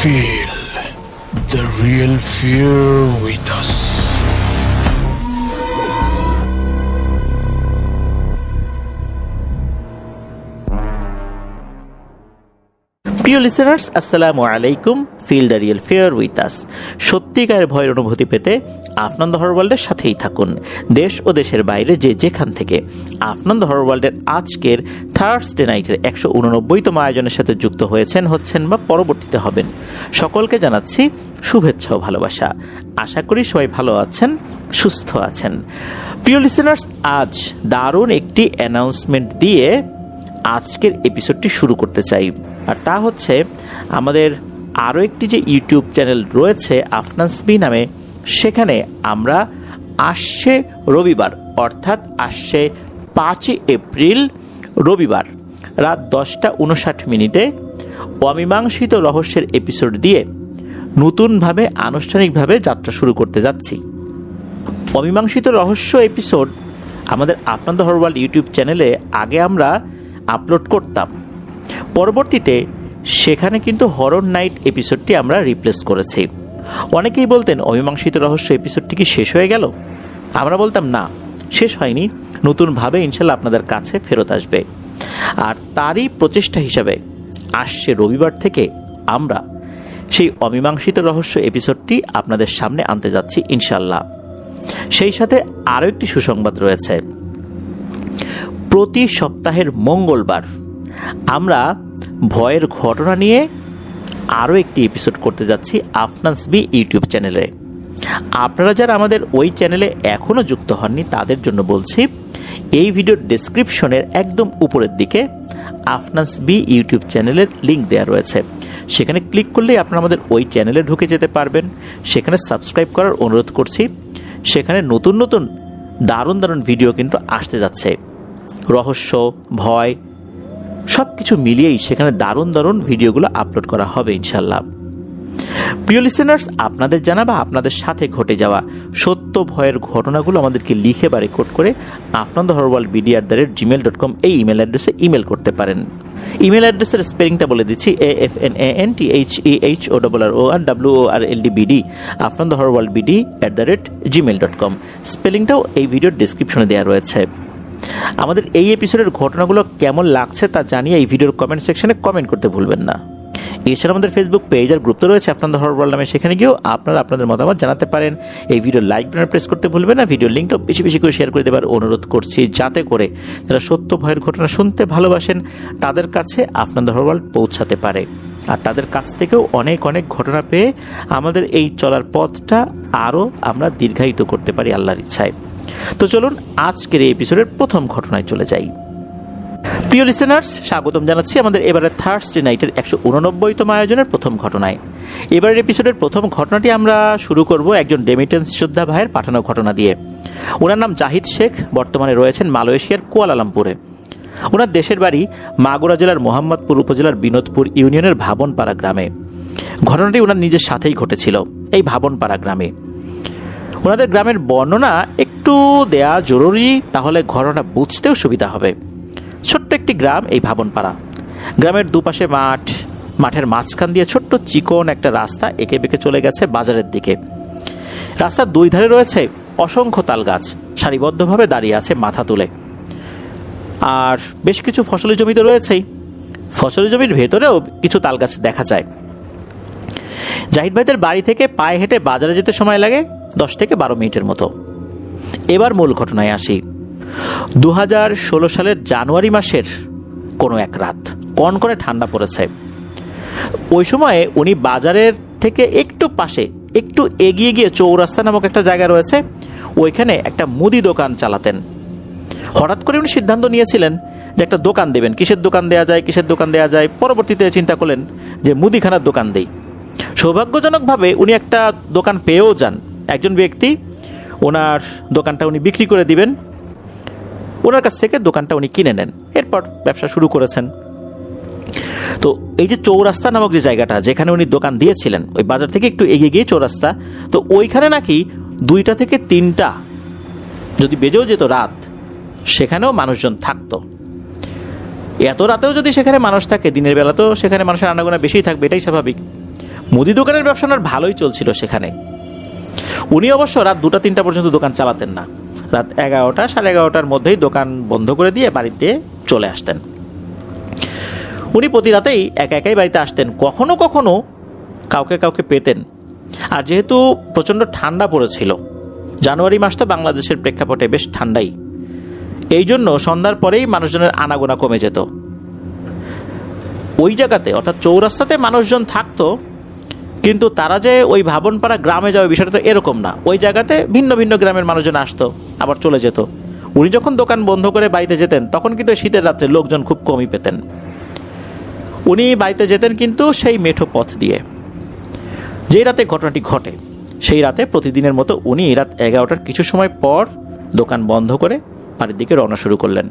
Feel the real fear with us. প্রিয় listeners, আসসালামু আলাইকুম। Feel the real fear with us. সত্যিকারের ভয়ের অনুভূতি পেতে আফনান হরর ওয়ার্ল্ডের সাথেই থাকুন। দেশ ও দেশের বাইরে যেখান থেকে আফনান হরর ওয়ার্ল্ডের আজকের থার্সডে নাইটের 189তম আয়োজনের সাথে যুক্ত হচ্ছেন বা পরবর্তীতে হবেন, সকলকে জানাচ্ছি শুভেচ্ছা ও ভালোবাসা। আশা করি সবাই ভালো আছেন, সুস্থ আছেন। প্রিয় লিসেনার্স, আজ দারুণ একটি অ্যানাউন্সমেন্ট দিয়ে আজকের এপিসোডটি শুরু করতে চাই। আর তা হচ্ছে, আমাদের আরও একটি যে ইউটিউব চ্যানেল রয়েছে আফনান্স বি নামে, সেখানে আমরা আসছে রবিবার অর্থাৎ আসছে 5 এপ্রিল রবিবার রাত 10:59 অমীমাংসিত রহস্যের এপিসোড দিয়ে নতুনভাবে আনুষ্ঠানিকভাবে যাত্রা শুরু করতে যাচ্ছি। অমীমাংসিত রহস্য এপিসোড আমাদের আফনান হরর ওয়ার্ল্ড ইউটিউব চ্যানেলে আগে আমরা আপলোড করতাম। পরবর্তীতে সেখানে কিন্তু হরর নাইট এপিসোডটি আমরা রিপ্লেস করেছি। অনেকেই বলতেন অমীমাংসিত রহস্য এপিসোডটি কি শেষ হয়ে গেল? আমরা বলতাম না, শেষ হয়নি, নতুনভাবে ইনশাল্লাহ আপনাদের কাছে ফেরত আসবে। আর তারই প্রচেষ্টা হিসাবে আসছে রবিবার থেকে আমরা সেই অমীমাংসিত রহস্য এপিসোডটি আপনাদের সামনে আনতে যাচ্ছি ইনশাল্লাহ। সেই সাথে আরও একটি সুসংবাদ রয়েছে। প্রতি সপ্তাহের মঙ্গলবার আমরা ভয়ের ঘটনা নিয়ে আরও একটি এপিসোড করতে যাচ্ছি আফনান্স বি ইউটিউব চ্যানেলে। আপনারা যারা আমাদের ওই চ্যানেলে এখনও যুক্ত হননি তাদের জন্য বলছি, এই ভিডিওর ডেসক্রিপশনের একদম উপরের দিকে আফনান্স বি ইউটিউব চ্যানেলের লিঙ্ক দেওয়া রয়েছে। সেখানে ক্লিক করলেই আপনারা আমাদের ওই চ্যানেলে ঢুকে যেতে পারবেন। সেখানে সাবস্ক্রাইব করার অনুরোধ করছি। সেখানে নতুন নতুন দারুণ দারুণ ভিডিও কিন্তু আসতে যাচ্ছে। রহস্য, ভয় সব কিছু মিলিয়েই সেখানে দারুণ দারুণ ভিডিওগুলো আপলোড করা হবে ইনশাল্লাহ। প্রিয় লিসেনার্স, আপনাদের জানা বা আপনাদের সাথে ঘটে যাওয়া সত্য ভয়ের ঘটনাগুলো আমাদেরকে লিখে বা রেকর্ড করে afnanthehorrorworld@gmail.com এই ইমেল অ্যাড্রেসে ইমেল করতে পারেন। ইমেল অ্যাড্রেসের স্পেলিংটা বলে দিচ্ছি, AFNANTHEHORRORWORLDBD afnanthehorrorworldbd@gmail.com। স্পেলিংটাও এই ভিডিওর ডেসক্রিপশনে দেওয়া রয়েছে। আমাদের এই এপিসোডের ঘটনাগুলো কেমন লাগছে তা জানিয়ে এই ভিডিওর কমেন্ট সেকশনে কমেন্ট করতে ভুলবেন না। এছাড়া আমাদের ফেসবুক পেজ আর গ্রুপ তো রয়েছে আফনান হরর ওয়ার্ল্ড নামে, সেখানে গিয়েও আপনারা আপনাদের মতামত জানাতে পারেন। এই ভিডিও লাইক বাটন প্রেস করতে ভুলবেন না। ভিডিওর লিঙ্কটা বেশি বেশি করে শেয়ার করে দেবার অনুরোধ করছি, যাতে করে যারা সত্য ভয়ের ঘটনা শুনতে ভালোবাসেন তাদের কাছে আফনান হরর ওয়ার্ল্ড পৌঁছাতে পারে। আর তাদের কাছ থেকেও অনেক অনেক ঘটনা পেয়ে আমাদের এই চলার পথটা আরও আমরা দীর্ঘায়িত করতে পারি আল্লাহর ইচ্ছায়। তো চলুন আজকের এই এপিসোডের প্রথম ঘটনায় চলে যাই। প্রিয় লিসেনার্স, স্বাগতম জানাচ্ছি আমাদের এবারের থার্সডে নাইটের 189তম আয়োজনের প্রথম ঘটনায়। এবারের এপিসোডের প্রথম ঘটনাটি আমরা শুরু করব একজন রেমিটেন্স যোদ্ধা ভাইয়ের পাঠানো ঘটনা দিয়ে। ওনার নাম জাহিদ শেখ, বর্তমানে রয়েছেন মালয়েশিয়ার কুয়ালালামপুরে। ওনার দেশের বাড়ি মাগুরা জেলার মোহাম্মদপুর উপজেলার বিনোদপুর ইউনিয়নের ভাবনপাড়া গ্রামে। ঘটনাটি ওনার নিজের সাথেই ঘটেছিল এই ভাবনপাড়া গ্রামে। ওনাদের গ্রামের বর্ণনা একটু দেয়া জরুরি, তাহলে ঘটনা বুঝতেও সুবিধা হবে। ছোট্ট একটি গ্রাম এই ভাবনপাড়া। গ্রামের দুপাশে মাঠ, মাঠের মাঝখান দিয়ে ছোট্ট চিকন একটা রাস্তা এঁকে বেঁকে চলে গেছে বাজারের দিকে। রাস্তার দুই ধারে রয়েছে অসংখ্য তাল গাছ, সারিবদ্ধভাবে দাঁড়িয়ে আছে মাথা তুলে। আর বেশ কিছু ফসলি জমি তো রয়েছেই, ফসলি জমির ভেতরেও কিছু তাল গাছ দেখা যায়। জাহিদ ভাইদের বাড়ি থেকে পায়ে হেঁটে বাজারে যেতে সময় লাগে 10 থেকে 12 মিনিটের মতো। এবার মূল ঘটনায় আসি। 2016 সালের জানুয়ারি মাসের কোনো এক রাত কনকনে ঠান্ডা পড়েছে। ওই সময়ে উনি বাজারের থেকে একটু পাশে, একটু এগিয়ে গিয়ে চৌরাস্তা নামক একটা জায়গা রয়েছে, ওইখানে একটা মুদি দোকান চালাতেন। হঠাৎ করে উনি সিদ্ধান্ত নিয়েছিলেন যে একটা দোকান দেবেন। কিসের দোকান দেওয়া যায়, পরবর্তীতে চিন্তা করলেন যে মুদিখানার দোকান দেই। সৌভাগ্যজনকভাবে উনি একটা দোকান পেয়েও যান। একজন ব্যক্তি ওনার দোকানটা উনি বিক্রি করে দিবেন, ওনার কাছ থেকে দোকানটা উনি কিনে নেন। এরপর ব্যবসা শুরু করেছেন। তো এই যে চৌরাস্তা নামক যে জায়গাটা যেখানে উনি দোকান দিয়েছিলেন, ওই বাজার থেকে একটু এগিয়ে গিয়ে চৌরাস্তা, তো ওইখানে নাকি 2টা থেকে 3টা যদি বেজেও যেত রাত, সেখানেও মানুষজন থাকতো। এত রাতেও যদি সেখানে মানুষ থাকে, দিনের বেলা তো সেখানে মানুষের আনাগোনা বেশিই থাকবে, এটাই স্বাভাবিক। মুদি দোকানের ব্যবসা ওনার ভালোই চলছিল সেখানে। উনি অবশ্য রাত 2টা-3টা পর্যন্ত দোকান চালাতেন না, রাত 11টা, 11:30টার মধ্যেই দোকান বন্ধ করে দিয়ে বাড়িতে চলে আসতেন। উনি প্রতি রাতেই একা একাই বাড়িতে আসতেন, কখনো কখনো কাউকে কাউকে পেতেন। আর যেহেতু প্রচণ্ড ঠান্ডা পড়েছিল, জানুয়ারি মাস তো বাংলাদেশের প্রেক্ষাপটে বেশ ঠান্ডাই, এই জন্য সন্ধ্যার পরেই মানুষজনের আনাগোনা কমে যেত। ওই জায়গাতে অর্থাৎ চৌরাস্তাতে মানুষজন থাকতো, কিন্তু তারা যে ওই ভাবনপাড়া গ্রামে যাওয়া বিষয়টা তো এরকম না। ওই জায়গাতে ভিন্ন ভিন্ন গ্রামের মানুষজন আসতো, আবার চলে যেত। উনি যখন দোকান বন্ধ করে বাড়িতে যেতেন, তখন কিন্তু শীতের রাত্রে লোকজন খুব কমই পেতেন। উনি বাড়িতে যেতেন কিন্তু সেই মেঠো পথ দিয়ে। যেই রাতে ঘটনাটি ঘটে, সেই রাতে প্রতিদিনের মতো উনি রাত 11টার কিছু সময় পর দোকান বন্ধ করে বাড়ির দিকে রওনা শুরু করলেন।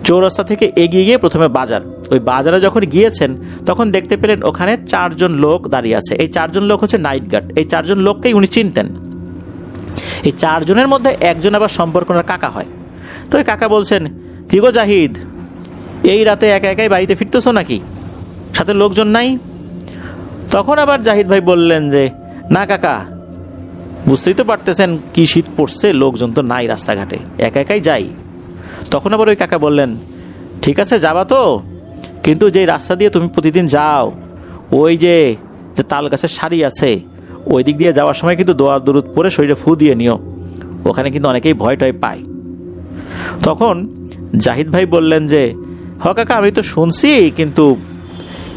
চৌরাস্তা থেকে এগিয়ে গিয়ে প্রথমে বাজার, ওই বাজারে যখন গিয়েছেন তখন দেখতে পেলেন ওখানে 4জন লোক দাঁড়িয়ে আছে। এই 4জন লোক হচ্ছে নাইট গার্ড। এই 4জন লোককেই উনি চিনতেন। এই 4জনের মধ্যে একজন আবার সম্পর্ক ওনার কাকা হয়। তো ওই কাকা বলছেন, কি গো জাহিদ, এই রাতে একা একাই বাড়িতে ফিরতেছো নাকি, সাথে লোকজন নাই? তখন আবার জাহিদ ভাই বললেন যে, না কাকা, বুঝতেই তো পারতেছেন কি শীত পড়ছে, লোকজন তো নাই রাস্তাঘাটে, একা একাই যাই। তখন আবার ওই কাকা বললেন, ঠিক আছে যাবা তো, কিন্তু যেই রাস্তা দিয়ে তুমি প্রতিদিন যাও, ওই যে তাল গাছের সারি আছে, ওই দিক দিয়ে যাওয়ার সময় কিন্তু দোয়া দরুদ পরে শরীরে ফু দিয়ে নিও, ওখানে কিন্তু অনেকেই ভয় টয় পায়। তখন জাহিদ ভাই বললেন যে, হ কাকা, আমি তো শুনছি, কিন্তু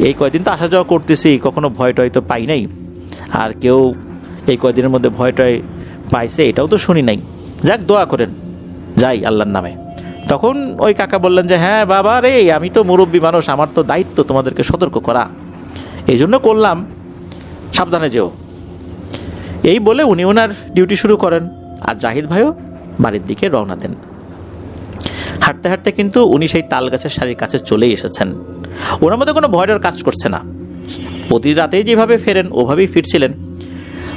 এই কয়দিন তো আসা যাওয়া করতেছি, কখনো ভয় টয় তো পাই নাই, আর কেউ এই কয়দিনের মধ্যে ভয় টয় পাইছে এটাও তো শুনি নাই, যাক দোয়া করেন, যাই আল্লাহর নামে। তখন ওই কাকা বললেন যে, হ্যাঁ বাবা রে, আমি তো মুরব্বী মানুষ, আমার তো দায়িত্ব তোমাদেরকে সতর্ক করা, এই জন্য করলাম, সাবধানে যেও। এই বলে উনি ওনার ডিউটি শুরু করেন, আর জাহিদ ভাইও বাড়ির দিকে রওনা দেন। হাঁটতে হাঁটতে কিন্তু উনি সেই তাল গাছের সারির কাছে চলেই এসেছেন। ওনার মধ্যে কোনো ভয়ের কাজ করছে না, প্রতি রাতেই যেভাবে ফেরেন ওভাবেই ফিরছিলেন।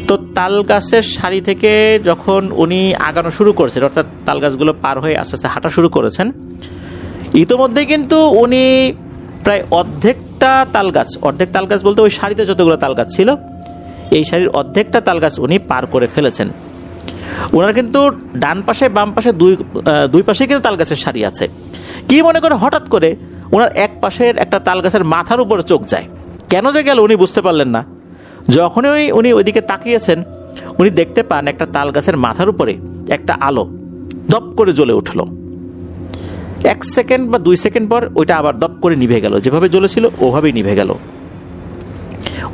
তো তাল গাছের সারি থেকে যখন উনি আগানো শুরু করেছেন, অর্থাৎ তাল গাছগুলো পার হয়ে আস্তে আস্তে হাঁটা শুরু করেছেন, ইতোমধ্যে কিন্তু উনি প্রায় অর্ধেক তাল গাছ বলতে ওই সারিতে যতগুলো তাল গাছ ছিল, এই সারির অর্ধেকটা তাল গাছ উনি পার করে ফেলেছেন। ওনার কিন্তু ডান পাশে বাম পাশে দুই পাশে কিন্তু তাল গাছের সারি আছে। কি মনে করে হঠাৎ করে ওনার এক পাশের একটা তাল গাছের মাথার উপরে চোখ যায়, কেন যে গেল উনি বুঝতে পারলেন না। যখনই উনি ওইদিকে তাকিয়েছেন, উনি দেখতে পান একটা তাল গাছের মাথার উপরে একটা আলো দপ করে জ্বলে উঠল। 1 সেকেন্ড বা 2 সেকেন্ড পর ওইটা আবার দপ করে নিভে গেল, যেভাবে জ্বলেছিল ওভাবেই নিভে গেল।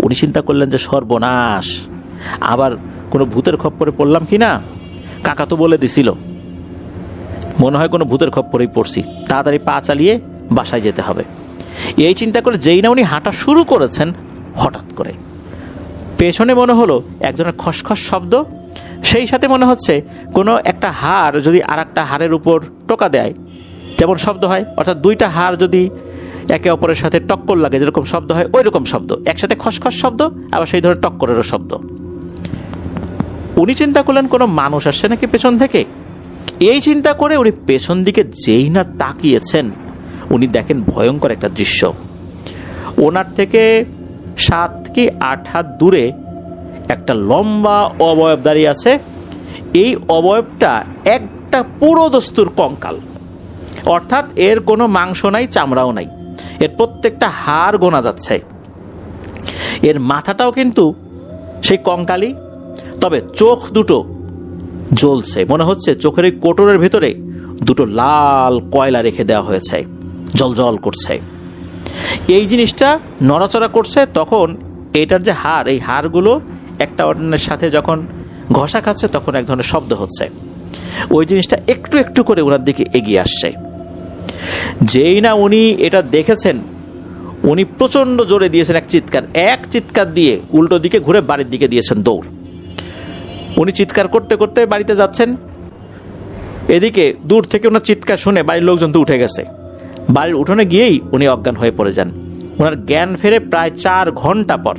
উনি চিন্তা করলেন যে সর্বনাশ, আবার কোনো ভূতের খপ্পরে পড়লাম কি না, কাকা তো বলে দিছিল, মনে হয় কোনো ভূতের খপ্পরেই পড়ছি, তাড়াতাড়ি পা চালিয়ে বাসায় যেতে হবে। এই চিন্তা করে যেই না উনি হাঁটা শুরু করেছেন, হঠাৎ করে পেছনে মনে হলো একজনের খসখস শব্দ, সেই সাথে মনে হচ্ছে কোনো একটা হাড় যদি আর একটা হাড়ের উপর টোকা দেয় যেমন শব্দ হয়, অর্থাৎ 2টা হাড় যদি একে অপরের সাথে টক্কর লাগে যেরকম শব্দ হয়, ওই রকম শব্দ, একসাথে খসখস শব্দ, আবার সেই ধরনের টক্করেরও শব্দ। উনি চিন্তা করলেন কোনো মানুষ আসছে নাকি পেছন থেকে। এই চিন্তা করে উনি পেছন দিকে যেই না তাকিয়েছেন, উনি দেখেন ভয়ঙ্কর একটা দৃশ্য। ওনার থেকে 7 কি 8 হাত দূরে একটা লম্বা অবয়ব দাঁড়িয়ে আছে। এই অবয়বটা একটা পুরো দস্তুর কঙ্কাল, অর্থাৎ এর কোনো মাংস নাই, চামড়াও নাই, এর প্রত্যেকটা হাড় গোনা যাচ্ছে। এর মাথাটাও কিন্তু সেই কঙ্কালি, তবে চোখ দুটো জ্বলছে, মনে হচ্ছে চোখের এই কোটরের ভেতরে 2টো লাল কয়লা রেখে দেওয়া হয়েছে, জলজল করছে। এই জিনিসটা নড়াচড়া করছে, তখন এটার যে হাড়, এই হাড়গুলো একটা অন্যের সাথে যখন ঘষা খাচ্ছে, তখন এক ধরনের শব্দ হচ্ছে। ওই জিনিসটা একটু একটু করে ওনার দিকে এগিয়ে আসছে। যেই না উনি এটা দেখেছেন, উনি প্রচণ্ড জোরে দিয়েছেন এক চিৎকার দিয়ে উল্টো দিকে ঘুরে বাড়ির দিকে দিয়েছেন দৌড়। উনি চিৎকার করতে করতে বাড়িতে যাচ্ছেন, এদিকে দূর থেকে ওনার চিৎকার শুনে বাড়ির লোকজন তো উঠে গেছে। বাড়ির উঠোনে গিয়েই উনি অজ্ঞান হয়ে পড়ে যান। ওনার জ্ঞান ফেরে প্রায় 4 ঘন্টা পর।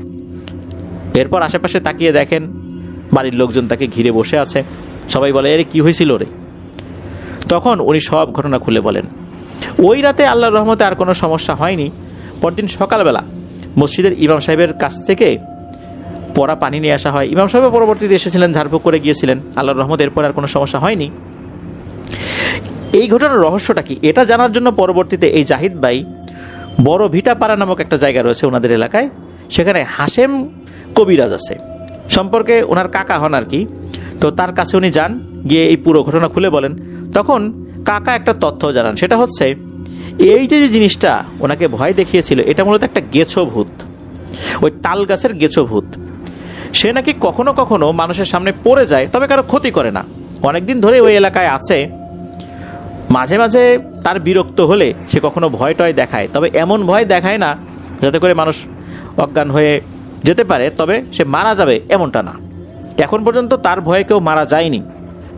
এরপর আশেপাশে তাকিয়ে দেখেন বাড়ির লোকজন তাকে ঘিরে বসে আছে। সবাই বলে, আরে কি হয়েছিল রে? তখন উনি সব ঘটনা খুলে বলেন। ওই রাতে আল্লাহর রহমতে আর কোনো সমস্যা হয়নি। পরদিন সকালবেলা মসজিদের ইমাম সাহেবের কাছ থেকে পড়া পানি নিয়ে আসা হয়। ইমাম সাহেব পরবর্তীতে এসেছিলেন, ঝাড়ফুঁক করে গিয়েছিলেন, আল্লাহর রহমত এরপর আর কোনো সমস্যা হয়নি। এই ঘটনার রহস্যটা কি, এটা জানার জন্য পরবর্তীতে এই জাহিদ ভাই বড় ভিটাপাড়া নামক একটা জায়গা রয়েছে ওনাদের এলাকায়, সেখানে হাশেম কবিরাজ আছে, সম্পর্কে ওনার কাকা হন আর কি। তো তার কাছে উনি যান, গিয়ে এই পুরো ঘটনা খুলে বলেন। তখন কাকা একটা তথ্য জানান, সেটা হচ্ছে এই যে জিনিসটা ওনাকে ভয় দেখিয়েছিল, এটা মূলত একটা গেছো ভূত, ওই তাল গাছের গেছো ভূত। সে নাকি কখনো কখনো মানুষের সামনে পড়ে যায়, তবে কারো ক্ষতি করে না, অনেকদিন ধরে ওই এলাকায় আছে। মাঝে মাঝে তার বিরক্ত হলে সে কখনো ভয় টয় দেখায়, তবে এমন ভয় দেখায় না যাতে করে মানুষ অজ্ঞান হয়ে যেতে পারে, তবে সে মারা যাবে এমনটা না। এখন পর্যন্ত তার ভয়ে কেউ মারা যায়নি।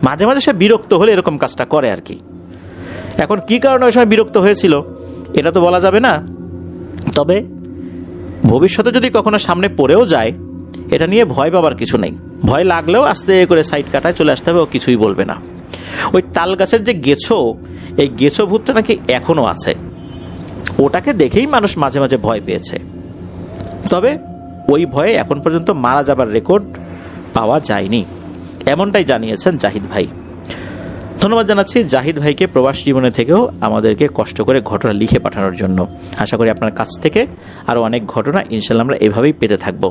মাঝে মাঝে সে বিরক্ত হলে এরকম কাজটা করে আর কি। এখন কি কারণে ওই সময় বিরক্ত হয়েছিল এটা তো বলা যাবে না, তবে ভবিষ্যতে যদি কখনো সামনে পড়েও যায়, এটা নিয়ে ভয় পাবার কিছু নেই। ভয় লাগলেও আস্তে করে সাইড কাটায় চলে আসতে হবে, ও কিছুই বলবে না। ওই তাল গাছের যে গেছো, এই গেছো ভূতটা নাকি এখনো আছে, ওটাকে দেখেই মানুষ মাঝে মাঝে ভয় পেয়েছে, তবে ওই ভয়ে এখন পর্যন্ত মারা যাবার রেকর্ড পাওয়া যায়নি, এমনটাই জানিয়েছেন জাহিদ ভাই। ধন্যবাদ জানাচ্ছি জাহিদ ভাইকে প্রবাস জীবনে থেকেও আমাদেরকে কষ্ট করে ঘটনা লিখে পাঠানোর জন্য। আশা করি আপনার কাছ থেকে আরও অনেক ঘটনা ইনশাল্লাহ আমরা এভাবেই পেতে থাকব।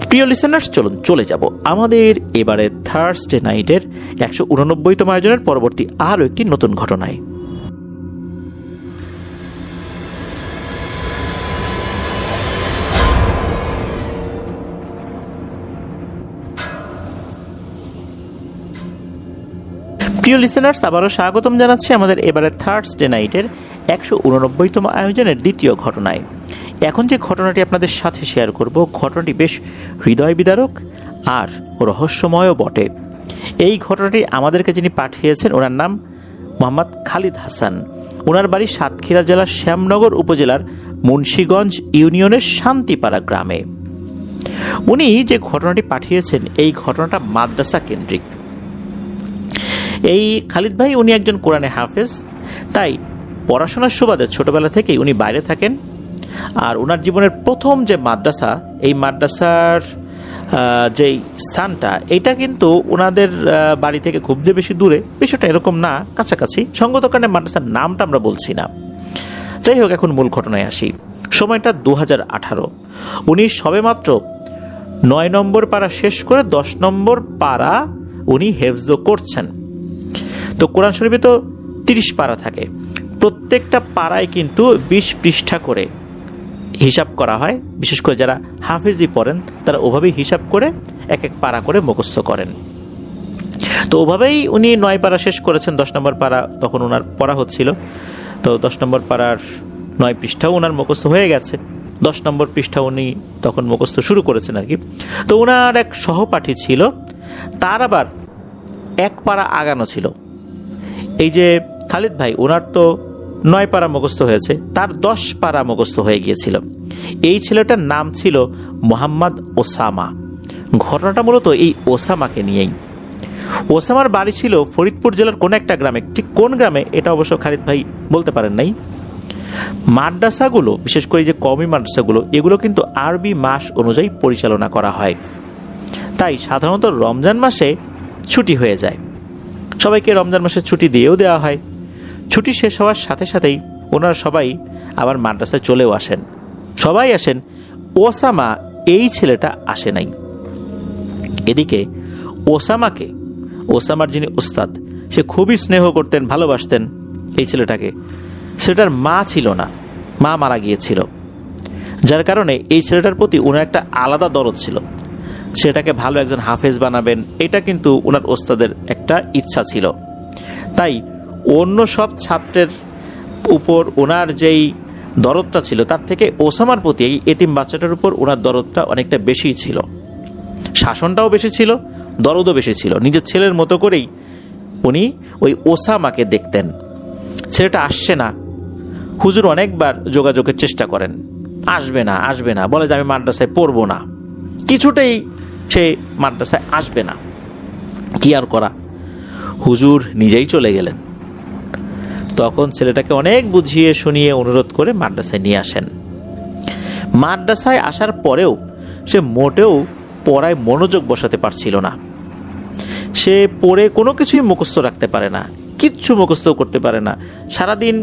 প্রিয় লিসেনার্স, চলুন চলে যাব আমাদের এবারে থার্সডে নাইটের 189তম আয়োজনের পরবর্তী আরও একটি নতুন ঘটনায়। প্রিয় লিসেনার্স, আবারও স্বাগতম জানাচ্ছি আমাদের এবারে থার্সডে নাইটের 189তম আয়োজনের দ্বিতীয় ঘটনায়। এখন যে ঘটনাটি আপনাদের সাথে শেয়ার করব, ঘটনাটি বেশ হৃদয় বিদারক আর রহস্যময়ও বটে। এই ঘটনাটি আমাদেরকে যিনি পাঠিয়েছেন, ওনার নাম মোহাম্মদ খালিদ হাসান। ওনার বাড়ি সাতক্ষীরা জেলার শ্যামনগর উপজেলার মুন্সীগঞ্জ ইউনিয়নের শান্তিপাড়া গ্রামে। উনি যে ঘটনাটি পাঠিয়েছেন, এই ঘটনাটা মাদ্রাসা কেন্দ্রিক। এই খালিদ ভাই উনি একজন কোরআনে হাফেজ, তাই পড়াশোনার সুবাদে ছোটবেলা থেকেই উনি বাইরে থাকেন। আর ওনার জীবনের প্রথম যে মাদ্রাসা, এই মাদ্রাসার যেই স্থানটা, এটা কিন্তু ওনাদের বাড়ি থেকে খুব যে বেশি দূরে, বিষয়টা এরকম না, কাছাকাছি। সঙ্গত কারণে মাদ্রাসার নামটা আমরা বলছি না। যাই হোক, এখন মূল ঘটনায় আসি। সময়টা 2018। উনি সবেমাত্র 9 নম্বর পাড়া শেষ করে 10 নম্বর পাড়া উনি হেফজ করছেন। তো কোরআন শরীফে তো 30 পারা থাকে, প্রত্যেকটা পাড়ায় কিন্তু 20 পৃষ্ঠা করে হিসাব করা হয়। বিশেষ করে যারা হাফিজি পড়েন তারা ওভাবেই হিসাব করে এক এক পারা করে মুখস্থ করেন। তো ওভাবেই উনি 9 পারা শেষ করেছেন, 10 নম্বর পারা তখন ওনার পড়া হচ্ছিল। তো 10 নম্বর পাড়ার 9 পৃষ্ঠাও ওনার মুখস্থ হয়ে গেছে, 10 নম্বর পৃষ্ঠা উনি তখন মুখস্থ শুরু করেছেন আর কি। তো ওনার এক সহপাঠী ছিল, তার আবার 1 পারা আগানো ছিল। এই যে খালিদ ভাই, ওনার তো 9 পারা মুখস্থ হয়েছে, তার 10 পারা মুখস্থ হয়ে গিয়েছিল। এই ছেলেটার নাম ছিল মোহাম্মদ ওসামা। ঘটনাটা মূলত এই ওসামাকে নিয়েই। ওসামার বাড়ি ছিল ফরিদপুর জেলার কোন একটা গ্রামে, ঠিক কোন গ্রামে এটা অবশ্য খালিদ ভাই বলতে পারেন নাই। মাদ্রাসাগুলো, বিশেষ করে যে কওমি মাদ্রাসাগুলো, এগুলো কিন্তু আরবি মাস অনুযায়ী পরিচালনা করা হয়, তাই সাধারণত রমজান মাসে ছুটি হয়ে যায়। সবাইকে রমজান মাসে ছুটি দিয়েও দেওয়া হয়। ছুটি শেষ হওয়ার সাথে সাথেই ওনারা সবাই আবার মাদ্রাসায় চলেও আসেন, সবাই আসেন। ওসামা এই ছেলেটা আসে নাই। এদিকে ওসামাকে, ওসামার যিনি ওস্তাদ, সে খুবই স্নেহ করতেন, ভালোবাসতেন এই ছেলেটাকে। ছেলেটার মা ছিল না, মা মারা গিয়েছিল, যার কারণে এই ছেলেটার প্রতি ওনার একটা আলাদা দরদ ছিল। সেটাকে ভালো একজন হাফেজ বানাবেন, এটা কিন্তু ওনার ওস্তাদের একটা ইচ্ছা ছিল। তাই অন্য সব ছাত্রের উপর ওনার যেই দরদটা ছিল, তার থেকে ওসামার প্রতি, এই এতিম বাচ্চাটার উপর ওনার দরদটা অনেকটা বেশি ছিল। শাসনটাও বেশি ছিল, দরদও বেশি ছিল। নিজের ছেলের মতো করেই উনি ওই ওসামাকে দেখতেন। ছেলেটা আসছে না, হুজুর অনেকবার যোগাযোগের চেষ্টা করেন, আসবে না আসবে না, বলে যে আমি মাদ্রাসায় পড়বো না, কিছুতেই সে মাদ্রাসায় আসবে না। কি আর করা, হুজুর নিজেই চলে গেলেন। তখন ছেলেটাকে অনেক বুঝিয়ে শুনিয়ে অনুরোধ করে মাদ্রাসায় নিয়ে আসেন। মাদ্রাসায় আসার পরেও সে মোটেও পড়ায় মনোযোগ বসাতে পারছিল না। সে পড়ে কোনো কিছুই মুখস্থ রাখতে পারে না, কিচ্ছু মুখস্থ করতে পারে না। সারাদিন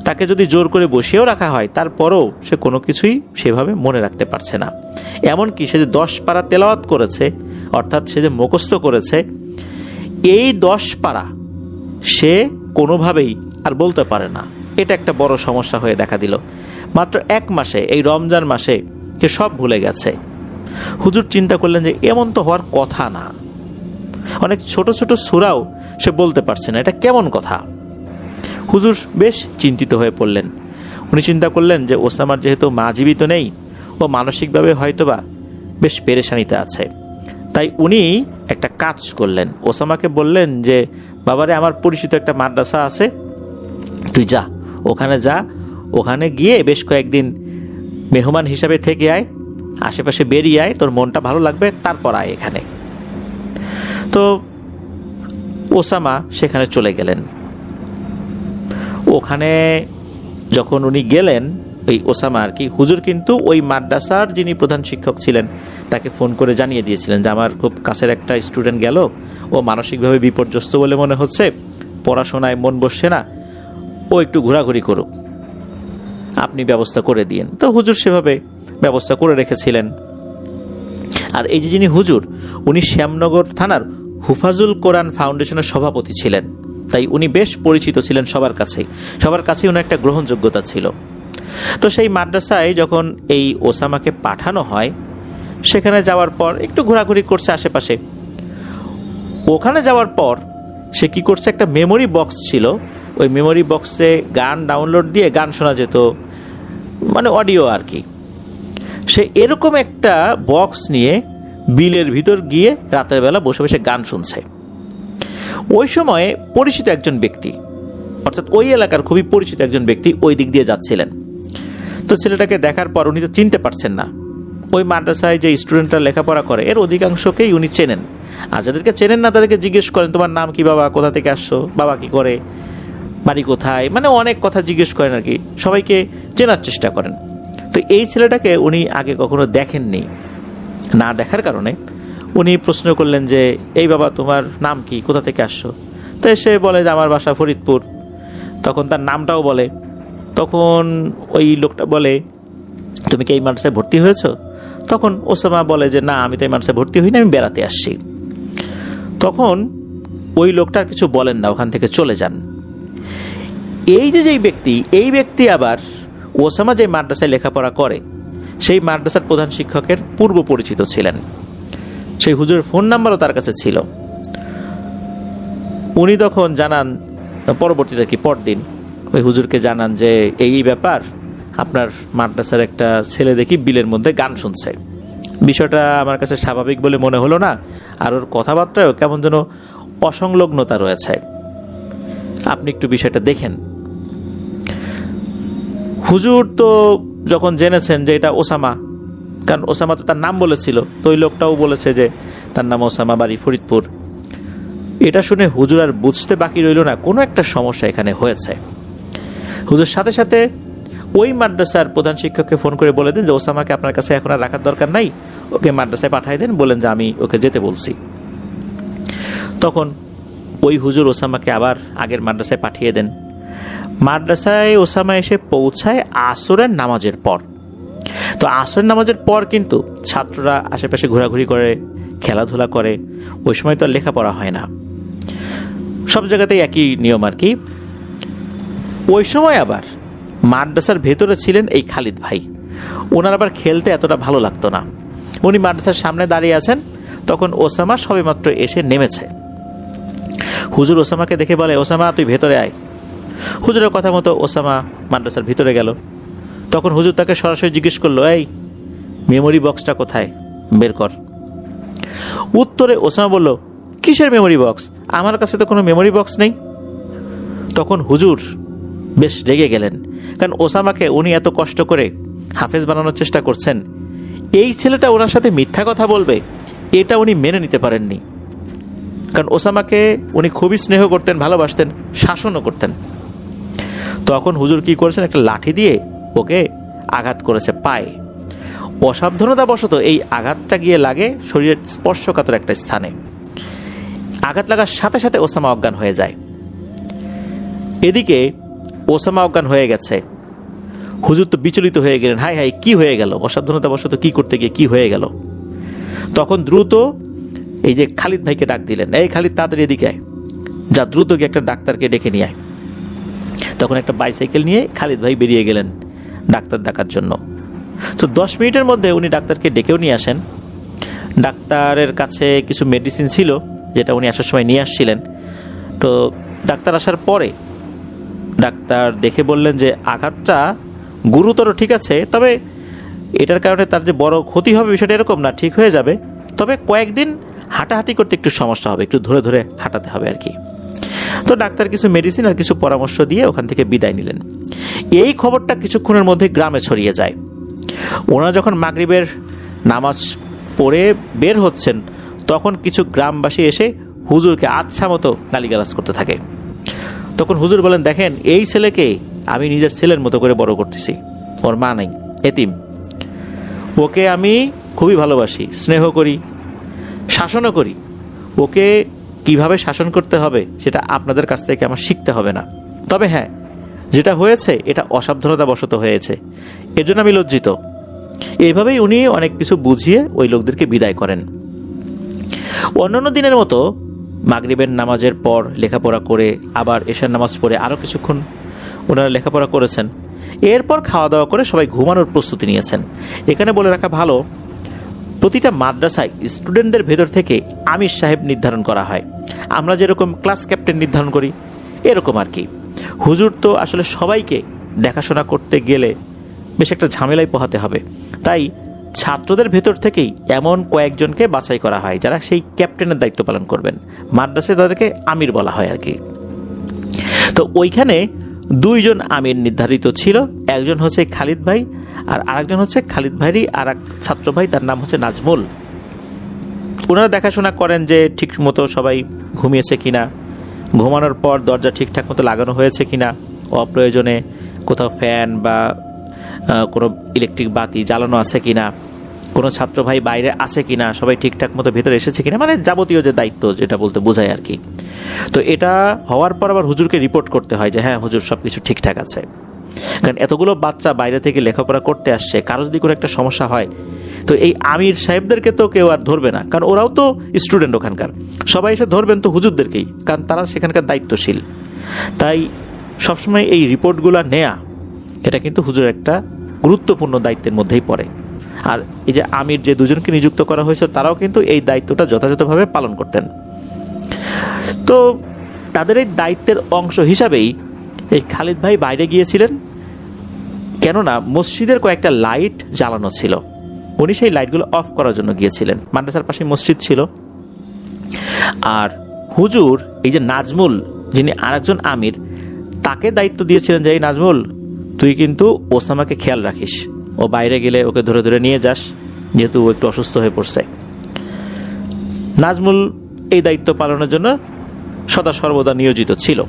তাকে যদি জোর করে বসিয়েও রাখা হয় তারপরও সে কোনো কিছুই সেভাবে মনে রাখতে পারছে না। এমনকি সে যে 10 পারা তেলাওয়াত করেছে, অর্থাৎ সে যে মুখস্থ করেছে, এই 10 পারা সে কোনোভাবেই আর বলতে পারে না। এটা একটা বড় সমস্যা হয়ে দেখা দিল। মাত্র 1 মাসে, এই রমজান মাসে সে সব ভুলে গেছে। হুজুর চিন্তা করলেন যে এমন তো হওয়ার কথা না, অনেক ছোট ছোট সূরাও সে বলতে পারছে না, এটা কেমন কথা। হুজুর বেশ চিন্তিত হয়ে পড়লেন। উনি চিন্তা করলেন যে ওসামার যেহেতু মা জীবিত নেই, ও মানসিকভাবে হয়তোবা বেশ পেরেশানিতে আছে। তাই উনি একটা কাজ করলেন, ওসামাকে বললেন যে বাবারে, আমার পরিচিত একটা মাদ্রাসা আছে, তুই যা, ওখানে যা, ওখানে গিয়ে বেশ কয়েকদিন মেহমান হিসাবে থেকে আয়, আশেপাশে বেরিয়ে আয়, তোর মনটা ভালো লাগবে, তারপর আয় এখানে। তো ওসামা সেখানে চলে গেলেন। ওখানে যখন উনি গেলেন, ওই ওসামা আর কি, হুজুর কিন্তু ওই মাদ্রাসার যিনি প্রধান শিক্ষক ছিলেন তাকে ফোন করে জানিয়ে দিয়েছিলেন যে আমার খুব কাছের একটা স্টুডেন্ট গেল, ও মানসিকভাবে বিপর্যস্ত বলে মনে হচ্ছে, পড়াশোনায় মন বসছে না, ও একটু ঘোরাঘুরি করুক, আপনি ব্যবস্থা করে দিয়েন। তো হুজুর সেভাবে ব্যবস্থা করে রেখেছিলেন। আর এই যে যিনি হুজুর, উনি শ্যামনগর থানার হুফাজুল কোরআন ফাউন্ডেশনের সভাপতি ছিলেন, তাই উনি বেশ পরিচিত ছিলেন সবার কাছেই উনি একটা গ্রহণযোগ্যতা ছিল। তো সেই মাদ্রাসায় যখন এই ওসামাকে পাঠানো হয়, সেখানে যাওয়ার পর একটু ঘোরাঘুরি করছে আশেপাশে। ওখানে যাওয়ার পর সে কি করছে, একটা মেমোরি বক্স ছিল, ওই মেমোরি বক্সে গান ডাউনলোড দিয়ে গান শোনা যেত, মানে অডিও আর কি। সে এরকম একটা বক্স নিয়ে বিলের ভিতর গিয়ে রাতের বেলা বসে বসে গান শুনছে। ওই সময়ে পরিচিত একজন ব্যক্তি, অর্থাৎ ওই এলাকার খুবই পরিচিত একজন ব্যক্তি ওই দিক দিয়ে যাচ্ছিলেন। তো ছেলেটাকে দেখার পর উনি তো চিনতে পারছেন না। ওই মাদ্রাসায় যে স্টুডেন্টরা লেখাপড়া করে এর অধিকাংশকেই উনি চেনেন, আর যাদেরকে চেনেন না তাদেরকে জিজ্ঞেস করেন, তোমার নাম কি বাবা, কোথা থেকে আসছো, বাবা কি করে, বাড়ি কোথায়, মানে অনেক কথা জিজ্ঞেস করেন আর কি, সবাইকে চেনার চেষ্টা করেন। তো এই ছেলেটাকে উনি আগে কখনো দেখেননি, না দেখার কারণে উনি প্রশ্ন করলেন যে এই বাবা, তোমার নাম কি, কোথা থেকে আসছো? তো সে বলে যে আমার বাসা ফরিদপুর। তখন তার নামটাও বলে। তখন ওই লোকটা বলে, তুমি কি এই মাদ্রাসায় ভর্তি হয়েছো? তখন ওসামা বলে যে না, আমি তো এই মাদ্রাসায় ভর্তি হইনি, আমি বেড়াতে আসছি। তখন ওই লোকটা কিছু বলেন না, ওখান থেকে চলে যান। এই ব্যক্তি আবার ওসামা যে মাদ্রাসায় লেখাপড়া করে সেই মাদ্রাসার প্রধান শিক্ষকের পূর্ব পরিচিত ছিলেন। সেই হুজুরের ফোন নাম্বারও তার কাছে ছিল। উনি তখন জানান, পরবর্তীতে কি পরদিন ওই হুজুরকে জানান যে এই ব্যাপার, আপনার মাদ্রাসার একটা ছেলে দেখি বিলের মধ্যে গান শুনছে। বিষয়টা আমার কাছে স্বাভাবিক বলে মনে হলো না, আর ওর কথাবার্তায়ও কেমন যেন অসংলগ্নতা রয়েছে, আপনি একটু বিষয়টা দেখেন। হুজুর তো যখন জেনেছেন যে এটা ওসামা, কারণ ওসামা তো তার নাম বলেছিল, তো ওই লোকটাও বলেছে যে তার নাম ওসামা, বাড়ি ফরিদপুর। এটা শুনে হুজুর আর বুঝতে বাকি রইল না কোনো একটা সমস্যা এখানে হয়েছে। হুজুর সাথে সাথে ওই মাদ্রাসার প্রধান শিক্ষককে ফোন করে বলে দেন যে ওসামাকে আপনার কাছে এখন আর রাখার দরকার নাই, ওকে মাদ্রাসায় পাঠিয়ে দেন, বলেন যে আমি ওকে যেতে বলছি। তখন ওই হুজুর ওসামাকে আবার আগের মাদ্রাসায় পাঠিয়ে দেন। মাদ্রাসায় ওসামা এসে পৌঁছায় আসরের নামাজের পর। তো আসরের নামাজের পর কিন্তু ছাত্ররা আশেপাশে ঘোরাঘুরি করে, খেলাধুলা করে, ওই সময় তো আর লেখাপড়া হয় না, সব জায়গাতেই একই নিয়ম আর কি। ওই সময় আবার মাদ্রাসার ভেতরে ছিলেন এই খালিদ ভাই, ওনার আবার খেলতে এতটা ভালো লাগতো না। উনি মাদ্রাসার সামনে দাঁড়িয়ে আছেন, তখন ওসামা সবেমাত্র এসে নেমেছে। হুজুর ওসামাকে দেখে বলে, ওসামা তুই ভেতরে আয়। হুজুরের কথা মতো ওসামা মাদ্রাসার ভিতরে গেল। তখন হুজুর তাকে সরাসরি জিজ্ঞেস করলো, এই মেমোরি বক্সটা কোথায়, বের কর। উত্তরে ওসামা বলল, কিসের মেমোরি বক্স, আমার কাছে তো কোনো মেমোরি বক্স নেই। তখন হুজুর বেশ রেগে গেলেন, কারণ ওসামাকে উনি এত কষ্ট করে হাফেজ বানানোর চেষ্টা করছেন, এই ছেলেটা ওনার সাথে মিথ্যা কথা বলবে, এটা উনি মেনে নিতে পারেননি। কারণ ওসামাকে উনি খুবই স্নেহ করতেন, ভালোবাসতেন, শাসনও করতেন। তখন হুজুর কি করেছেন, একটা লাঠি দিয়ে ওকে আঘাত করেছে পায়ে। অসাবধানতাবশত এই আঘাতটা গিয়ে লাগে শরীরের স্পর্শকাতর একটা স্থানে। আঘাত লাগার সাথে সাথে ওসামা অজ্ঞান হয়ে যায়। এদিকে ওসামা অজ্ঞান হয়ে গেছে, হুজুর তো বিচলিত হয়ে গেলেন, হাই হাই কি হয়ে গেল, অসাবধানতাবশত কি করতে গিয়ে কি হয়ে গেল। তখন দ্রুত এই যে খালিদ ভাইকে ডাক দিলেন, এই খালিদ তাড়াতাড়ি এদিকে আয়, যা দ্রুত গিয়ে একটা ডাক্তারকে ডেকে নিয়ে আয়। তখন একটা বাইসাইকেল নিয়ে খালিদ ভাই বেরিয়ে গেলেন ডাক্তার ডাকার জন্য। তো 10 মিনিটের মধ্যে উনি ডাক্তারকে ডেকেও নিয়ে আসেন। ডাক্তারের কাছে কিছু মেডিসিন ছিল যেটা উনি আসার সময় নিয়ে আসছিলেন। তো ডাক্তার আসার পরে ডাক্তার দেখে বললেন যে আঘাতটা গুরুতর ঠিক আছে, তবে এটার কারণে তার যে বড় ক্ষতি হবে বিষয়টা এরকম না, ঠিক হয়ে যাবে, তবে কয়েকদিন হাঁটাহাঁটি করতে একটু সমস্যা হবে, একটু ধরে ধরে হাঁটাতে হবে আর কি। তো ডাক্তার কিছু মেডিসিন আর কিছু পরামর্শ দিয়ে ওখান থেকে বিদায় নিলেন। এই খবরটা কিছুক্ষণের মধ্যে গ্রামে ছড়িয়ে যায়। ওনারা যখন মাগরিবের নামাজ পড়ে বের হচ্ছেন তখন কিছু গ্রামবাসী এসে হুজুরকে আচ্ছা মতো গালিগালাজ করতে থাকে। তখন হুজুর বলেন, দেখেন এই ছেলেকে আমি নিজের ছেলের মতো করে বড় করতেছি, ওর মা নাই, এতিম, ওকে আমি খুবই ভালোবাসি, স্নেহ করি, শাসনও করি। ওকে কিভাবে শাসন করতে হবে সেটা আপনাদের কাছ থেকে আমার শিখতে হবে না। তবে হ্যাঁ, যেটা হয়েছে এটা অসাবধানতাবশত হয়েছে, এর জন্য আমি লজ্জিত। এইভাবেই উনি অনেক কিছু বুঝিয়ে ওই লোকদেরকে বিদায় করেন। অন্যান্য দিনের মতো মাগরিবের নামাজের পর লেখাপড়া করে আবার এশার নামাজ পড়ে আরও কিছুক্ষণ ওনারা লেখাপড়া করেছেন। এরপর খাওয়া দাওয়া করে সবাই ঘুমানোর প্রস্তুতি নিয়েছেন। এখানে বলে রাখা ভালো, প্রতিটা মাদ্রাসায় স্টুডেন্টদের ভেতর থেকে আমির সাহেব নির্ধারণ করা হয়। আমরা যেরকম ক্লাস ক্যাপ্টেন নির্ধারণ করি এরকম আর কি। হুজুর তো আসলে সবাইকে দেখাশোনা করতে গেলে বেশ একটা ঝামেলায় পোহাতে হবে, তাই ছাত্রদের ভেতর থেকেই এমন কয়েকজনকে বাছাই করা হয় যারা সেই ক্যাপ্টেনের দায়িত্ব পালন করবেন। মাদ্রাসায় তাদেরকে আমির বলা হয় আর কি। তো ওইখানে 2 জন আমির নির্ধারিত ছিল, একজন হচ্ছে খালিদ ভাই আর আরেকজন হচ্ছে খালিদ ভাইরই আর এক ছাত্র ভাই, তার নাম হচ্ছে নাজমুল। ওনারা দেখাশোনা করেন যে ঠিক মতো সবাই ঘুমিয়েছে কিনা, ঘুমানোর পর দরজা ঠিকঠাক মতো লাগানো হয়েছে কিনা, অপ্রয়োজনে কোথাও ফ্যান বা কোনো ইলেকট্রিক বাতি জ্বালানো আছে কিনা, কোনো ছাত্র ভাই বাইরে আছে কিনা, সবাই ঠিকঠাক মতো ভেতরে এসেছে কিনা, মানে যাবতীয় যে দায়িত্ব যেটা বলতে বোঝায় আর কি। তো এটা হওয়ার পর আবার হুজুরকে রিপোর্ট করতে হয় যে হ্যাঁ হুজুর সব কিছু ঠিকঠাক আছে। কারণ এতগুলো বাচ্চা বাইরে থেকে লেখাপড়া করতে আসছে, কারো যদি কোনো একটা সমস্যা হয় তো এই আমির সাহেবদেরকে তো কেউ আর ধরবে না, কারণ ওরাও তো স্টুডেন্ট ওখানকার, সবাই এসে ধরবেন তো হুজুরদেরকেই, কারণ তারা সেখানকার দায়িত্বশীল। তাই সবসময় এই রিপোর্টগুলো নেয়া এটা কিন্তু হুজুরের একটা গুরুত্বপূর্ণ দায়িত্বের মধ্যেই পড়ে। আর এই যে আমির যে 2 জনকে নিযুক্ত করা হয়েছে তারাও কিন্তু এই দায়িত্বটা যথাযথভাবে পালন করতেন। তো তাদের এই দায়িত্বের অংশ হিসাবেই এই খালিদ ভাই বাইরে গিয়েছিলেন, কেননা মসজিদের কয়েকটা লাইট জ্বালানো ছিল, উনি সেই লাইটগুলো অফ করার জন্য গিয়েছিলেন। মাদ্রাসার পাশে মসজিদ ছিল। আর হুজুর এই যে নাজমুল, যিনি আরেকজন আমির, তাকে দায়িত্ব দিয়েছিলেন যে এই নাজমুল তুই কিন্তু ওসামাকে খেয়াল রাখিস, ও বাইরে গেলে ওকে ধরে ধরে নিয়ে যাস, যেহেতু ও একটু অসুস্থ হয়ে পড়ছে। নাজমুল এই দায়িত্ব পালনের জন্য সদা সর্বদা নিয়োজিত ছিল।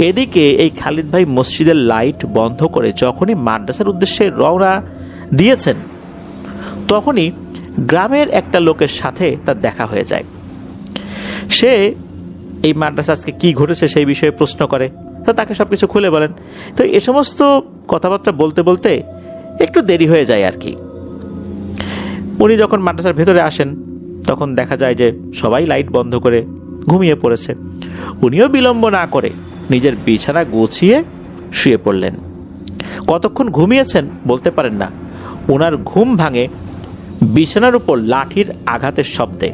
এদিকে এই খালিদ ভাই মসজিদের লাইট বন্ধ করে যখনই মাদ্রাসার উদ্দেশ্যে রওনা দিয়েছেন তখনই গ্রামের একটা লোকের সাথে তার দেখা হয়ে যায়। সে এই মাদ্রাসা আজকে কি ঘটেছে সেই বিষয়ে প্রশ্ন করে, তো তাকে সবকিছু খুলে বলেন। তো এ সমস্ত কথাবার্তা বলতে বলতে একটু দেরি হয়ে যায় আর কি। উনি যখন মাদ্রাসার ভেতরে আসেন তখন দেখা যায় যে সবাই লাইট বন্ধ করে ঘুমিয়ে পড়েছে। উনিও বিলম্ব না করে নিজের বিছানা গুছিয়ে শুয়ে পড়লেন। কতক্ষণ ঘুমিয়েছেন বলতে পারেন না, ওনার ঘুম ভাঙে বিছানার উপর লাঠির আঘাতের শব্দে।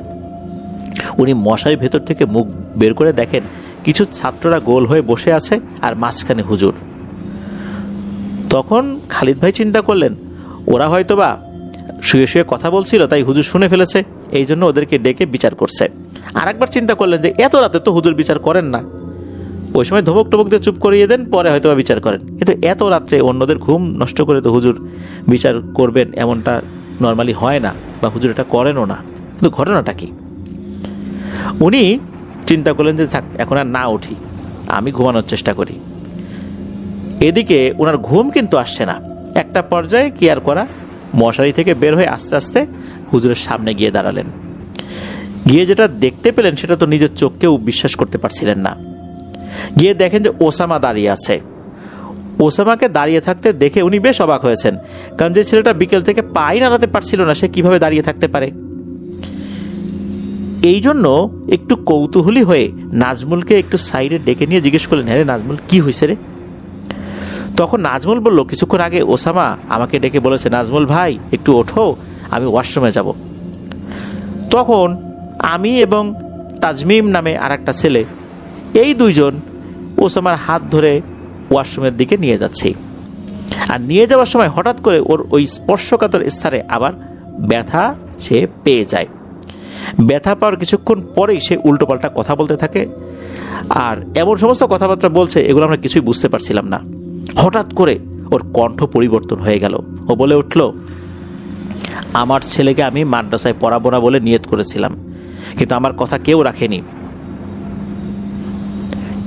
উনি মশারির ভেতর থেকে মুখ বের করে দেখেন কিছু ছাত্ররা গোল হয়ে বসে আছে আর মাঝখানে হুজুর। তখন খালিদ ভাই চিন্তা করলেন ওরা হয়তোবা শুয়ে শুয়ে কথা বলছিল, তাই হুজুর শুনে ফেলেছে, এই জন্য ওদেরকে ডেকে বিচার করছে। আর একবার চিন্তা করলেন যে এত রাতে তো হুজুর বিচার করেন না, ওই সময় ধমক টমক দিয়ে চুপ করিয়ে দেন, পরে হয়তোবা বিচার করেন, কিন্তু এত রাত্রে অন্যদের ঘুম নষ্ট করে তো হুজুর বিচার করবেন এমনটা নর্মালি হয় না, বা হুজুর এটা করেনও না। কিন্তু ঘটনাটা কি? উনি চিন্তা করলেন যে থাক এখন আর না উঠি, আমি ঘুমানোর চেষ্টা করি। এদিকে ওনার ঘুম কিন্তু আসছে না। একটা পর্যায়ে কি আর করা, মশারি থেকে বের হয়ে আস্তে আস্তে হুজুরের সামনে গিয়ে দাঁড়ালেন। গিয়ে যেটা দেখতে পেলেন সেটা তো নিজের চোখকেও বিশ্বাস করতে পারছিলেন না। গিয়ে দেখেন যে ওসামা দাঁড়িয়ে আছে। ওসামাকে দাঁড়িয়ে থাকতে দেখে উনি বেশ অবাক হয়েছেন, কারণ যে ছেলেটা বিকেল থেকে পাই নাড়াতে পারছিল না সে কিভাবে দাঁড়িয়ে থাকতে পারে। এই জন্য একটু কৌতূহলী হয়ে নাজমুলকে একটু সাইডে ডেকে নিয়ে জিজ্ঞেস করলেন, হ্যাঁ রে নাজমুল, কি হয়েছে রে? তখন নাজমুল বলল, কিছুক্ষণ আগে ওসামা আমাকে ডেকে বলেছে, নাজমুল ভাই একটু ওঠো, আমি ওয়াশরুমে যাব। তখন আমি এবং তাজমিম নামে আর একটা ছেলে, এই দুইজন ওসামার হাত ধরে ওয়াশরুমের দিকে নিয়ে যাচ্ছি। আর নিয়ে যাওয়ার সময় হঠাৎ করে ওর ওই স্পর্শকাতর স্থানে আবার ব্যথা সে পেয়ে যায়। ব্যথা পাওয়ার কিছুক্ষণ পরেই সে উল্টোপাল্টা কথা বলতে থাকে, আর এমন সমস্ত কথাবার্তা বলছে এগুলো আমরা কিছুই বুঝতে পারছিলাম না। হঠাৎ করে ওর কণ্ঠ পরিবর্তন হয়ে গেল। ও বলে উঠল, আমার ছেলেকে আমি মাদ্রাসায় পড়াবো না বলে নিয়ত করেছিলাম, কিন্তু আমার কথা কেউ রাখেনি।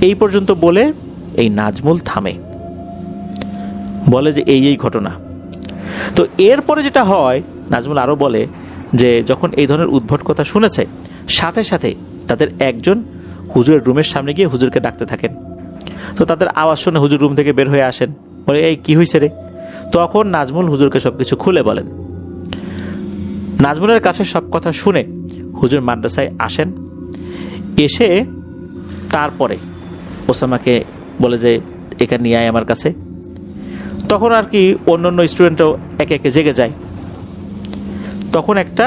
এই পর্যন্ত বলে এই নাজমুল থামে, বলে যে এই ঘটনা। তো এরপরে যেটা হয়, নাজমুল আরও বলে যে যখন এই ধরনের উদ্ভট কথা শুনেছে, সাথে সাথে তাদের একজন হুজুরের রুমের সামনে গিয়ে হুজুরকে ডাকতে থাকেন। তো তাদের আওয়াজ শুনে হুজুর রুম থেকে বের হয়ে আসেন, বলে এই কি হয়েছে রে? তখন নাজমুল হুজুরকে সব কিছু খুলে বলেন। নাজমুলের কাছে সব কথা শুনে হুজুর মাদ্রাসায় আসেন। এসে তারপরে ওসামাকে বলে যে এখানে নিয়ে আয় আমার কাছে। তখন আর কি অন্য স্টুডেন্টও একে একে জেগে যায়। তখন একটা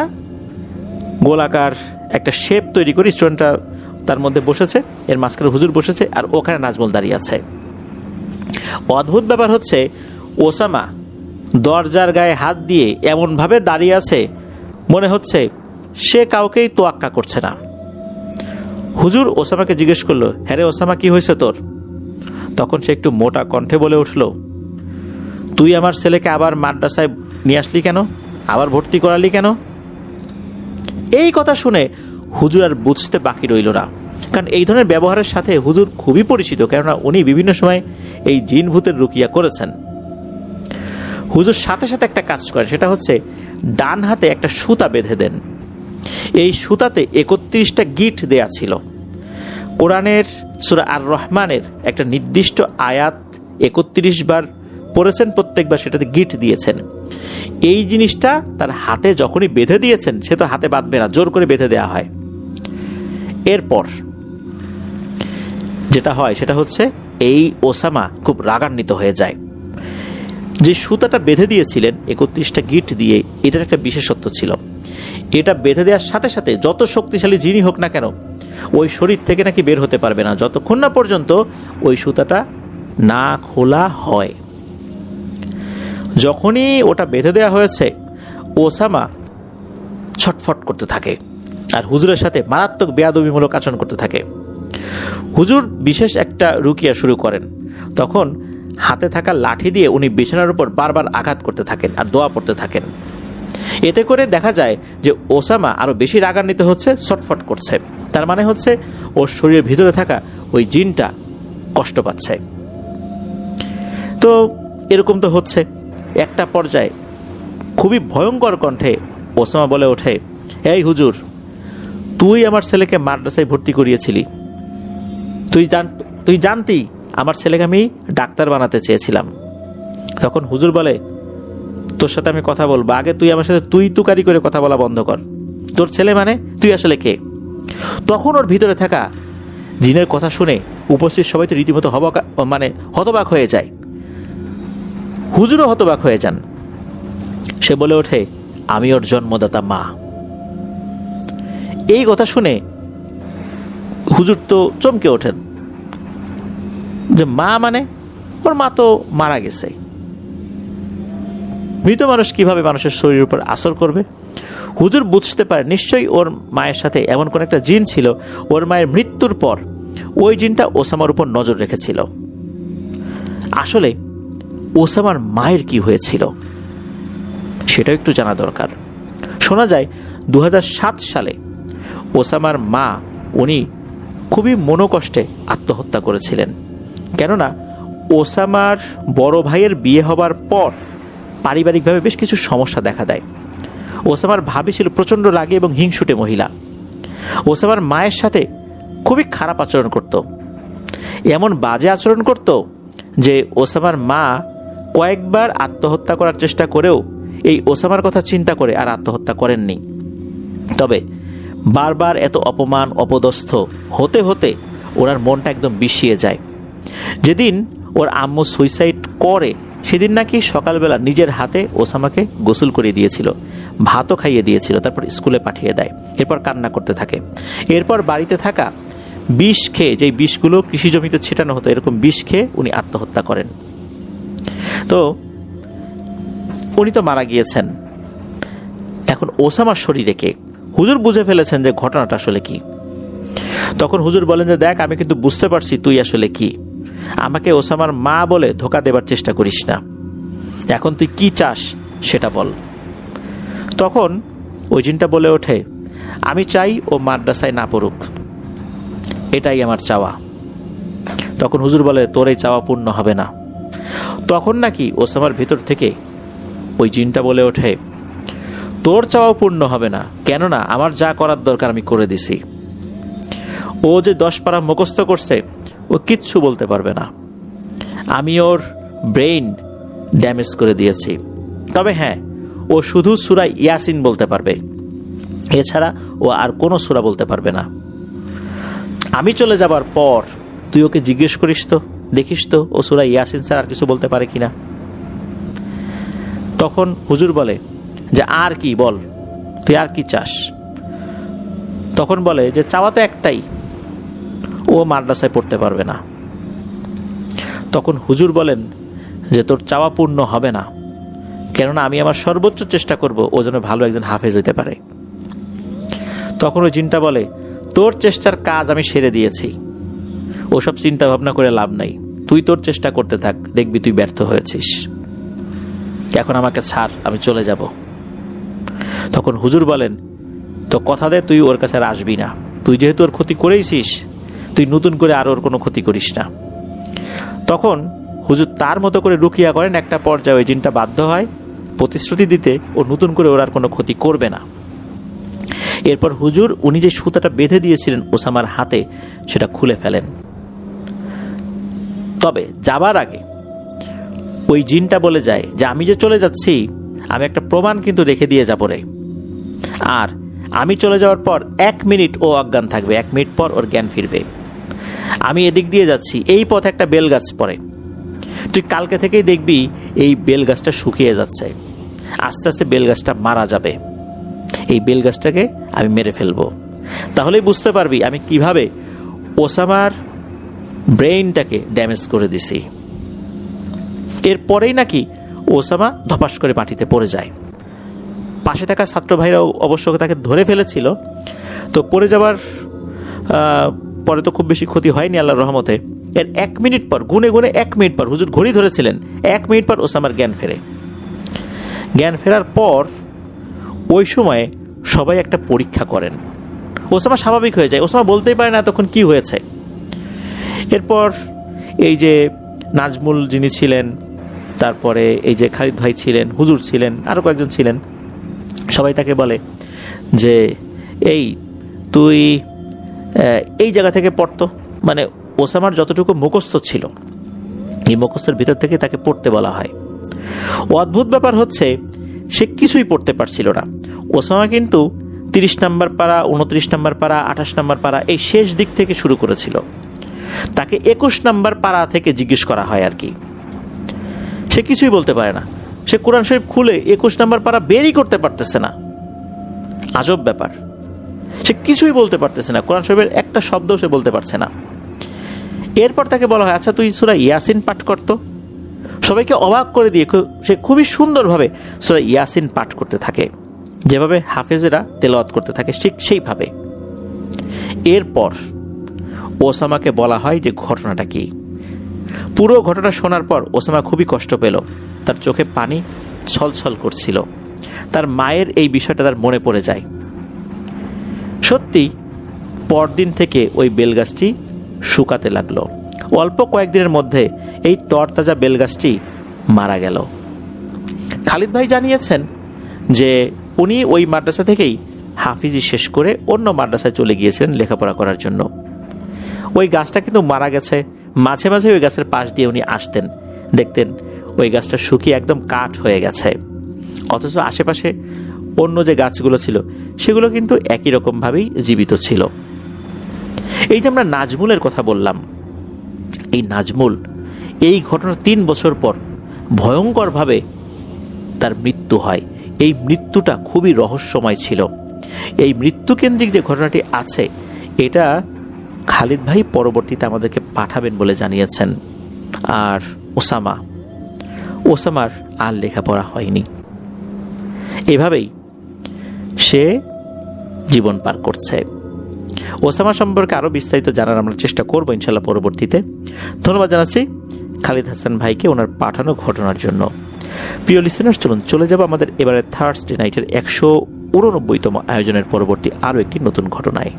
গোলাকার একটা শেপ তৈরি করে স্টুডেন্টরা তার মধ্যে বসেছে, এর মাঝখানে হুজুর বসেছে, আর ওখানে নাজমুল দাঁড়িয়ে আছে। অদ্ভুত ব্যাপার হচ্ছে, ওসামা দরজার গায়ে হাত দিয়ে এমনভাবে দাঁড়িয়ে আছে মনে হচ্ছে সে কাউকেই তোয়াক্কা করছে না। হুজুর ওসামাকে জিজ্ঞেস করলো, হ্যাঁ রে ওসামা, কি হয়েছে তোর? তখন সে একটু মোটা কণ্ঠে বলে উঠল, তুই আমার ছেলেকে আবার মাদ্রাসায় নিয়ে আসলি কেন? আবার ভর্তি করালি কেন? এই কথা শুনে হুজুর আর বুঝতে বাকি রইল না, কারণ এই ধরনের ব্যবহারের সাথে হুজুর খুবই পরিচিত, কেননা উনি বিভিন্ন সময় এই জিন ভূতের রুকিয়া করেছেন। হুজুর সাথে সাথে একটা কাজ করেন, সেটা হচ্ছে ডান হাতে একটা সুতা বেঁধে দেন। এই সুতাতে 31টা গিট দেয়া ছিল। কোরআনের সূরা আর রহমানের একটা নির্দিষ্ট আয়াত 31 বার পড়েছেন, প্রত্যেকবার সেটাতে গিট দিয়েছেন। এই জিনিসটা তার হাতে যখনই বেঁধে দিয়েছেন, সে তো হাতে বাঁধবে না, জোর করে বেঁধে দেওয়া হয়। এরপর যেটা হয় সেটা হচ্ছে, এই ওসামা খুব রাগান্বিত হয়ে যায়। যে সুতাটা বেঁধে দিয়েছিলেন 31টা গিট দিয়ে, এটার একটা বিশেষত্ব ছিল। এটা বেঁধে দেওয়ার সাথে সাথে যত শক্তিশালী জিনই হোক না কেন, ওই শরীর থেকে নাকি বের হতে পারবে না যতক্ষণ না পর্যন্ত ওই সুতাটা না খোলা হয়। যখনই ওটা বেঁধে দেওয়া হয়েছে, ওসামা ছটফট করতে থাকে আর হুজুরের সাথে মারাত্মক বেয়াদবিমূলক আচরণ করতে থাকে। হুজুর বিশেষ একটা রুকিয়া শুরু করেন। তখন হাতে থাকা লাঠি দিয়ে উনি বিছানার উপর বারবার আঘাত করতে থাকেন আর দোয়া পড়তে থাকেন। এতে করে দেখা যায় যে ওসামা আরো বেশি রাগান্বিত হচ্ছে, ছটফট করছে। তার মানে হচ্ছে ওর শরীরের ভিতরে থাকা ওই জিনটা কষ্ট পাচ্ছে। তো এরকম তো হচ্ছে। একটা পর্যায়ে খুবই ভয়ঙ্কর কণ্ঠে ওসামা বলে ওঠে, এই হুজুর, তুই আমার ছেলেকে মাদ্রাসায় ভর্তি করিয়েছিলি, তুই জানতি আমার ছেলেকে আমি ডাক্তার বানাতে চেয়েছিলাম। তখন হুজুর বলে, তোর সাথে আমি কথা বলবো, আগে তুই আমার সাথে তুই তুকারি করে কথা বলা বন্ধ কর। তোর ছেলে মানে তুই আসলে কে? তখন ওর ভিতরে থাকা জিনের কথা শুনে উপস্থিত সবাই তো রীতিমতো হতবাক হয়ে যায়। হুজুরও হতবাক হয়ে যান। সে বলে ওঠে, আমি ওর জন্মদাতা মা। এই কথা শুনে হুজুর তো চমকে ওঠেন যে মা মানে? ওর মা তো মারা গেছে। মৃত মানুষ কিভাবে মানুষের শরীরের উপর আসর করবে? হুজুর বুঝতে পারে নিশ্চয়ই ওর মায়ের সাথে এমন কোন একটা জিন ছিল, ওর মায়ের মৃত্যুর পর ওই জিনটা ওসামার উপর নজর রেখেছিল। আসলে ওসামার মায়ের কি হয়েছিল সেটা একটু জানা দরকার। শোনা যায় 2007 সালে ওসামার মা উনি খুবই মনোকষ্টে আত্মহত্যা করেছিলেন। কেননা ওসামার বড় ভাইয়ের বিয়ে হবার পর পারিবারিকভাবে বেশ কিছু সমস্যা দেখা দেয়। ওসামার ভাবি ছিল প্রচণ্ড রাগী এবং হিংসুটে মহিলা। ওসামার মায়ের সাথে খুবই খারাপ আচরণ করত, এমন বাজে আচরণ করত যে ওসামার মা কয়েকবার আত্মহত্যা করার চেষ্টা করেও এই ওসামার কথা চিন্তা করে আর আত্মহত্যা করেননি। তবে বারবার এত অপমান অপদস্থ হতে হতে ওনার মনটা একদম বিষিয়ে যায়। যেদিন ওর আম্মু সুইসাইড করে সেদিন নাকি সকালবেলা নিজের হাতে ওসামাকে গোসল করিয়ে দিয়েছিল, ভাতও খাইয়ে দিয়েছিল, তারপর স্কুলে পাঠিয়ে দেয়। এরপর কান্না করতে থাকে। এরপর বাড়িতে থাকা বিষ খেয়ে, যেই বিষগুলো কৃষি জমিতে ছিটানো হতো, এরকম বিষ খেয়ে উনি আত্মহত্যা করেন। তো উনি তো মারা গিয়েছেন। এখন ওসামার শরীরে কে? হুজুর বুঝে ফেলেছেন যে ঘটনাটা আসলে কি। তখন হুজুর বলেন যে দেখ, আমি কিন্তু বুঝতে পারছি তুই আসলে কি, আমাকে ওসামার মা বলে ধোকা দেবার চেষ্টা করিস না, এখন তুই কি চাস সেটা বল। তখন ওই জিনটা বলে ওঠে, আমি চাই ও মাদ্রাসায় না পড়ুক, এটাই আমার চাওয়া। তখন হুজুর বলে, তোর এই চাওয়া পূর্ণ হবে না। তখন নাকি ওসামার ভিতর থেকে ওই জিনটা বলে ওঠে, তোর চাওয়া পূর্ণ হবে না, কেননা আমার যা করার দরকার আমি করে দিছি। ও যে 10 পারা মুখস্থ করছে ও কিচ্ছু বলতে পারবে না, আমি ওর ব্রেইন ড্যামেজ করে দিয়েছি। তবে হ্যাঁ, ও শুধু সূরা ইয়াসিন বলতে পারবে, এছাড়া ও আর কোনো সূরা বলতে পারবে না। আমি চলে যাবার পর তুই ওকে জিজ্ঞেস করিস তো, দেখিস তো ও সূরা ইয়াসিন ছাড়া আর কিছু বলতে পারে কিনা। তখন হুজুর বলে যে আর কি বল, তুই আর কি চাস। তখন বলে যে চাওয়া তো একটাই, ও মাদ্রাসায় পড়তে পারবে না। তখন হুজুর বলেন যে তোর চাওয়া পূর্ণ হবে না, কেননা আমি আমার সর্বোচ্চ চেষ্টা করব ও যেন ভালো একজন হাফেজ হইতে পারে। তখন ওই জিনটা বলে, তোর চেষ্টার কাজ আমি সেরে দিয়েছি, ওসব চিন্তা ভাবনা করে লাভ নাই, তুই তোর চেষ্টা করতে থাক, দেখবি তুই ব্যর্থ হয়েছিস, এখন আমাকে ছাড়, আমি চলে যাব। তখন হুজুর বলেন, তো কথা দে তুই ওর কাছে আর আসবি না, তুই যেহেতু ওর ক্ষতি করেইছিস, তুই নতুন করে আর ওর কোনো ক্ষতি করিস না। তখন হুজুর তার মতো করে রুকিয়া করেন। একটা পর্যায়ে ওই জিনটা বাধ্য হয় প্রতিশ্রুতি দিতে ও নতুন করে ওর আর কোনো ক্ষতি করবে না। এরপর হুজুর উনি যে সুতাটা বেঁধে দিয়েছিলেন ওসামার হাতে সেটা খুলে ফেলেন। তবে যাবার আগে ওই জিনটা বলে যায় যে আমি যে চলে যাচ্ছি, আমি একটা প্রমাণ কিন্তু রেখে দিয়ে যাবো রে, আর আমি চলে যাওয়ার পর 1 মিনিট ও অজ্ঞান থাকবে, 1 মিনিট পর ওর জ্ঞান ফিরবে। আমি এদিক দিয়ে যাচ্ছি, এই পথে একটা বেল গাছ পড়ে, তুই কালকে থেকেই দেখবি এই বেল গাছটা শুকিয়ে যাচ্ছে, আস্তে আস্তে বেল গাছটা মারা যাবে, এই বেল গাছটাকে আমি মেরে ফেলবো, তাহলেই বুঝতে পারবি আমি কিভাবে ওসামার ব্রেইনটাকে ড্যামেজ করে দিছি। এরপরেই নাকি ওসামা ধপাস করে মাটিতে পড়ে যায়। পাশে থাকা ছাত্র ভাইরাও অবশ্য তাকে ধরে ফেলেছিল। তো পড়ে যাওয়ার পরে তো খুব বেশি ক্ষতি হয়নি আল্লাহর রহমতে। এর 1 মিনিট পর, গুনে গুনে 1 মিনিট পর, হুজুর ঘড়ি ধরেছিলেন, 1 মিনিট পর ওসামার জ্ঞান ফেরে। জ্ঞান ফেরার পর ওই সময়ে সবাই একটা পরীক্ষা করেন। ওসামা স্বাভাবিক হয়ে যায়, ওসামা বলতেই পারে না তখন কি হয়েছে। এরপর এই যে নাজমুল যিনি ছিলেন, তারপরে এই যে খালিদ ভাই ছিলেন, হুজুর ছিলেন, আরও কয়েকজন ছিলেন, সবাই তাকে বলে যে এই তুই এই জায়গা থেকে পড়তো, মানে ওসামার যতটুকু মুখস্থ ছিল এই মুখস্থের ভিতর থেকে তাকে পড়তে বলা হয়। অদ্ভুত ব্যাপার হচ্ছে সে কিছুই পড়তে পারছিল না। ওসামা কিন্তু 30 নম্বর পারা, 29 নম্বর পারা, 28 নম্বর পারা এই শেষ দিক থেকে শুরু করেছিল। তাকে 21 নম্বর পারা থেকে জিজ্ঞেস করা হয় আর কি। সে কিছুই বলতে পারে না, সে কোরআন শরীফ খুলে 21 নম্বর পারা বেরই করতে পারতেছে না। আজব ব্যাপার, সে কিছুই বলতে পারতেছে না, কোরআন শরীফের একটা শব্দও সে বলতে পারছে না। এরপর তাকে বলা হয়, আচ্ছা তুই সূরা ইয়াসিন পাঠ করতো। সবাইকে অবাক করে দিয়ে সে খুবই সুন্দরভাবে সূরা ইয়াসিন পাঠ করতে থাকে, যেভাবে হাফেজেরা তেলাওয়াত করতে থাকে ঠিক সেইভাবে। এরপর ওসামাকে বলা হয় যে ঘটনাটা কি। পুরো ঘটনা শোনার পর ওসামা খুবই কষ্ট পেল, তার চোখে পানি ছলছল করছিল। তার মায়ের এই বিষয়টা তার মনে পড়ে যায়। সত্যি পরদিন থেকে ওই বেলগাছটি শুকাতে লাগলো। অল্প কয়েকদিনের মধ্যে এই তরতাজা বেলগাছটি মারা গেল। খালিদ ভাই জানিয়েছেন যে উনি ওই মাদ্রাসা থেকেই হাফিজি শেষ করে অন্য মাদ্রাসায় চলে গিয়েছিলেন লেখাপড়া করার জন্য। ওই গাছটা কিন্তু মারা গেছে। মাঝে মাঝে ওই গাছের পাশ দিয়ে উনি আসতেন, দেখতেন ওই গাছটা শুকিয়ে একদম কাঠ হয়ে গেছে, অথচ আশেপাশে অন্য যে গাছগুলো ছিল সেগুলো কিন্তু একই রকমভাবেই জীবিত ছিল। এই যে আমরা নাজমুলের কথা বললাম, এই নাজমুল এই ঘটনার 3 বছর পর ভয়ঙ্করভাবে তার মৃত্যু হয়। এই মৃত্যুটা খুবই রহস্যময় ছিল। এই মৃত্যুকেন্দ্রিক যে ঘটনাটি আছে এটা খালিদ ভাই পরবর্তীতে আমাদেরকে পাঠাবেন বলে জানিয়েছেন। আর ওসামার আর লেখাপড়া হয়নি, এভাবেই সে জীবন পার করছে। ওসামা সম্পর্কে আরও বিস্তারিত জানার আমরা চেষ্টা করবো ইনশাল্লাহ পরবর্তীতে। ধন্যবাদ জানাচ্ছি খালিদ হাসান ভাইকে ওনার পাঠানো ঘটনার জন্য। প্রিয় লিসেনার্স, চলুন চলে যাব আমাদের এবারে থার্সডে নাইটের 189তম আয়োজনের পরবর্তী আরও একটি নতুন ঘটনায়।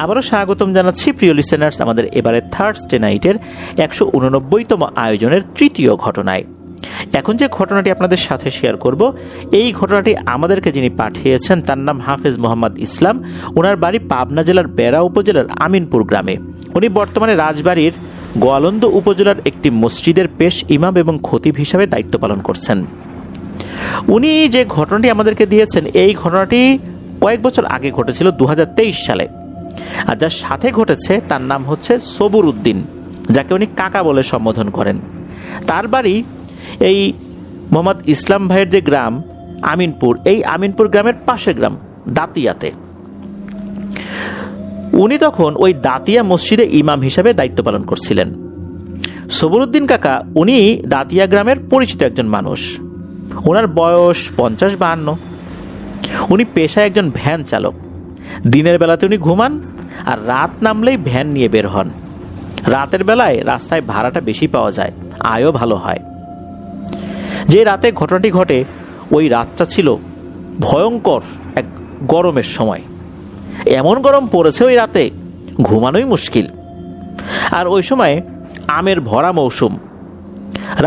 আবারও স্বাগতম জানাচ্ছি প্রিয় লিসেনার্স আমাদের এবারে থার্সডে নাইটের 189তম আয়োজনের তৃতীয় ঘটনায়। এখন যে ঘটনাটি আপনাদের সাথে শেয়ার করব, এই ঘটনাটি আমাদেরকে যিনি পাঠিয়েছেন তার নাম হাফেজ মোহাম্মদ ইসলাম। ওনার বাড়ি পাবনা জেলার বেড়া উপজেলার আমিনপুর গ্রামে। উনি বর্তমানে রাজবাড়ির গোয়ালন্দ উপজেলার একটি মসজিদের পেশ ইমাম এবং খতিব হিসাবে দায়িত্ব পালন করছেন। উনি যে ঘটনাটি আমাদেরকে দিয়েছেন এই ঘটনাটি কয়েক বছর আগে ঘটেছিল 2023 সালে। আর যার সাথে ঘটেছে তার নাম হচ্ছে সবুর উদ্দিন, যাকে উনি কাকা বলে সম্বোধন করেন। তার বাড়ি এই মোহাম্মদ ইসলাম ভাইয়ের যে গ্রাম আমিনপুর, এই আমিনপুর গ্রামের পাশের গ্রাম দাতিয়াতে। উনি তখন ওই দাতিয়া মসজিদে ইমাম হিসাবে দায়িত্ব পালন করছিলেন। সবুর উদ্দিন কাকা উনি দাতিয়া গ্রামের পরিচিত একজন মানুষ। ওনার বয়স 50-52। উনি পেশায় একজন ভ্যান চালক। দিনের বেলাতে উনি ঘুমান আর রাত নামলেই ভ্যান নিয়ে বের হন। রাতের বেলায় রাস্তায় ভাড়াটা বেশি পাওয়া যায়, আয়ও ভালো হয়। যে রাতে ঘটনাটি ঘটে ওই রাতটা ছিল ভয়ঙ্কর এক গরমের সময়। এমন গরম পড়েছে ওই রাতে ঘুমানোই মুশকিল। আর ওই সময় আমের ভরা মৌসুম।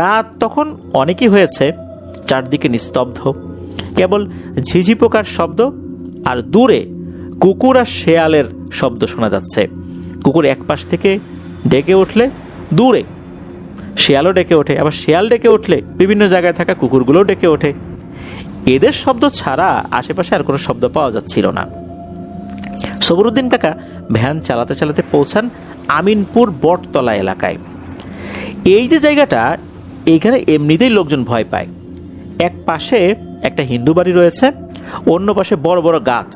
রাত তখন অনেকই হয়েছে, চারদিকে নিস্তব্ধ, কেবল ঝিঝি পোকার শব্দ আর দূরে কুকুর আর শেয়ালের শব্দ শোনা যাচ্ছে। কুকুর এক পাশ থেকে ডেকে উঠলে দূরে শেয়ালও ডেকে ওঠে, আবার শেয়াল ডেকে উঠলে বিভিন্ন জায়গায় থাকা কুকুরগুলোও ডেকে ওঠে। এদের শব্দ ছাড়া আশেপাশে আর কোনো শব্দ পাওয়া যাচ্ছিল না। সবরুদ্দিন কাকা ভ্যান চালাতে চালাতে পৌঁছান আমিনপুর বটতলা এলাকায়। এই যে জায়গাটা, এইখানে এমনিতেই লোকজন ভয় পায়। এক পাশে একটা হিন্দু বাড়ি রয়েছে, অন্য পাশে বড় বড় গাছ।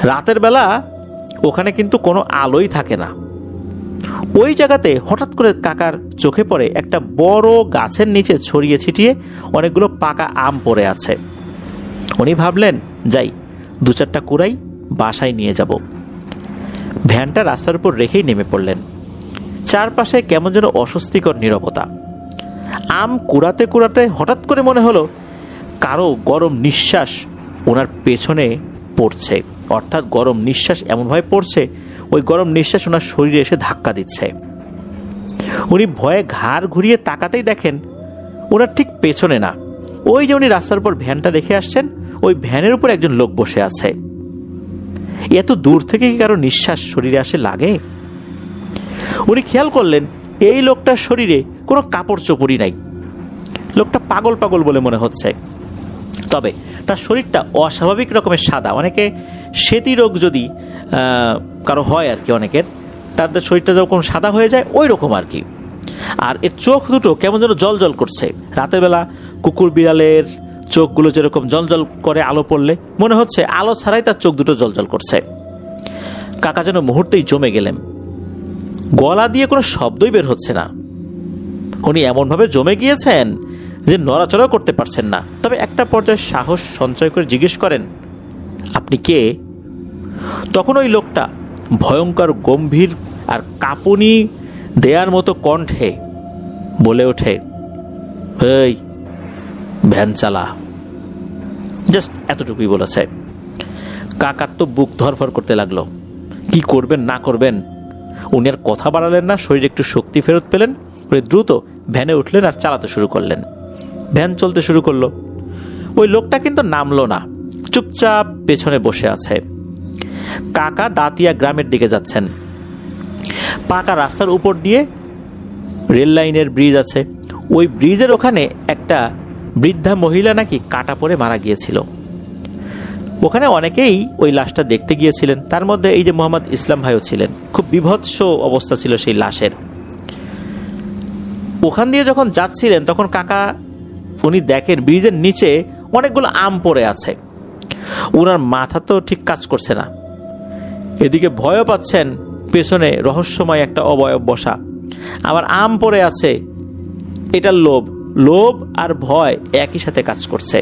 রাতের বেলা ওখানে কিন্তু কোনো আলোই থাকে না। ওই জায়গাতে হঠাৎ করে কাকার চোখে পড়ে একটা বড় গাছের নিচে ছড়িয়ে ছিটিয়ে অনেকগুলো পাকা আম পড়ে আছে। উনি ভাবলেন যাই 2-4টা কুড়াই বাসায় নিয়ে যাব। ভ্যানটা রাস্তার উপর রেখেই নেমে পড়লেন। চারপাশে কেমন যেন অস্বস্তিকর নীরবতা। আম কুড়াতে কুড়াতে হঠাৎ করে মনে হলো কারো গরম নিঃশ্বাস ওনার পেছনে পড়ছে, অর্থাৎ গরম নিঃশ্বাস এমনভাবে পড়ছে ওই গরম নিঃশ্বাস ওনার শরীরে এসে ধাক্কা দিচ্ছে। উনি ভয়ে ঘাড় ঘুরিয়ে তাকাতেই দেখেন ওনার ঠিক পেছনে না, ওই যে উনি রাস্তার উপর ভ্যানটা রেখে আসছেন ওই ভ্যানের উপর একজন লোক বসে আছে। এত দূর থেকে কি কারো নিঃশ্বাস শরীরে আসে লাগে? উনি খেয়াল করলেন এই লোকটার শরীরে কোনো কাপড় চোপড়ই নাই। লোকটা পাগল পাগল বলে মনে হচ্ছে, তবে তার শরীরটা অস্বাভাবিক রকমের সাদা। অনেকে সেতী রোগ যদি কারো হয় আর কি, অনেকের তাদের শরীরটা যখন সাদা হয়ে যায় ওই রকম আর কি। আর এর চোখ দুটো কেমন যেন জল জল করছে। রাতের বেলা কুকুর বিড়ালের চোখগুলো যেরকম জল জল করে আলো পড়লে মনে হচ্ছে আলো ছাড়াই তার চোখ দুটো জল জল করছে। কাকা যেন মুহূর্তেই জমে গেলেন। গলা দিয়ে কোনো শব্দই বের হচ্ছে না। উনি এমনভাবে জমে গিয়েছেন যে নড়াচড়াও করতে পারছেন না। তবে একটা পর্যায়ে সাহস সঞ্চয় করে জিজ্ঞেস করেন, আপনি কে? তখন ওই লোকটা ভয়ঙ্কর গম্ভীর আর কাঁপুনি দেয়ার মতো কণ্ঠে বলে ওঠে, এই ভ্যান চালা। জাস্ট এতটুকুই বলেছে। কাকার তো বুক ধরফর করতে লাগলো, কি করবেন না করবেন। উনি আর কথা বাড়ালেন না, শরীরে একটু শক্তি ফেরত পেলেন, উনি দ্রুত ভ্যানে উঠলেন আর চালাতে শুরু করলেন। ভ্যান চলতে শুরু করলো। ওই লোকটা কিন্তু নামলো না, চুপচাপ পেছনে বসে আছে। কাকা দাতিয়া গ্রামের দিকে যাচ্ছেন। পাকা রাস্তার উপর দিয়ে রেল লাইনের ব্রিজ আছে, ওই ব্রিজের ওখানে একটা বৃদ্ধা মহিলা নাকি কাটা পড়ে মারা গিয়েছিল। ওখানে অনেকেই ওই লাশটা দেখতে গিয়েছিলেন, তার মধ্যে এই যে মোহাম্মদ ইসলাম ভাইও ছিলেন। খুব বিভৎস অবস্থা ছিল সেই লাশের। ওখান দিয়ে যখন যাচ্ছিলেন তখন কাকা উনি দেখেন ব্রিজের নিচে অনেকগুলো আম পড়ে আছে। ওনার মাথা তো ঠিক কাজ করছে না, এদিকে ভয়ও পাচ্ছেন, পেছনে রহস্যময় একটা অবয়ব বসা, আবার আম পড়ে আছে। এটা লোভ আর ভয় একই সাথে কাজ করছে।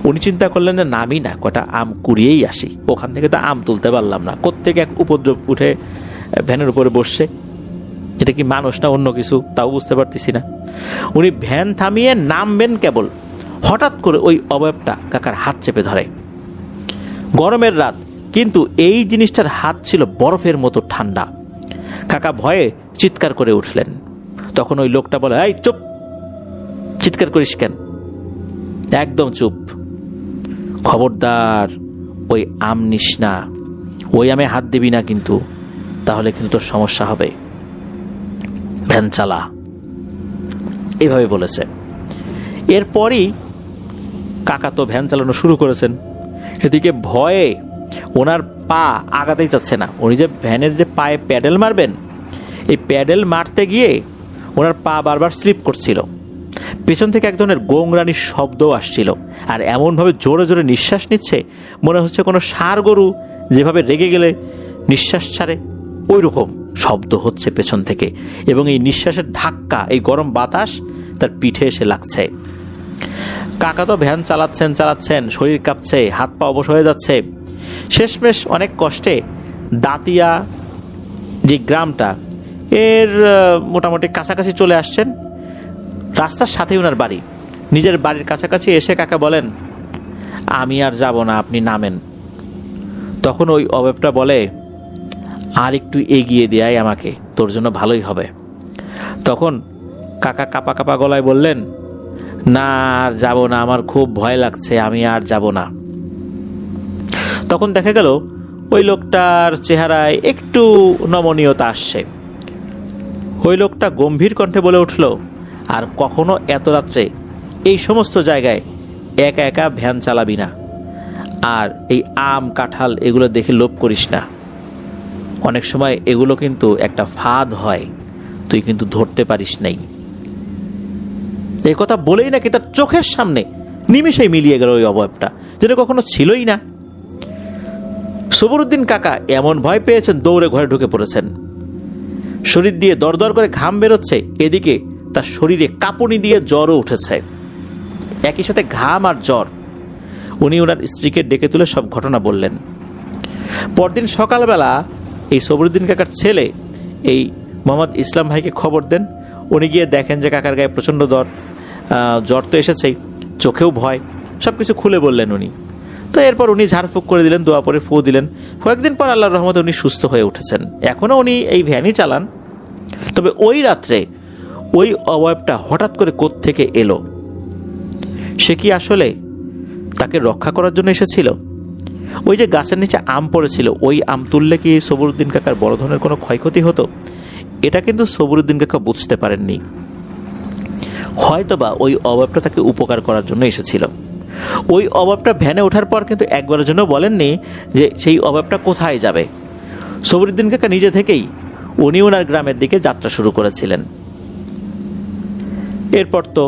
উনি চিন্তা করলেন যে নামি না, কটা আম কুড়িয়েই আসি। ওখান থেকে তো আম তুলতে পারলাম না, কোত্থেকে এক উপদ্রব উঠে ভ্যানের উপরে বসছে। এটা কি মানুষ না অন্য কিছু তাও বুঝতে পারতেছি না। উনি ভ্যান থামিয়ে নামবেন কেবল, হঠাৎ করে ওই অবয়বটা কাকার হাত চেপে ধরে। গরমের রাত, কিন্তু এই জিনিসটার হাত ছিল বরফের মতো ঠান্ডা। কাকা ভয়ে চিৎকার করে উঠলেন। তখন ওই লোকটা বলে, এই চুপ, চিৎকার করিস কেন, একদম চুপ, খবরদার ওই আম নিস না, ওই আমে হাত দিবি না কিন্তু, তাহলে কিন্তু তোর সমস্যা হবে, ভ্যান চালা, এভাবে বলেছে। এরপরই কাকা তো ভ্যান চালানো শুরু করেছেন। এদিকে ভয়ে ওনার পা আগাতেই যাচ্ছে না। উনি যে ভ্যানের যে পায়ে প্যাডেল মারবেন, এই প্যাডেল মারতে গিয়ে ওনার পা বারবার স্লিপ করছিল। পেছন থেকে এক ধরনের গোংরানির শব্দও আসছিল, আর এমনভাবে জোরে জোরে নিঃশ্বাস নিচ্ছে, মনে হচ্ছে কোনো ষাঁড় গরু যেভাবে রেগে গেলে নিঃশ্বাস ছাড়ে, ওই রকম শব্দ হচ্ছে পেছন থেকে। এবং এই নিঃশ্বাসের ধাক্কা, এই গরম বাতাস তার পিঠে এসে লাগছে। কাকা তো ভ্যান চালাচ্ছেন, শরীর কাঁপছে, হাত পা অবশ হয়ে যাচ্ছে। শেষমেশ অনেক কষ্টে দাতিয়া যে গ্রামটা, এর মোটামুটি কাছাকাছি চলে আসছেন। রাস্তার সাথেই ওনার বাড়ি। নিজের বাড়ির কাছাকাছি এসে কাকা বলেন, আমি আর যাব না, আপনি নামেন। তখন ওই অবয়বটা বলে, আর একটু এগিয়ে দেয় আমাকে, তোর জন্য ভালোই হবে। তখন কাকা কাপা কাপা গলায় বললেন, না আর যাব না, আমার খুব ভয় লাগছে, আমি আর যাব না। তখন দেখা গেল ওই লোকটার চেহারায় একটু নমনীয়তা আসছে। ওই লোকটা গম্ভীর কণ্ঠে বলে উঠল, আর কখনো এত রাত্রে এই সমস্ত জায়গায় একা একা ভ্যান চালাবি না, আর এই আম কাঁঠাল এগুলো দেখে লোভ করিস না, অনেক সময় এগুলো কিন্তু একটা ফাঁদ হয়, তুই কিন্তু ধরতে পারিস নাই। এই কথা বলেই নাকি তার চোখের সামনে নিমেষেই মিলিয়ে গেল ওই অবয়বটা, যেটা কখনো ছিলই না। সবরুদ্দিন কাকা এমন ভয় পেয়েছেন, দৌড়ে ঘরে ঢুকে পড়েছেন। শরীর দিয়ে দরদর করে ঘাম বেরোচ্ছে, এদিকে তার শরীরে কাঁপুনি দিয়ে জ্বরও উঠেছে, একই সাথে ঘাম আর জ্বর। উনি ওনার স্ত্রীকে ডেকে তুলে সব ঘটনা বললেন। পরদিন সকালবেলা এই সবরুদ্দিন কাকার ছেলে এই মোহাম্মদ ইসলাম ভাইকে খবর দেন। উনি গিয়ে দেখেন যে কাকার গায়ে প্রচণ্ড জ্বর তো এসেছেই, চোখেও ভয়, সব কিছু খুলে বললেন উনি। তো এরপর উনি ঝাড়ফুঁক করে দিলেন, দোয়া পরে ফু দিলেন। কয়েকদিন পর আল্লাহর রহমতে উনি সুস্থ হয়ে উঠেছেন। এখনও উনি এই ভ্যানই চালান। তবে ওই রাত্রে ওই অবয়বটা হঠাৎ করে কোত্থেকে এলো? সে কি আসলে তাকে রক্ষা করার জন্য এসেছিল? ওই যে গাছের নিচে আম পড়েছিল, ওই আম তুললে কি সবরুদ্দিন কাকার বড় ধরনের কোনো ক্ষয়ক্ষতি হতো? এটা কিন্তু সবরুদ্দিন কাকা বুঝতে পারেননি। হয়তোবা ওই অবয়বটা তাকে উপকার করার জন্য এসেছিল। ওই অবয়বটা ভ্যানে ওঠার পর কিন্তু একবারের জন্য বলেননি যে সেই অবয়বটা কোথায় যাবে। সবরুদ্দিন কাকা নিজে থেকেই উনি ওনার গ্রামের দিকে যাত্রা শুরু করেছিলেন। এরপর তো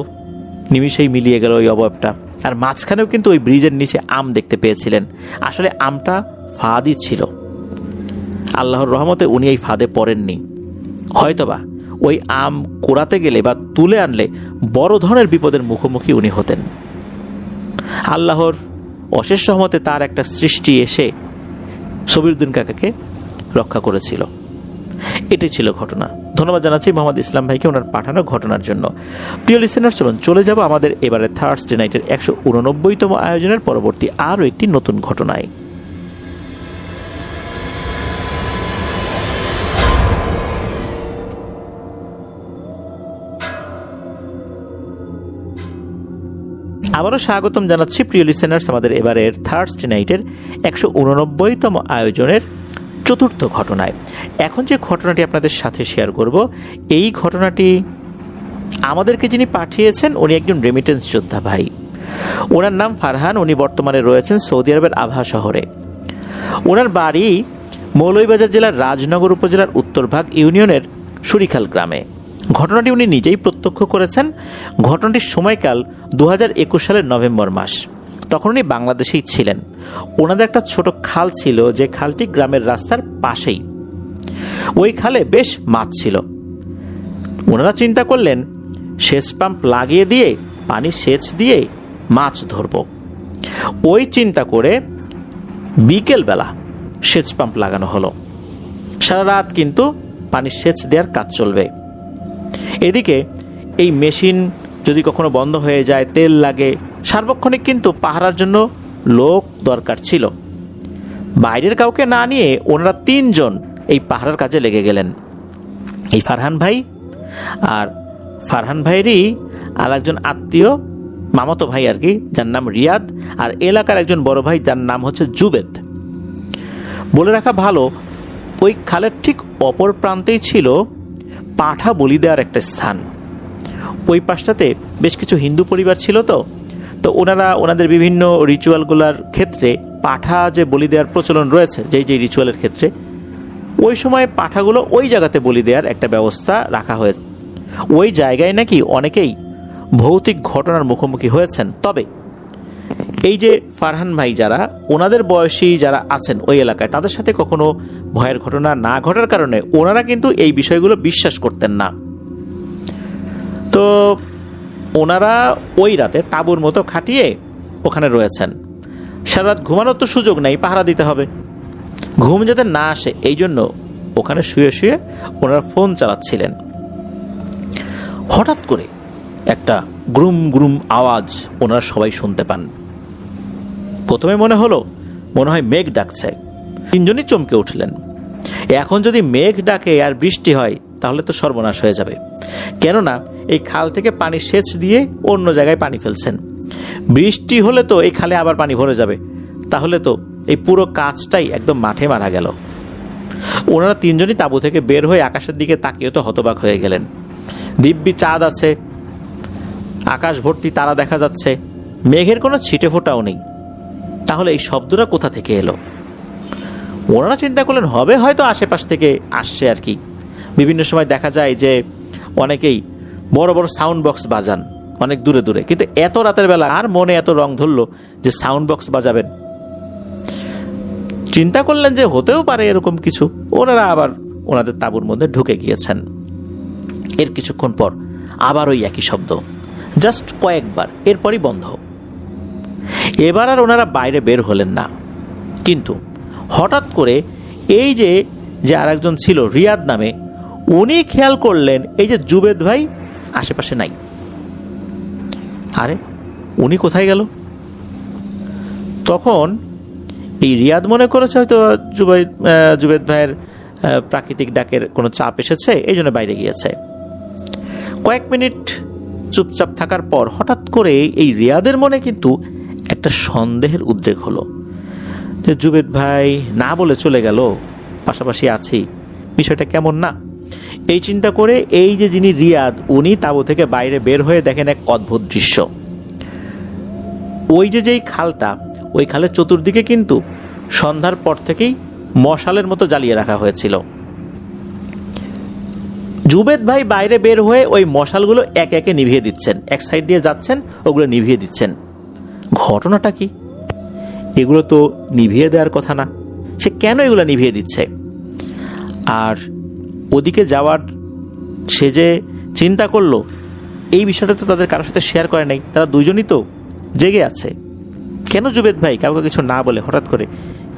নিমিষেই মিলিয়ে গেল ওই অবয়বটা। আর মাঝখানেও কিন্তু ওই ব্রিজের নিচে আম দেখতে পেয়েছিলেন। আসলে আমটা ফাঁদই ছিল। আল্লাহর রহমতে উনি এই ফাঁদে পড়েননি। হয়তোবা ওই আম কোড়াতে গেলে বা তুলে আনলে বড় ধরনের বিপদের মুখোমুখি উনি হতেন। আল্লাহর অশেষ রহমতে তার একটা সৃষ্টি এসে সবরুদ্দিন কাকাকে রক্ষা করেছিল। এটাই ছিল ঘটনা। ধন্যবাদ জানাচ্ছি মোহাম্মদ ইসলাম ভাইকে ওনার পাঠানো ঘটনার জন্য। প্রিয় লিসেনার, চলুন চলে যাব আমাদের এবারে থার্সডে নাইটের 189তম আয়োজনের পরবর্তী আরও একটি নতুন ঘটনায়। আবারও স্বাগতম জানাচ্ছি প্রিয় লিসেনার্স আমাদের এবারের থার্সডে নাইটের 189তম আয়োজনের চতুর্থ ঘটনায়। এখন যে ঘটনাটি আপনাদের সাথে শেয়ার করব, এই ঘটনাটি আমাদেরকে যিনি পাঠিয়েছেন উনি একজন রেমিটেন্স যোদ্ধা ভাই। ওনার নাম ফারহান। উনি বর্তমানে রয়েছেন সৌদি আরবের আবহা শহরে। ওনার বাড়ি মৌলভীবাজার জেলার রাজনগর উপজেলার উত্তরভাগ ইউনিয়নের সুরিখাল গ্রামে। ঘটনাটি উনি নিজেই প্রত্যক্ষ করেছেন। ঘটনাটির সময়কাল 2021 সালের নভেম্বর মাস। তখন উনি বাংলাদেশেই ছিলেন। ওনাদের একটা ছোট খাল ছিল, যে খালটি গ্রামের রাস্তার পাশেই। ওই খালে বেশ মাছ ছিল। ওনারা চিন্তা করলেন সেচ পাম্প লাগিয়ে দিয়ে পানি সেচ দিয়ে মাছ ধরব। ওই চিন্তা করে বিকেলবেলা সেচ পাম্প লাগানো হলো। সারা রাত কিন্তু পানি সেচ দেওয়ার কাজ চলবে। এদিকে এই মেশিন যদি কখনো বন্ধ হয়ে যায়, তেল লাগে, সার্বক্ষণিক কিন্তু পাহারার জন্য লোক দরকার ছিল। বাইরের কাউকে না নিয়ে ওনারা 3 জন এই পাহারার কাজে লেগে গেলেন। এই ফারহান ভাই আর ফারহান ভাইয়েরই আর একজন আত্মীয়, মামাতো ভাই আর কি, যার নাম রিয়াদ, আর এলাকার একজন বড় ভাই যার নাম হচ্ছে জুবেদ। বলে রাখা ভালো, ওই খালের ঠিক অপর প্রান্তেই ছিল পাঠা বলি দেওয়ার একটা স্থান। ওই পাশটাতে বেশ কিছু হিন্দু পরিবার ছিল। তো ওনারা ওনাদের বিভিন্ন রিচুয়ালগুলোর ক্ষেত্রে পাঠা যে বলি দেওয়ার প্রচলন রয়েছে, যেই রিচুয়ালের ক্ষেত্রে ওই সময় পাঠাগুলো ওই জায়গাতে বলি দেওয়ার একটা ব্যবস্থা রাখা হয়েছে। ওই জায়গায় নাকি অনেকেই ভৌতিক ঘটনার মুখোমুখি হয়েছেন। তবে এই যে ফারহান ভাই, যারা ওনাদের বয়সী যারা আছেন ওই এলাকায়, তাদের সাথে কখনো ভয়ের ঘটনা না ঘটার কারণে ওনারা কিন্তু এই বিষয়গুলো বিশ্বাস করতেন না। তো ওনারা ওই রাতে তাঁবুর মতো খাটিয়ে ওখানে রয়েছেন। সারা রাত ঘুমানোর তো সুযোগ নেই, পাহারা দিতে হবে। ঘুম যাতে না আসে এই জন্য ওখানে শুয়ে শুয়ে ওনারা ফোন চালাচ্ছিলেন। হঠাৎ করে একটা গ্রুম গ্রুম আওয়াজ ওনারা সবাই শুনতে পান। প্রথমে মনে হয় মেঘ ডাকছে। 3 জনই চমকে উঠলেন। এখন যদি মেঘ ডাকে আর বৃষ্টি হয় তাহলে তো সর্বনাশ হয়ে যাবে। কেননা এই খাল থেকে পানি সেচ দিয়ে অন্য জায়গায় পানি ফেলছেন। বৃষ্টি হলে তো এই খালে আবার পানি ভরে যাবে, তাহলে তো এই পুরো কাজটাই একদম মাঠে মারা গেল। ওনারা 3 জনই তাঁবু থেকে বের হয়ে আকাশের দিকে তাকিয়ে তো হতবাক হয়ে গেলেন। দিব্যি চাঁদ আছে, আকাশ ভর্তি তারা দেখা যাচ্ছে, মেঘের কোনো ছিটে ফোঁটাও নেই। তাহলে এই শব্দটা কোথা থেকে এলো? ওনারা চিন্তা করলেন হবে হয়তো আশেপাশ থেকে আসছে আর কি। বিভিন্ন সময় দেখা যায় যে অনেকেই বড় বড় সাউন্ড বক্স বাজান অনেক দূরে দূরে, কিন্তু এত রাতের বেলা আর মনে এত রং ধরলো যে সাউন্ড বক্স বাজাবেন। চিন্তা করলেন যে হতেও পারে এরকম কিছু। ওনারা আবার ওনাদের তাঁবুর মধ্যে ঢুকে গিয়েছেন। এর কিছুক্ষণ পর আবার ওই একই শব্দ, জাস্ট কয়েকবার, এরপরই বন্ধ। এবার আর ওনারা বাইরে বের হলেন না। কিন্তু হঠাৎ করে এই যে আর একজন ছিল রিয়াদ নামে, উনি খেয়াল করলেন এই যে জুবেদ ভাই আশেপাশে নাই। আরে উনি কোথায় গেল? তখন এই রিয়াদ মনে করেছে হয়তো জুবেদ ভাইয়ের প্রাকৃতিক ডাকের কোনো চাপ এসেছে, এই জন্য বাইরে গিয়েছে। কয়েক মিনিট চুপচাপ থাকার পর হঠাৎ করে এই রিয়াদের মনে কিন্তু একটা সন্দেহের উদ্রেক হলো যে জুবেদ ভাই না বলে চলে গেল, পাশাপাশি আছি, বিষয়টা কেমন না। এই চিন্তা করে এই যে যিনি রিয়াদ, উনি তাঁবু থেকে বাইরে বের হয়ে দেখেন এক অদ্ভুত দৃশ্য। ওই যেই খালটা, ওই খালের চতুর্দিকে কিন্তু সন্ধ্যার পর থেকেই মশালের মতো জ্বালিয়ে রাখা হয়েছিল। জুবেদ ভাই বাইরে বের হয়ে ওই মশালগুলো একে একে নিভিয়ে দিচ্ছেন, এক সাইড দিয়ে যাচ্ছেন, ওগুলো নিভিয়ে দিচ্ছেন। ঘটনাটা কি? এগুলো তো নিভিয়ে দেওয়ার কথা না, সে কেন এগুলো নিভিয়ে দিচ্ছে? আর ওদিকে যাওয়ার সে যে চিন্তা করলো, এই বিষয়টা তো তাদের কারোর সাথে শেয়ার করে নাই। তারা দুজনই তো জেগে আছে। কেন জুবেদ ভাই কাউকে কিছু না বলে হঠাৎ করে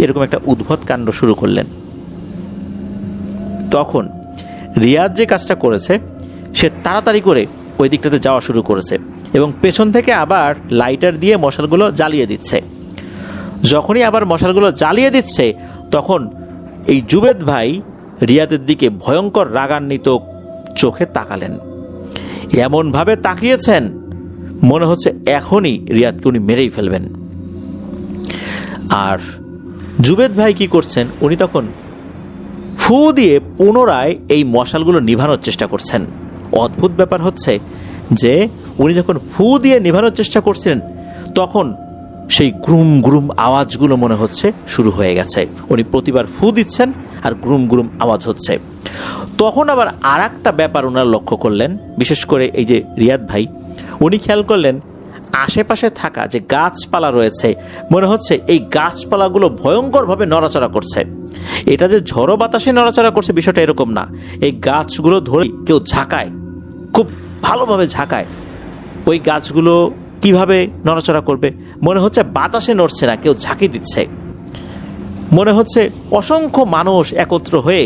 এরকম একটা উদ্ভট কাণ্ড শুরু করলেন? তখন রিয়াদ যে কাজটা করেছে, সে তাড়াতাড়ি করে ওই দিকটাতে যাওয়া শুরু করেছে এবং পেছন থেকে আবার লাইটার দিয়ে মশালগুলো জ্বালিয়ে দিচ্ছে। যখনই আবার মশালগুলো জ্বালিয়ে দিচ্ছে, তখন এই জুবেদ ভাই রিয়াদের দিকে ভয়ঙ্কর রাগান্বিত চোখে তাকালেন। এমনভাবে তাকিয়েছেন মনে হচ্ছে এখনই রিয়াদকে উনি মেরেই ফেলবেন। আর জুবেদ ভাই কি করছেন, উনি তখন ফু দিয়ে পুনরায় এই মশালগুলো নিভানোর চেষ্টা করছেন। অদ্ভুত ব্যাপার হচ্ছে যে উনি যখন ফু দিয়ে নিভানোর চেষ্টা করছিলেন, তখন সেই গ্রুম গ্রুম আওয়াজগুলো মনে হচ্ছে শুরু হয়ে গেছে। উনি প্রতিবার ফু দিচ্ছেন আর গ্রুম গ্রুম আওয়াজ হচ্ছে। তখন আবার আর একটা ব্যাপার ওনারা লক্ষ্য করলেন, বিশেষ করে এই যে রিয়াদ ভাই, উনি খেয়াল করলেন আশেপাশে থাকা যে গাছপালা রয়েছে, মনে হচ্ছে এই গাছপালাগুলো ভয়ঙ্করভাবে নড়াচড়া করছে। এটা যে ঝড়ো বাতাসে নড়াচড়া করছে বিষয়টা এরকম না, এই গাছগুলো ধরে কেউ ঝাঁকায়, খুব ভালোভাবে ঝাঁকায়। ওই গাছগুলো কিভাবে নড়াচড়া করবে, মনে হচ্ছে বাতাসে নড়ছে না, কেউ ঝাঁকি দিচ্ছে। মনে হচ্ছে অসংখ্য মানুষ একত্র হয়ে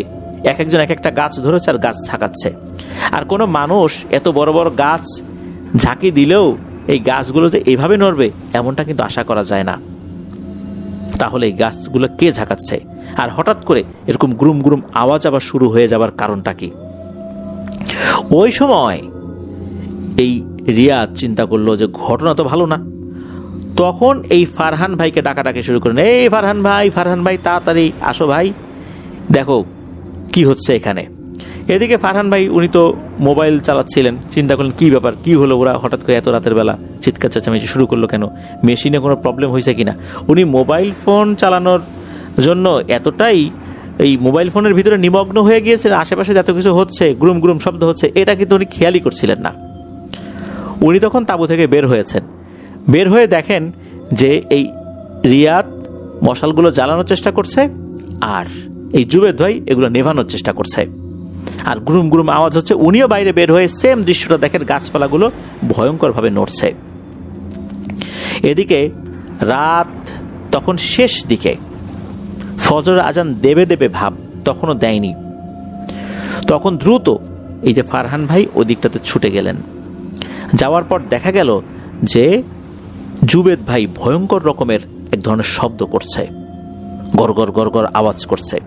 এক একজন এক একটা গাছ ধরেছে আর গাছ ঝাঁকাচ্ছে। আর কোনো মানুষ এত বড় বড় গাছ ঝাঁকি দিলেও এই গাছগুলো যে এইভাবে নড়বে এমনটা কিন্তু আশা করা যায় না। তাহলে এই গাছগুলো কে ঝাঁকাচ্ছে? আর হঠাৎ করে এরকম গ্রুম গ্রুম আওয়াজ আবার শুরু হয়ে যাবার কারণটা কি? ওই সময় এই রিয়াদ চিন্তা করলো যে ঘটনা তো ভালো না। তখন এই ফারহান ভাইকে ডাকাডাকি শুরু করেন, এই ফারহান ভাই তাড়াতাড়ি আসো ভাই, দেখো কি হচ্ছে এখানে। এদিকে ফারহান ভাই উনি তো মোবাইল চালাচ্ছিলেন, চিন্তা করলেন কি ব্যাপার, কি হলো, ওরা হঠাৎ করে এত রাতের বেলা চিৎকার চেঁচামেচি শুরু করলো কেন, মেশিনে কোনো প্রবলেম হয়েছে কিনা। উনি মোবাইল ফোন চালানোর জন্য এতটাই এই মোবাইল ফোনের ভিতরে নিমগ্ন হয়ে গিয়েছিলেন, আশেপাশে যত কিছু হচ্ছে, গ্রুম গ্রুম শব্দ হচ্ছে, এটা কিন্তু উনি খেয়ালই করছিলেন না। উনি তখন তাঁবু থেকে বের হয়েছেন, বের হয়ে দেখেন যে এই রিয়াদ মশালগুলো জ্বালানোর চেষ্টা করছে আর এই জুবেদ ভাই এগুলো নেভানোর চেষ্টা করছে, আর গ্রুম গ্রুম আওয়াজ হচ্ছে। উনিও বাইরে বের হয়ে সেম দৃশ্যটা দেখেন, গাছপালাগুলো ভয়ঙ্করভাবে নড়ছে। এদিকে রাত তখন শেষ দিকে, ফজরের আজান দেবে দেবে ভাব, তখনও দেয়নি। তখন দ্রুত এই যে ফারহান ভাই ওই দিকটাতে ছুটে গেলেন। যাওয়ার পর দেখা গেল যে জুবেদ ভাই ভয়ঙ্কর রকমের এক ধরনের শব্দ করছে, গড়গড় গড়গড় আওয়াজ করছে।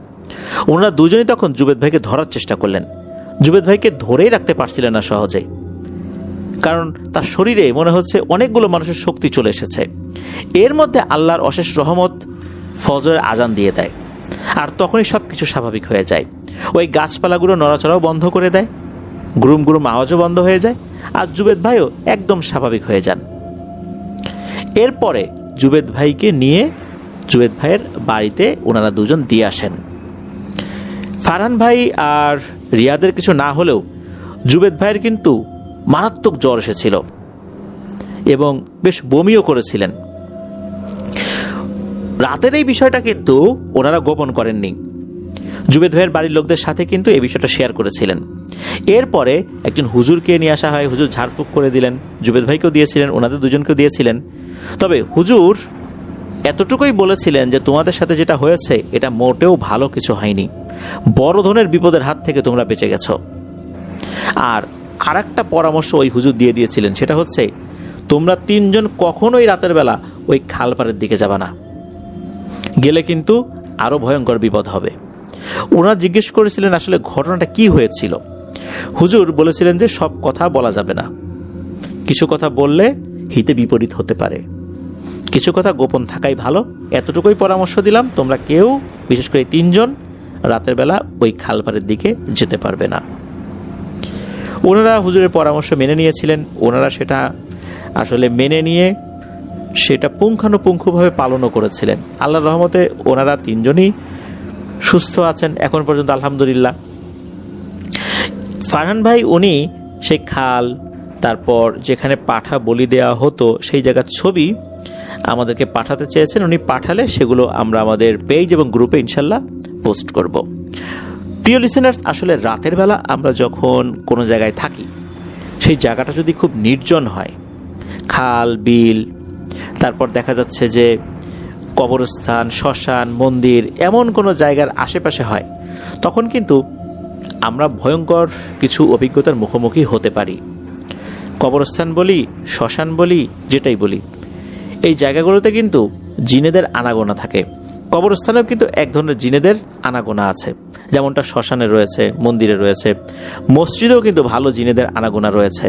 ওনারা দুজনেই তখন জুবেদ ভাইকে ধরার চেষ্টা করলেন। জুবেদ ভাইকে ধরেই রাখতে পারছিলেন না সহজে, কারণ তার শরীরে মনে হচ্ছে অনেকগুলো মানুষের শক্তি চলে এসেছে। এর মধ্যে আল্লাহর অশেষ রহমত ফজরের আজান দিয়ে দেয়, আর তখনই সব কিছু স্বাভাবিক হয়ে যায়। ওই গাছপালাগুলো নড়াচড়াও বন্ধ করে দেয়, গ্রুম গ্রুম আওয়াজও বন্ধ হয়ে যায়, আর জুবেদ ভাইও একদম স্বাভাবিক হয়ে যান। এরপরে জুবেদ ভাইকে নিয়ে জুবেদ ভাইয়ের বাড়িতে ওনারা দুজন দিয়ে আসেন। ফারহান ভাই আর রিয়াদের কিছু না হলেও জুবেদ ভাইয়ের কিন্তু মারাত্মক জ্বর এসেছিল এবং বেশ বমিও করেছিলেন। রাতের এই বিষয়টা কিন্তু ওনারা গোপন করেননি, জুবেদ ভাইয়ের বাড়ির লোকদের সাথে কিন্তু এই বিষয়টা শেয়ার করেছিলেন। এরপরে একজন হুজুরকে নিয়ে আসা হয়, হুজুর ঝাড়ফুঁক করে দিলেন, জুবেদ ভাইকেও দিয়েছিলেন, ওনাদের দুজনকেও দিয়েছিলেন। তবে হুজুর এতটুকুই বলেছিলেন যে তোমাদের সাথে যেটা হয়েছে এটা মোটেও ভালো কিছু হয়নি, বড় ধরনের বিপদের হাত থেকে তোমরা বেঁচে গেছো। আর আরেকটা পরামর্শ ওই হুজুর দিয়ে দিয়েছিলেন, সেটা হচ্ছে তোমরা তিনজন কখনোই রাতের বেলা ওই খালপাড়ের দিকে যাবা না, গেলে কিন্তু আরো ভয়ঙ্কর বিপদ হবে। ওনারা জিজ্ঞেস করেছিলেন আসলে ঘটনাটা কি হয়েছিল। হুজুর বলেছিলেন যে সব কথা বলা যাবে না, কিছু কথা বললে হিতে বিপরীত হতে পারে, কিছু কথা গোপন থাকাই ভালো। এতটুকুই পরামর্শ দিলাম, তোমরা কেউ, বিশেষ করে তিনজন, রাতের বেলা ওই খালপাড়ের দিকে যেতে পারবে না। ওনারা হুজুরের পরামর্শ মেনে নিয়েছিলেন। ওনারা সেটা আসলে মেনে নিয়ে সেটা পুঙ্খানুপুঙ্খভাবে পালনও করেছিলেন। আল্লাহর রহমতে ওনারা তিনজনই সুস্থ আছেন এখন পর্যন্ত, আলহামদুলিল্লাহ। ফারহান ভাই উনি সেই খাল, তারপর যেখানে পাঠা বলি দেওয়া হতো সেই জায়গার ছবি আমাদেরকে পাঠাতে চেয়েছেন। উনি পাঠালে সেগুলো আমরা আমাদের পেজ এবং গ্রুপে ইনশাল্লাহ পোস্ট করব। প্রিয় লিসেনার্স, আসলে রাতের বেলা আমরা যখন কোনো জায়গায় থাকি, সেই জায়গাটা যদি খুব নির্জন হয়, খাল বিল, তারপর দেখা যাচ্ছে যে কবরস্থান, শ্মশান, মন্দির, এমন কোনো জায়গার আশেপাশে হয়, তখন কিন্তু আমরা ভয়ঙ্কর কিছু অভিজ্ঞতার মুখোমুখি হতে পারি। কবরস্থান বলি, শ্মশান বলি, যেটাই বলি, এই জায়গাগুলোতে কিন্তু জিনেদের আনাগোনা থাকে। কবরস্থানেও কিন্তু এক ধরনের জিনেদের আনাগোনা আছে, যেমনটা শ্মশানে রয়েছে, মন্দিরে রয়েছে, মসজিদেও কিন্তু ভালো জিনেদের আনাগোনা রয়েছে।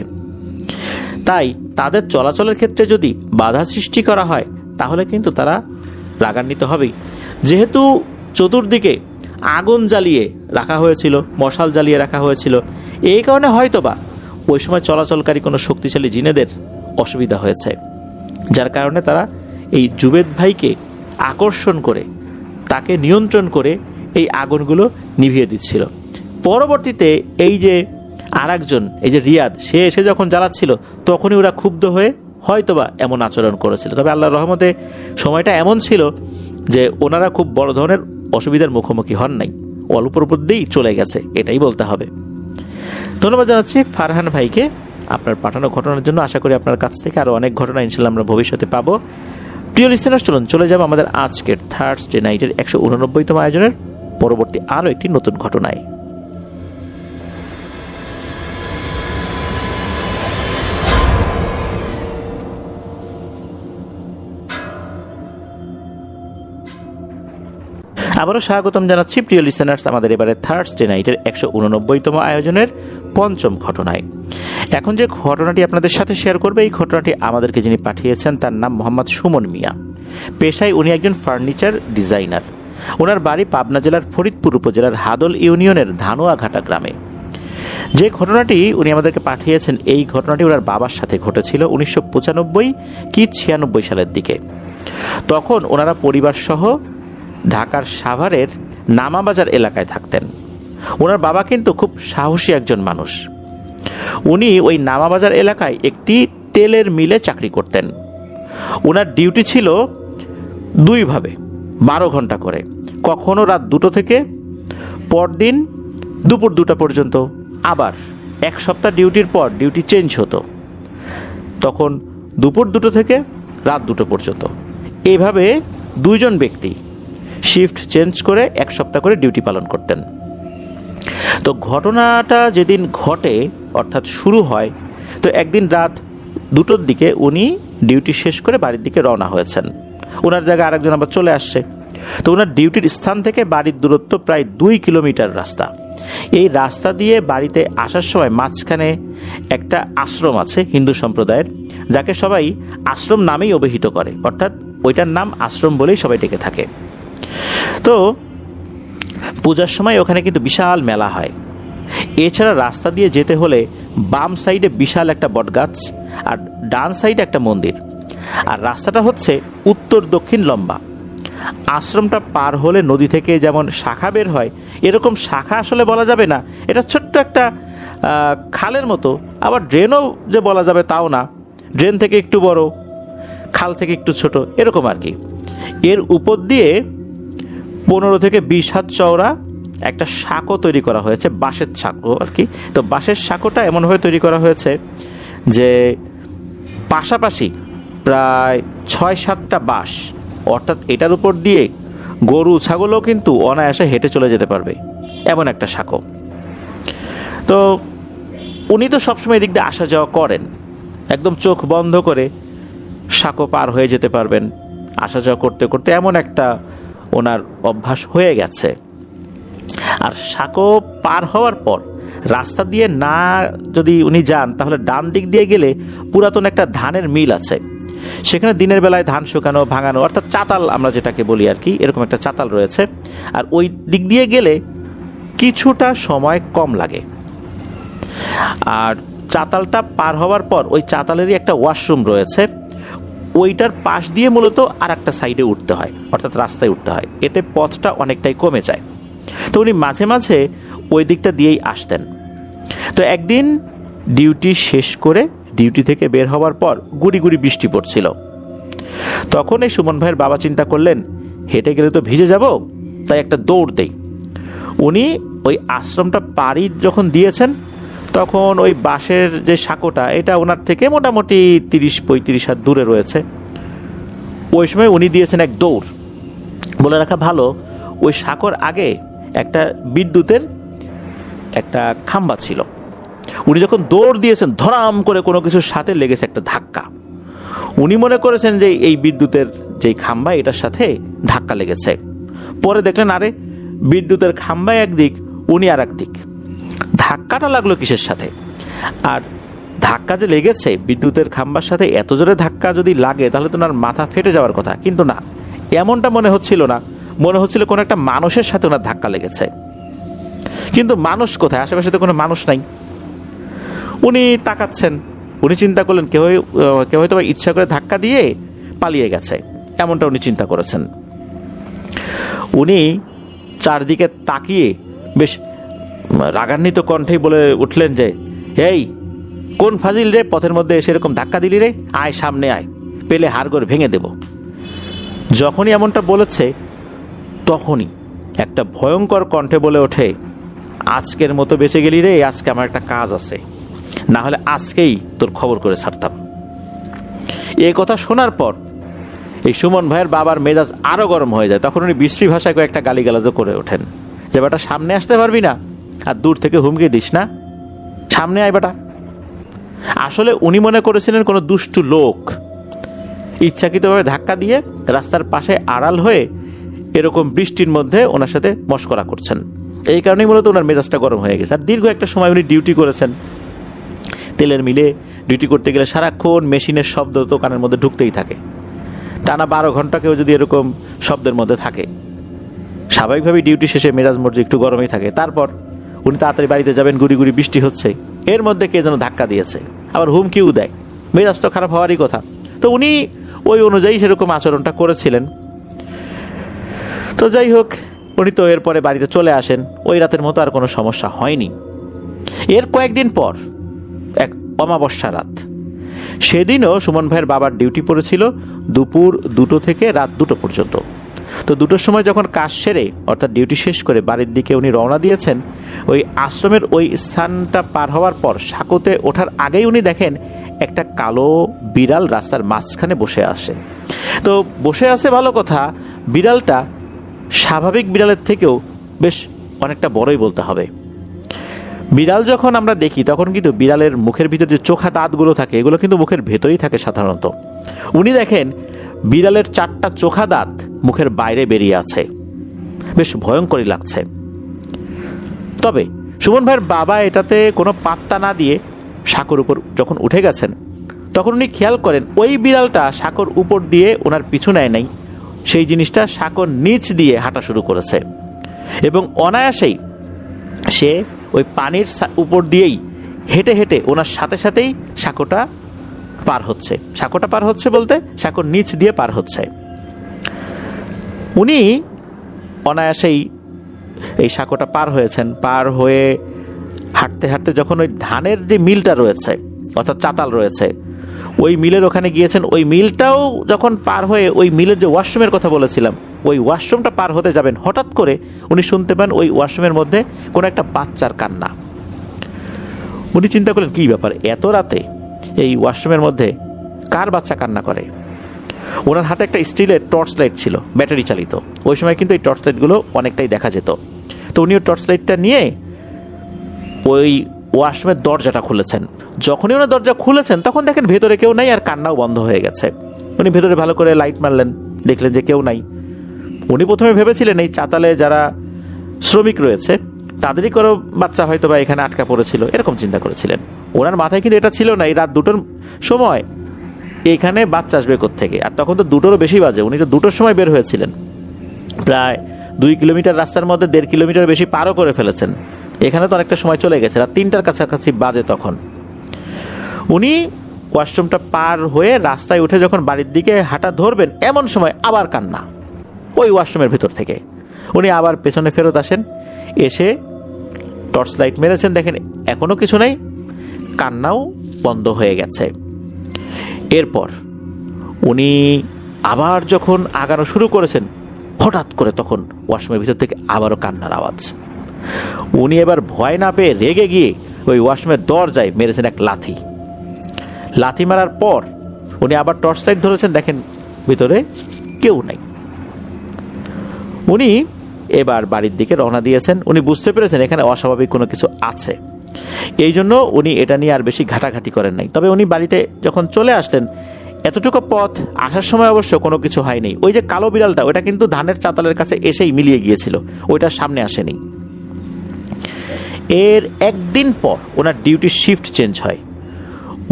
তাই তাদের চলাচলের ক্ষেত্রে যদি বাধা সৃষ্টি করা হয় তাহলে কিন্তু তারা রাগান্বিত হবেই। যেহেতু চতুর্দিকে আগুন জ্বালিয়ে রাখা হয়েছিল, মশাল জ্বালিয়ে রাখা হয়েছিল, এই কারণে হয়তোবা ওই সময় চলাচলকারী কোনো শক্তিশালী জিনেদের অসুবিধা হয়েছে, যার কারণে তারা এই জুবেদ ভাইকে আকর্ষণ করে, তাকে নিয়ন্ত্রণ করে এই আগুনগুলো নিভিয়ে দিচ্ছিল। পরবর্তীতে এই যে আরেকজন, এই যে রিয়াদ, সে এসে যখন জ্বালাচ্ছিল তখনই ওরা ক্ষুব্ধ হয়ে হয়তোবা এমন আচরণ করেছিল। তবে আল্লাহর রহমতে সময়টা এমন ছিল যে ওনারা খুব বড় ধরনের অসুবিধার মুখোমুখি হন নাই, অল্পর উপর দিয়েই চলে গেছে, এটাই বলতে হবে। ধন্যবাদ জানাচ্ছি ফারহান ভাইকে আপনার পাঠানো ঘটনার জন্য। আশা করি আপনার কাছ থেকে আরও অনেক ঘটনা ইনশাল্লাহ আমরা ভবিষ্যতে পাবো। প্রিয় লিসেনার্স, চলে যাব আমাদের আজকের থার্সডে নাইটের 189তম আয়োজনের পরবর্তী আরও একটি নতুন ঘটনায়। আবারও স্বাগতম জানাচ্ছি প্রিয় লিসেনার্স আমাদের এবারে থার্সডে নাইটের 189তম আয়োজনের পঞ্চম ঘটনায়। এখন যে ঘটনাটি আপনাদের সাথে শেয়ার করবে, এই ঘটনাটি আমাদেরকে যিনি পাঠিয়েছেন তার নাম মোহাম্মদ সুমন মিয়া। পেশায় উনি একজন ফার্নিচার ডিজাইনার। ওনার বাড়ি পাবনা জেলার ফরিদপুর উপজেলার হাদল ইউনিয়নের ধানুয়াঘাটা গ্রামে। যে ঘটনাটি উনি আমাদেরকে পাঠিয়েছেন, এই ঘটনাটি ওনার বাবার সাথে ঘটেছিল 1995 কি 96 সালের দিকে। তখন ওনারা পরিবার সহ ঢাকার সাভারের নামাবাজার এলাকায় থাকতেন। ওনার বাবা কিন্তু খুব সাহসী একজন মানুষ। উনি ওই নামাবাজার এলাকায় একটি তেলের মিলে চাকরি করতেন। ওনার ডিউটি ছিল দুইভাবে, 12 ঘন্টা করে, কখনো রাত 2টো থেকে পরদিন দুপুর 2টা পর্যন্ত, আবার এক সপ্তাহ ডিউটির পর ডিউটি চেঞ্জ হতো, তখন দুপুর 2টো থেকে রাত 2টো পর্যন্ত। এইভাবে দুইজন ব্যক্তি শিফট চেঞ্জ করে এক সপ্তাহ করে ডিউটি পালন করতেন। তো ঘটনাটা যেদিন ঘটে, অর্থাৎ শুরু হয়, তো একদিন রাত 2টোর দিকে উনি ডিউটি শেষ করে বাড়ির দিকে রওনা হয়েছেন। ওনার জায়গায় আরেকজন আবার চলে আসছে। তো ওনার ডিউটির স্থান থেকে বাড়ির দূরত্ব প্রায় 2 কিলোমিটার রাস্তা। এই রাস্তা দিয়ে বাড়িতে আসার সময় মাঝখানে একটা আশ্রম আছে হিন্দু সম্প্রদায়ের, যাকে সবাই আশ্রম নামেই অভিহিত করে, অর্থাৎ ওইটার নাম আশ্রম বলেই সবাই ডেকে থাকে। তো পূজার সময় ওখানে কিন্তু বিশাল মেলা হয়। এছাড়া রাস্তা দিয়ে যেতে হলে বাম সাইডে বিশাল একটা বটগাছ আর ডান সাইডে একটা মন্দির, আর রাস্তাটা হচ্ছে উত্তর দক্ষিণ লম্বা। আশ্রমটা পার হলে নদী থেকে যেমন শাখা বের হয়, এরকম শাখা আসলে বলা যাবে না, এটা ছোট্ট একটা খালের মতো, আবার ড্রেনও যে বলা যাবে তাও না, ড্রেন থেকে একটু বড়, খাল থেকে একটু ছোট, এরকম আর কি। এর উপর দিয়ে 15 থেকে 20 হাত চওড়া একটা সাঁকো তৈরি করা হয়েছে, বাঁশের সাঁকো আর কি। তো বাঁশের সাঁকোটা এমনভাবে তৈরি করা হয়েছে যে পাশাপাশি প্রায় 6-7টা বাঁশ, অর্থাৎ এটার উপর দিয়ে গরু ছাগলও কিন্তু অনায়াসে হেঁটে চলে যেতে পারবে, এমন একটা সাঁকো। তো উনি তো সবসময় এদিক দিয়ে আসা যাওয়া করেন, একদম চোখ বন্ধ করে সাঁকো পার হয়ে যেতে পারবেন, আসা যাওয়া করতে করতে এমন একটা ওনার অভ্যাস হয়ে গেছে। আর সাঁকো পার হওয়ার পর রাস্তা দিয়ে না যদি উনি যান, তাহলে ডান দিক দিয়ে গেলে পুরাতন একটা ধানের মিল আছে, সেখানে দিনের বেলায় ধান শুকানো ভাঙানো, অর্থাৎ চাতাল আমরা যেটাকে বলি আর কি, এরকম একটা চাতাল রয়েছে। আর ওই দিক দিয়ে গেলে কিছুটা সময় কম লাগে। আর চাতালটা পার হওয়ার পর ওই চাতালেরই একটা ওয়াশরুম রয়েছে, ওইটার পাশ দিয়ে মূলত আর একটা সাইডে উঠতে হয়, অর্থাৎ রাস্তায় উঠতে হয়, এতে পথটা অনেকটাই কমে যায়। তো উনি মাঝে মাঝে ওই দিকটা দিয়েই আসতেন। তো একদিন ডিউটি শেষ করে ডিউটি থেকে বের হওয়ার পর গুড়ি গুড়ি বৃষ্টি পড়ছিল। তখন এই সুমন ভাইয়ের বাবা চিন্তা করলেন, হেঁটে গেলে তো ভিজে যাব, তাই একটা দৌড় দেই। উনি ওই আশ্রমটা পাড়ি যখন দিয়েছেন, তখন ওই বাঁশের যে সাঁকোটা, এটা ওনার থেকে মোটামুটি 30-35 হাত দূরে রয়েছে। ওই সময় উনি দিয়েছেন এক দৌড়। বলে রাখা ভালো, ওই সাঁকোর আগে একটা বিদ্যুতের একটা খাম্বা ছিল। উনি যখন দৌড় দিয়েছেন, ধরাম করে কোনো কিছুর সাথে লেগেছে একটা ধাক্কা। উনি মনে করেছেন যে এই বিদ্যুতের যেই খাম্বা এটার সাথে ধাক্কা লেগেছে। পরে দেখলেন আরে বিদ্যুতের খাম্বা একদিক, উনি আর একদিক। ধাক্কাটা লাগলো কিসের সাথে? আর ধাক্কা যে লেগেছে বিদ্যুতের খাম্বার সাথে, এত জোরে ধাক্কা যদি লাগে তাহলে তো ওনার মাথা ফেটে যাওয়ার কথা, কিন্তু না, এমনটা মনে হচ্ছিল না। মনে হচ্ছিল কোনো একটা মানুষের সাথে ওনার ধাক্কা লেগেছে। কিন্তু মানুষ কোথায়? আশেপাশে তো কোনো মানুষ নাই। উনি তাকাচ্ছেন, উনি চিন্তা করলেন কেউ হয়তো ইচ্ছা করে ধাক্কা দিয়ে পালিয়ে গেছে, এমনটা উনি চিন্তা করেছেন। উনি চারদিকে তাকিয়ে বেশ রাগান্বিত কণ্ঠেই বলে উঠলেন যে, এই কোন ফাজিল রে, পথের মধ্যে এসে এরকম ধাক্কা দিলি রে, আয় সামনে আয়, পেলে হাড়গোড় ভেঙে দেব। যখনই এমনটা বলেছে তখনই একটা ভয়ঙ্কর কণ্ঠে বলে ওঠে, আজকের মতো বেঁচে গেলি রে, আজকে আমার একটা কাজ আছে, না হলে আজকেই তোর খবর করে ছাড়তাম। এই কথা শোনার পর এই সুমন ভাইয়ের বাবার মেজাজ আরো গরম হয়ে যায়। তখন উনি বিশ্রী ভাষায় কয়েকটা গালিগালাজও করে ওঠেন যে, বেটা সামনে আসতে পারবি না, আর দূর থেকে হুমকি দিস না, সামনে আয় বেটা। আসলে উনি মনে করেছিলেন কোনো দুষ্টু লোক ইচ্ছাকৃতভাবে ধাক্কা দিয়ে রাস্তার পাশে আড়াল হয়ে এরকম বৃষ্টির মধ্যে ওনার সাথে মশকরা করছেন। এই কারণেই মূলত ওনার মেজাজটা গরম হয়ে গেছে। আর দীর্ঘ একটা সময় উনি ডিউটি করেছেন, তেলের মিলে ডিউটি করতে গেলে সারাক্ষণ মেশিনের শব্দ তো কানের মধ্যে ঢুকতেই থাকে। টানা 12 ঘন্টা কেউ যদি এরকম শব্দের মধ্যে থাকে, স্বাভাবিকভাবেই ডিউটি শেষে মেজাজ মর্জি একটু গরমই থাকে। তারপর উনি তাড়াতাড়ি বাড়িতে যাবেন, গুড়ি গুড়ি বৃষ্টি হচ্ছে, এর মধ্যে কে যেন ধাক্কা দিয়েছে, আবার হুমকিও দেয়, মেজাজ তো খারাপ হওয়ারই কথা। তো উনি ওই অনুযায়ী সেরকম আচরণটা করেছিলেন। তো যাই হোক, উনি তো এরপরে বাড়িতে চলে আসেন। ওই রাতের মতো আর কোনো সমস্যা হয়নি। এর কয়েকদিন পর এক অমাবস্যা রাত, সেদিনও সুমন ভাইয়ের বাবার ডিউটি পড়েছিল দুপুর 2টো থেকে রাত 2টো পর্যন্ত। তো 2টোর সময় যখন কাজ সেরে অর্থাৎ ডিউটি শেষ করে বাড়ির দিকে উনি রওনা দিয়েছেন, ওই আশ্রমের ওই স্থানটা পার হওয়ার পর সাঁকোতে ওঠার আগেই উনি দেখেন একটা কালো বিড়াল রাস্তার মাঝখানে বসে আসে। তো বসে আছে ভালো কথা, বিড়ালটা স্বাভাবিক বিড়ালের থেকেও বেশ অনেকটা বড়ই বলতে হবে। বিড়াল যখন আমরা দেখি তখন কিন্তু বিড়ালের মুখের ভিতরে যে চোখা দাঁতগুলো থাকে এগুলো কিন্তু মুখের ভেতরেই থাকে সাধারণত। উনি দেখেন বিড়ালের 4টা চোখা দাঁত মুখের বাইরে বেরিয়ে আছে, বেশ ভয়ঙ্করই লাগছে। তবে সুমন ভাইয়ের বাবা এটাতে কোনো পাত্তা না দিয়ে সাঁকোর উপর যখন উঠে গেছেন, তখন উনি খেয়াল করেন ওই বিড়ালটা সাঁকোর উপর দিয়ে ওনার পিছু নেয় নাই, সেই জিনিসটা সাঁকোর নিচ দিয়ে হাঁটা শুরু করেছে এবং অনায়াসেই সে ওই পানির উপর দিয়েই হেঁটে হেঁটে ওনার সাথে সাথেই সাঁকোটা পার হচ্ছে। সাঁকোটা পার হচ্ছে বলতে সাঁকোর নিচ দিয়ে পার হচ্ছে। উনি অনায়াসেই এই সাঁকোটা পার হয়েছেন। পার হয়ে হাঁটতে হাঁটতে যখন ওই ধানের যে মিলটা রয়েছে অর্থাৎ চাতাল রয়েছে, ওই মিলের ওখানে গিয়েছেন। ওই মিলটাও যখন পার হয়ে ওই মিলের যে ওয়াশরুমের কথা বলেছিলাম, ওই ওয়াশরুমটা পার হতে যাবেন, হঠাৎ করে উনি শুনতে পান ওই ওয়াশরুমের মধ্যে কোনো একটা বাচ্চার কান্না। উনি চিন্তা করলেন কী ব্যাপার, এত রাতে এই ওয়াশরুমের মধ্যে কার বাচ্চা কান্না করে। ওনার হাতে একটা স্টিলের টর্চ লাইট ছিল, ব্যাটারি চালিত। ওই সময় কিন্তু এই টর্চ লাইটগুলো অনেকটাই দেখা যেত। তো উনি ওই টর্চ লাইটটা নিয়ে ওই ওয়াশরুমের দরজাটা খুলেছেন। যখনই ওনার দরজা খুলেছেন তখন দেখেন ভেতরে কেউ নাই, আর কান্নাও বন্ধ হয়ে গেছে। উনি ভেতরে ভালো করে লাইট মারলেন, দেখলেন যে কেউ নাই। উনি প্রথমে ভেবেছিলেন এই চাতালে যারা শ্রমিক রয়েছে তাদেরই কোনো বাচ্চা হয়তো বা এখানে আটকা পড়েছিল, এরকম চিন্তা করেছিলেন। ওনার মাথায় কিন্তু এটা ছিল না এই রাত 2টোর সময় এখানে বাচ্চা আসবে কোত্থেকে। আর তখন তো 2টোরও বেশি বাজে। উনি তো 2টোর সময় বের হয়েছিলেন, প্রায় 2 কিলোমিটার রাস্তার মধ্যে 1.5 কিলোমিটার বেশি পারও করে ফেলেছেন। এখানে তো অনেকটা সময় চলে গেছে, রাত 3টার কাছাকাছি বাজে তখন। উনি ওয়াশরুমটা পার হয়ে রাস্তায় উঠে যখন বাড়ির দিকে হাঁটা ধরবেন, এমন সময় আবার কান্না ওই ওয়াশরুমের ভেতর থেকে। উনি আবার পেছনে ফেরত আসেন, এসে টর্চ লাইট মেরেছেন, দেখেন এখনও কিছু নেই, কান্নাও বন্ধ হয়ে গেছে। এরপর উনি আবার যখন আগানো শুরু করেছেন, হঠাৎ করে তখন ওয়াশরুমের ভিতর থেকে আবারও কান্নার আওয়াজ। উনি এবার ভয় না পেয়ে রেগে গিয়ে ওই ওয়াশরুমের দরজায় মেরেছেন এক লাথি। লাথি মারার পর উনি আবার টর্চ লাইট ধরেছেন, দেখেন ভিতরে কেউ নাই। উনি এবার বাড়ির দিকে রওনা দিয়েছেন। উনি বুঝতে পেরেছেন এখানে অস্বাভাবিক কোনো কিছু আছে, এই জন্য উনি এটা নিয়ে আর বেশি ঘাটাঘাটি করেন নাই। তবে উনি বাড়িতে যখন চলে আসলেন, এতটুকু পথ আসার সময় অবশ্য কোনো কিছু হয়নি। ওই যে কালো বিড়ালটা, ওটা কিন্তু ধানের চাতালের কাছে এসেই মিলিয়ে গিয়েছিল, ওইটার সামনে আসেনি। এর একদিন পর ওনার ডিউটির শিফট চেঞ্জ হয়।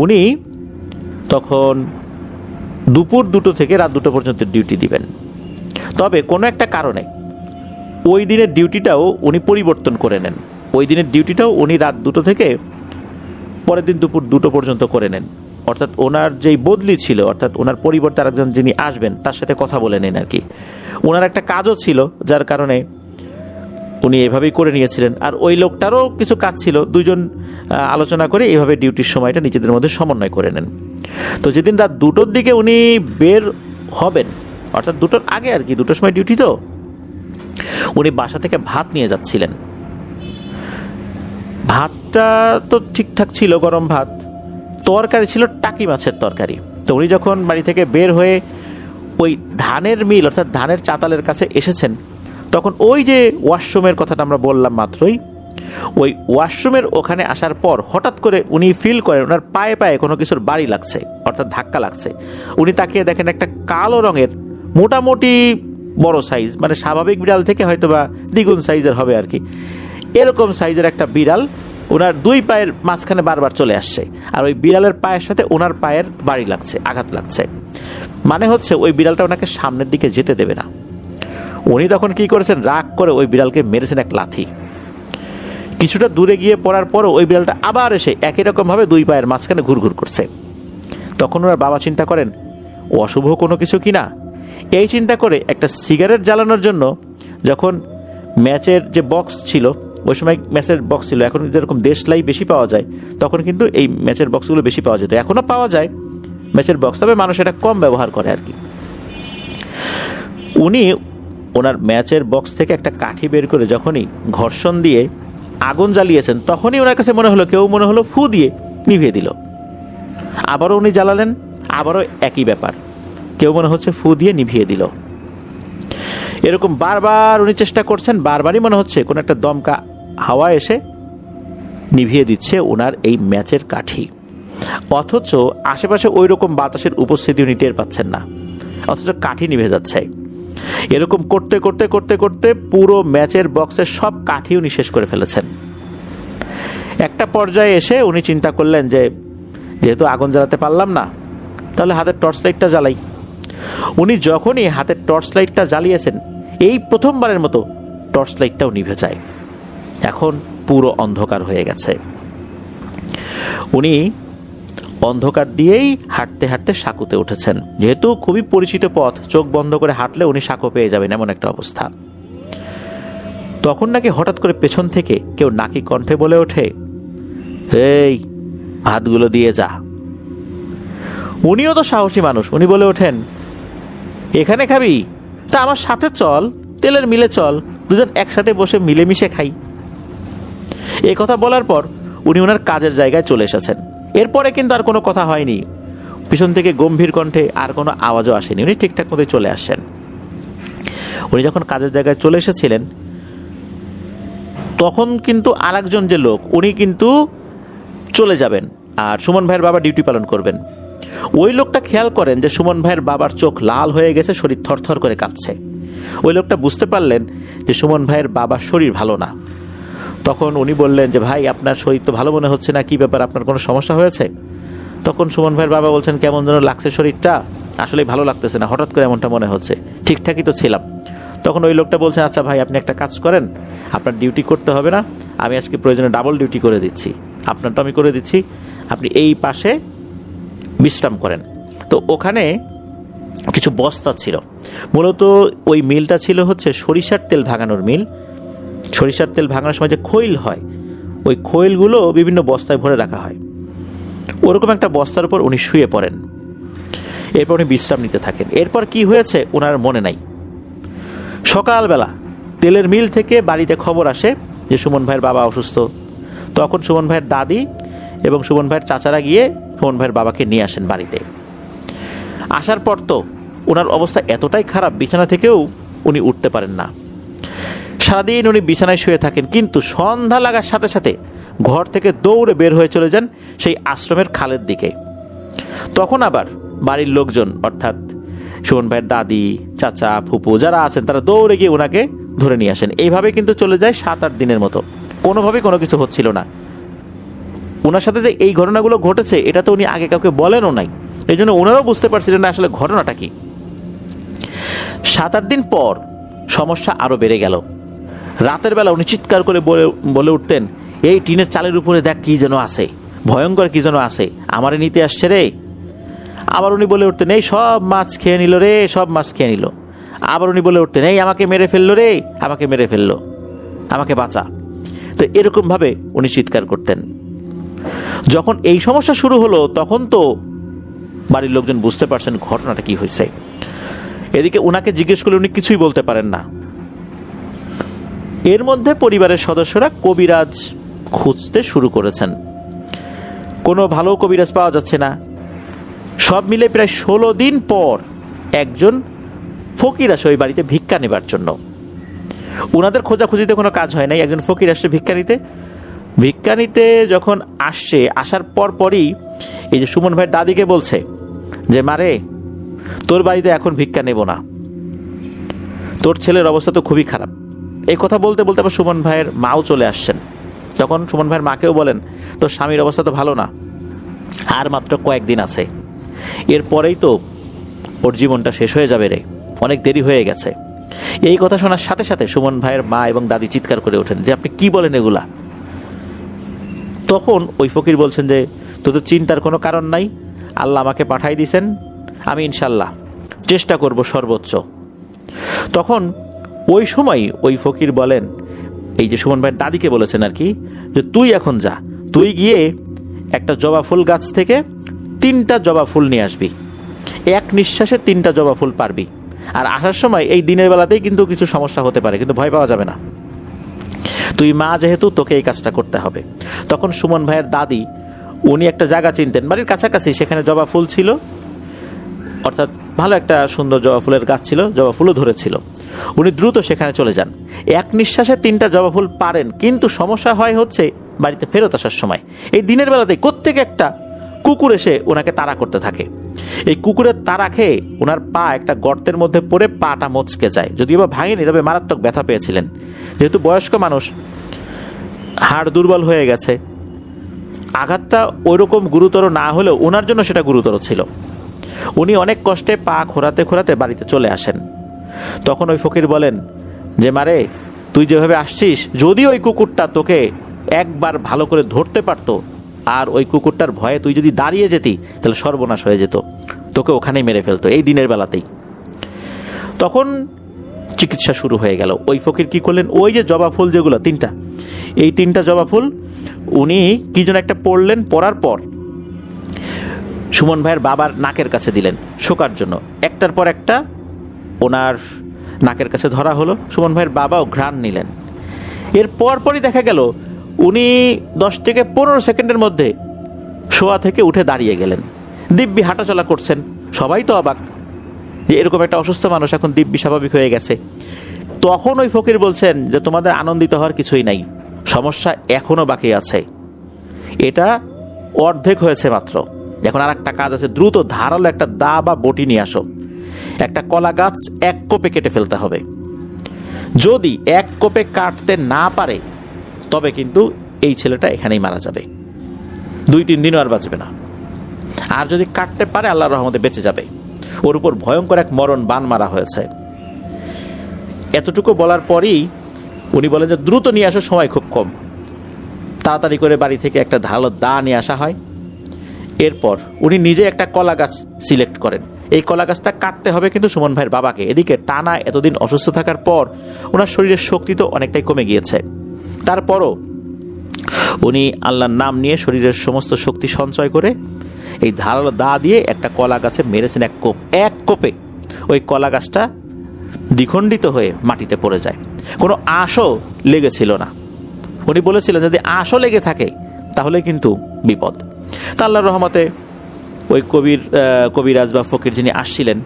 উনি তখন দুপুর 2টো থেকে রাত 2টো পর্যন্ত ডিউটি দিবেন। তবে কোনো একটা কারণে ওই দিনের ডিউটিটাও উনি পরিবর্তন করে নেন। ওই দিনের ডিউটিটাও উনি রাত 2টো থেকে পরের দিন দুপুর 2টো পর্যন্ত করে নেন। অর্থাৎ ওনার যেই বদলি ছিল, অর্থাৎ ওনার পরিবর্তে আরেকজন যিনি আসবেন তার সাথে কথা বলে নেন আর কি। ওনার একটা কাজও ছিল, যার কারণে উনি এভাবেই করে নিয়েছিলেন। আর ওই লোকটারও কিছু কাজ ছিল, দুইজন আলোচনা করে এইভাবে ডিউটির সময়টা নিজেদের মধ্যে সমন্বয় করে নেন। তো যেদিন রাত 2টোর দিকে উনি বের হবেন, অর্থাৎ 2টোর আগে আর কি, 2টোর সময় ডিউটি, তো উনি বাসা থেকে ভাত নিয়ে যাচ্ছিলেন। ভাতটা তো ঠিকঠাক ছিল, গরম ভাত। তরকারি ছিল টাকি মাছের তরকারি। তো উনি যখন বাড়ি থেকে বের হয়ে ওই ধানের মিল অর্থাৎ ধানের চাতালের কাছে এসেছেন, তখন ওই যে ওয়াশরুমের কথাটা আমরা বললাম মাত্রই, ওই ওয়াশরুমের ওখানে আসার পর হঠাৎ করে উনি ফিল করেন ওনার পায়ে পায়ে কোনো কিছুর বাড়ি লাগছে, অর্থাৎ ধাক্কা লাগছে। উনি তাকিয়ে দেখেন একটা কালো রঙের মোটামুটি বড় সাইজ, মানে স্বাভাবিক বিড়াল থেকে হয়তো বা দ্বিগুণ সাইজের হবে আর কি, এরকম সাইজের একটা বিড়াল ওনার 2 পায়ের মাঝখানে বারবার চলে আসছে। আর ওই বিড়ালের পায়ের সাথে ওনার পায়ের বাড়ি লাগছে, আঘাত লাগছে। মানে হচ্ছে ওই বিড়ালটা ওনাকে সামনের দিকে যেতে দেবে না। উনি তখন কি করেছেন, রাগ করে ওই বিড়ালকে মেরেছেন এক লাথি। কিছুটা দূরে গিয়ে পড়ার পরও ওই বিড়ালটা আবার এসে একই রকমভাবে 2 পায়ের মাঝখানে ঘুরঘুর করছে। তখন ওনার বাবা চিন্তা করেন অশুভ কোনো কিছু কিনা। এই চিন্তা করে একটা সিগারেট জ্বালানোর জন্য যখন ম্যাচের যে বক্স ছিল, ওই সময় ম্যাচের বক্স ছিল, এখন যেরকম দেশলাই বেশি পাওয়া যায়, তখন কিন্তু এই ম্যাচের বক্সগুলো বেশি পাওয়া যেত। এখনও পাওয়া যায় ম্যাচের বক্স, তবে মানুষ এটা কম ব্যবহার করে আর কি। উনি ওনার ম্যাচের বক্স থেকে একটা কাঠি বের করে যখনই ঘর্ষণ দিয়ে আগুন জ্বালিয়েছেন, তখনই ওনার কাছে মনে হলো কেউ মনে হলো ফু দিয়ে নিভিয়ে দিল। আবারও উনি জ্বালালেন, আবারও একই ব্যাপার, কেউ মনে হচ্ছে ফু দিয়ে নিভিয়ে দিল। এরকম বারবার উনি চেষ্টা করছেন, বারবারই মনে হচ্ছে কোনো একটা দমকা হাওয়া এসে নিভিয়ে দিচ্ছে ওনার এই ম্যাচের কাঠি। অথচ আশেপাশে ওই রকম বাতাসের উপস্থিতি উনি টের পাচ্ছেন না, অথচ কাঠি নিভে যাচ্ছে। এরকম করতে করতে করতে করতে পুরো ম্যাচের বক্সের সব কাঠি উনি শেষ করে ফেলেছেন। একটা পর্যায়ে এসে উনি চিন্তা করলেন যে যেহেতু আগুন জ্বালাতে পারলাম না, তাহলে হাতের টর্চ লাইটটা জ্বালাই। উনি যখনই হাতের টর্চ লাইটটা জ্বালিয়েছেন, এই প্রথমবারের মতো টর্চ লাইটটাও নিভে যায়। এখন পুরো অন্ধকার হয়ে গেছে। উনি অন্ধকার দিয়েই হাঁটতে হাঁটতে সাঁকুতে উঠেছেন। যেহেতু খুবই পরিচিত পথ, চোখ বন্ধ করে হাঁটলে উনি সাঁকো পেয়ে যাবেন, এমন একটা অবস্থা। তখন নাকি হঠাৎ করে পেছন থেকে কেউ নাকি কণ্ঠে বলে ওঠে, এই ভাতগুলো দিয়ে যা। উনিও তো সাহসী মানুষ, উনি বলে ওঠেন, এখানে খাবি? তা আমার সাথে চল, তেলের মিলে চল, দুজন একসাথে বসে মিলেমিশে খাই। এই কথা বলার পর উনি ওনার কাজের জায়গায় চলে এসেছেন। এরপরে কিন্তু আর কোনো কথা হয়নি, পিছন থেকে গম্ভীর কণ্ঠে আর কোনো আওয়াজও আসেনি, উনি ঠিকঠাক মতো চলে আসছেন। উনি যখন কাজের জায়গায় চলে এসেছিলেন, তখন কিন্তু আরেকজন যে লোক, উনি কিন্তু চলে যাবেন আর সুমন ভাইয়ের বাবা ডিউটি পালন করবেন। ওই লোকটা খেয়াল করেন যে সুমন ভাইয়ের বাবার চোখ লাল হয়ে গেছে, শরীর থরথর করে কাঁপছে। ওই লোকটা বুঝতে পারলেন যে সুমন ভাইয়ের বাবার শরীর ভালো না। তখন উনি বললেন যে ভাই, আপনার শরীর তো ভালো মনে হচ্ছে না, কি ব্যাপার, আপনার কোনো সমস্যা হয়েছে? তখন সুমন ভাইয়ের বাবা বলছেন, কেমন যেন লাগছে শরীরটা, আসলে ভালো লাগতেছে না, হঠাৎ করে এমনটা মনে হচ্ছে, ঠিকঠাকই তো ছিলাম। তখন ওই লোকটা বলছেন, আচ্ছা ভাই, আপনি একটা কাজ করেন, আপনার ডিউটি করতে হবে না, আমি আজকে প্রয়োজনে ডাবল ডিউটি করে দিচ্ছি, আপনারটা আমি করে দিচ্ছি, আপনি এই পাশে বিশ্রাম করেন। তো ওখানে কিছু বস্তা ছিল, মূলত ওই মিলটা ছিল হচ্ছে সরিষার তেল ভাঙানোর মিল। সরিষার তেল ভাঙানোর সময় যে খৈল হয়, ওই খৈলগুলো বিভিন্ন বস্তায় ভরে রাখা হয়। ওরকম একটা বস্তার উপর উনি শুয়ে পড়েন। এরপর উনি বিশ্রাম নিতে থাকেন। এরপর কি হয়েছে ওনার মনে নাই। সকালবেলা তেলের মিল থেকে বাড়িতে খবর আসে যে সুমন ভাইয়ের বাবা অসুস্থ। তখন সুমন ভাইয়ের দাদি এবং সুমন ভাইয়ের চাচারা গিয়ে সুমন ভাইয়ের বাবাকে নিয়ে আসেন বাড়িতে। আসার পর তো ওনার অবস্থা এতটাই খারাপ, বিছানা থেকেও উনি উঠতে পারেন না। সারাদিন উনি বিছানায় শুয়ে থাকেন, কিন্তু সন্ধ্যা লাগার সাথে সাথে ঘর থেকে দৌড়ে বের হয়ে চলে যান সেই আশ্রমের খালের দিকে। তখন আবার বাড়ির লোকজন অর্থাৎ সুমন ভাইয়ের দাদি, চাচা, ফুপু যারা আছেন তারা দৌড়ে গিয়ে ওনাকে ধরে নিয়ে আসেন। এইভাবে কিন্তু চলে যায় 7-8 দিনের মতো, কোনোভাবেই কোনো কিছু হচ্ছিল না। ওনার সাথে যে এই ঘটনাগুলো ঘটেছে এটা তো উনি আগে কাউকে বলেনও নাই, এই জন্য ওনারাও বুঝতে পারছিলেন না আসলে ঘটনাটা কি। 7-8 দিন পর সমস্যা আরও বেড়ে গেল। রাতের বেলা উনি চিৎকার করে বলে উঠতেন, এই টিনের চালের উপরে দেখ কি যেন আছে, ভয়ঙ্কর কি যেন আছে, আমারে নিতে আসছে রে। আবার উনি বলে উঠতেন, এই সব মাছ খেয়ে নিল রে, সব মাছ খেয়ে নিল। আবার উনি বলে উঠতেন, এই আমাকে মেরে ফেললো রে, আমাকে মেরে ফেললো, আমাকে বাঁচা। তো এরকমভাবে উনি চিৎকার করতেন। যখন এই সমস্যা শুরু হলো তখন তো বাড়ির লোকজন বুঝতে পারছেন ঘটনাটা কি হয়েছে। এদিকে উনাকে জিজ্ঞেস করলে উনি কিছুই বলতে পারেন না। এর মধ্যে পরিবারের সদস্যরা কবিরাজ খুঁজতে শুরু করেছেন, কোনো ভালো কবিরাজ পাওয়া যাচ্ছে না। সব মিলে প্রায় 16 দিন পর একজন ফকির আসে ওই বাড়িতে ভিক্ষা নেবার জন্য। ওনাদের খোঁজাখুঁজিতে কোনো কাজ হয় নাই, একজন ফকির আসছে ভিক্ষা নিতে। ভিক্ষা নিতে যখন আসছে, আসার পরই এই যে সুমন ভাইয়ের দাদিকে বলছে যে, মারে তোর বাড়িতে এখন ভিক্ষা নেব না, তোর ছেলের অবস্থা তো খুবই খারাপ। এই কথা বলতে বলতে আবার সুমন ভাইয়ের মাও চলে আসছেন। তখন সুমন ভাইয়ের মাকেও বলেন, তোর স্বামীর অবস্থা তো ভালো না, আর মাত্র কয়েকদিন আছে, এরপরেই তো ওর জীবনটা শেষ হয়ে যাবে রে, অনেক দেরি হয়ে গেছে। এই কথা শোনার সাথে সাথে সুমন ভাইয়ের মা এবং দাদি চিৎকার করে ওঠেন যে, আপনি কি বলেন এগুলা? তখন ওই ফকির বলছেন যে, তোদের চিন্তার কোনো কারণ নাই, আল্লাহ আমাকে পাঠাই দিয়েছেন, আমি ইনশাল্লাহ চেষ্টা করব সর্বোচ্চ। তখন ওই সময় ওই ফকির বলেন, এই যে সুমন ভাইয়ের দাদিকে বলেছেন আর কি, যে তুই এখন যা, তুই গিয়ে একটা জবা ফুল গাছ থেকে 3টা জবা ফুল নিয়ে আসবি, এক নিঃশ্বাসে 3টা জবা ফুল পারবি। আর আসার সময় এই দিনের বেলাতেই কিন্তু কিছু সমস্যা হতে পারে, কিন্তু ভয় পাওয়া যাবে না, তুই মা যেহেতু তোকে এই কাজটা করতে হবে। তখন সুমন ভাইয়ের দাদি উনি একটা জায়গা চিনতেন বাড়ির কাছাকাছি, সেখানে জবা ফুল ছিল, অর্থাৎ ভালো একটা সুন্দর জবা ফুলের গাছ ছিল, জবা ফুলও ধরেছিল। উনি দ্রুত সেখানে চলে যান, এক নিঃশ্বাসে 3টা জবা ফুল পারেন। কিন্তু সমস্যা হয় হচ্ছে বাড়িতে ফেরত আসার সময় এই দিনের বেলাতে কোত্থেকে একটা কুকুর এসে ওনাকে তাড়া করতে থাকে। এই কুকুরের তাড়া খেয়ে ওনার পা একটা গর্তের মধ্যে পড়ে পাটা মচকে যায়, যদিও বা ভাঙেনি, তবে মারাত্মক ব্যথা পেয়েছিলেন। যেহেতু বয়স্ক মানুষ, হাড় দুর্বল হয়ে গেছে, আঘাতটা ওইরকম গুরুতর না হলেও ওনার জন্য সেটা গুরুতর ছিল। উনি অনেক কষ্টে পা খোরাতে খোরাতে বাড়িতে চলে আসেন। তখন ওই ফকির বলেন যে, মারে তুই যেভাবে আসছিস, যদি ওই কুকুরটা তোকে একবার ভালো করে ধরতে পারতো আর ওই কুকুরটার ভয়ে তুই যদি দাঁড়িয়ে যেতি, তাহলে সর্বনাশ হয়ে যেত, তোকে ওখানেই মেরে ফেলতো এই দিনের বেলাতেই। তখন চিকিৎসা শুরু হয়ে গেল। ওই ফকির কি করলেন, ওই যে জবা ফুল যেগুলো 3টা, এই 3টা জবা ফুল উনি কি যেন একটা পড়লেন, পড়ার পর সুমন ভাইয়ের বাবার নাকের কাছে দিলেন শোকার জন্য। একটার পর একটা ওনার নাকের কাছে ধরা হলো, সুমন ভাইয়ের বাবাও ঘ্রাণ নিলেন। এর পরপরই দেখা গেল উনি 10 থেকে 15 সেকেন্ডের মধ্যে শোয়া থেকে উঠে দাঁড়িয়ে গেলেন, দিব্যি হাঁটাচলা করছেন। সবাই তো অবাক যে এরকম একটা অসুস্থ মানুষ এখন দিব্যি স্বাভাবিক হয়ে গেছে। তখন ওই ফকির বলছেন যে, তোমাদের আনন্দিত হওয়ার কিছুই নাই, সমস্যা এখনো বাকি আছে, এটা অর্ধেক হয়েছে মাত্র, এখন আর একটা কাজ আছে, দ্রুত ধারালো একটা দা বা বটি নিয়ে আসো, একটা কলা গাছ 1 কোপে কেটে ফেলতে হবে। যদি 1 কোপে কাটতে না পারে তবে কিন্তু এই ছেলেটা এখানেই মারা যাবে, 2-3 দিনও আর বাঁচবে না। আর যদি কাটতে পারে আল্লাহর রহমতে বেঁচে যাবে। ওর উপর ভয়ঙ্কর এক মরণ বান মারা হয়েছে। এতটুকু বলার পরই উনি বলেন যে, দ্রুত নিয়ে আসার সময় খুব কম। তাড়াতাড়ি করে বাড়ি থেকে একটা ধারালো দা নিয়ে আসা হয়। এরপর উনি নিজে একটা কলা গাছ সিলেক্ট করেন, এই কলা গাছটা কাটতে হবে কিন্তু সুমন ভাইয়ের বাবাকে। এদিকে টানা এতদিন অসুস্থ থাকার পর ওনার শরীরের শক্তি তো অনেকটাই কমে গিয়েছে, তারপরও উনি আল্লাহর নাম নিয়ে শরীরের সমস্ত শক্তি সঞ্চয় করে এই ধারালো দা দিয়ে একটা কলা গাছে মেরেছেন 1 কোপ। 1 কোপে ওই কলা গাছটা দ্বিখণ্ডিত হয়ে মাটিতে পড়ে যায়, কোনো আঁশও লেগেছিল না। উনি বলেছিলেন যদি আঁশও লেগে থাকে তাহলে কিন্তু বিপদ। তা আল্লাহর রহমতে ওই কবিরাজ বা ফকির যিনি আসছিলেন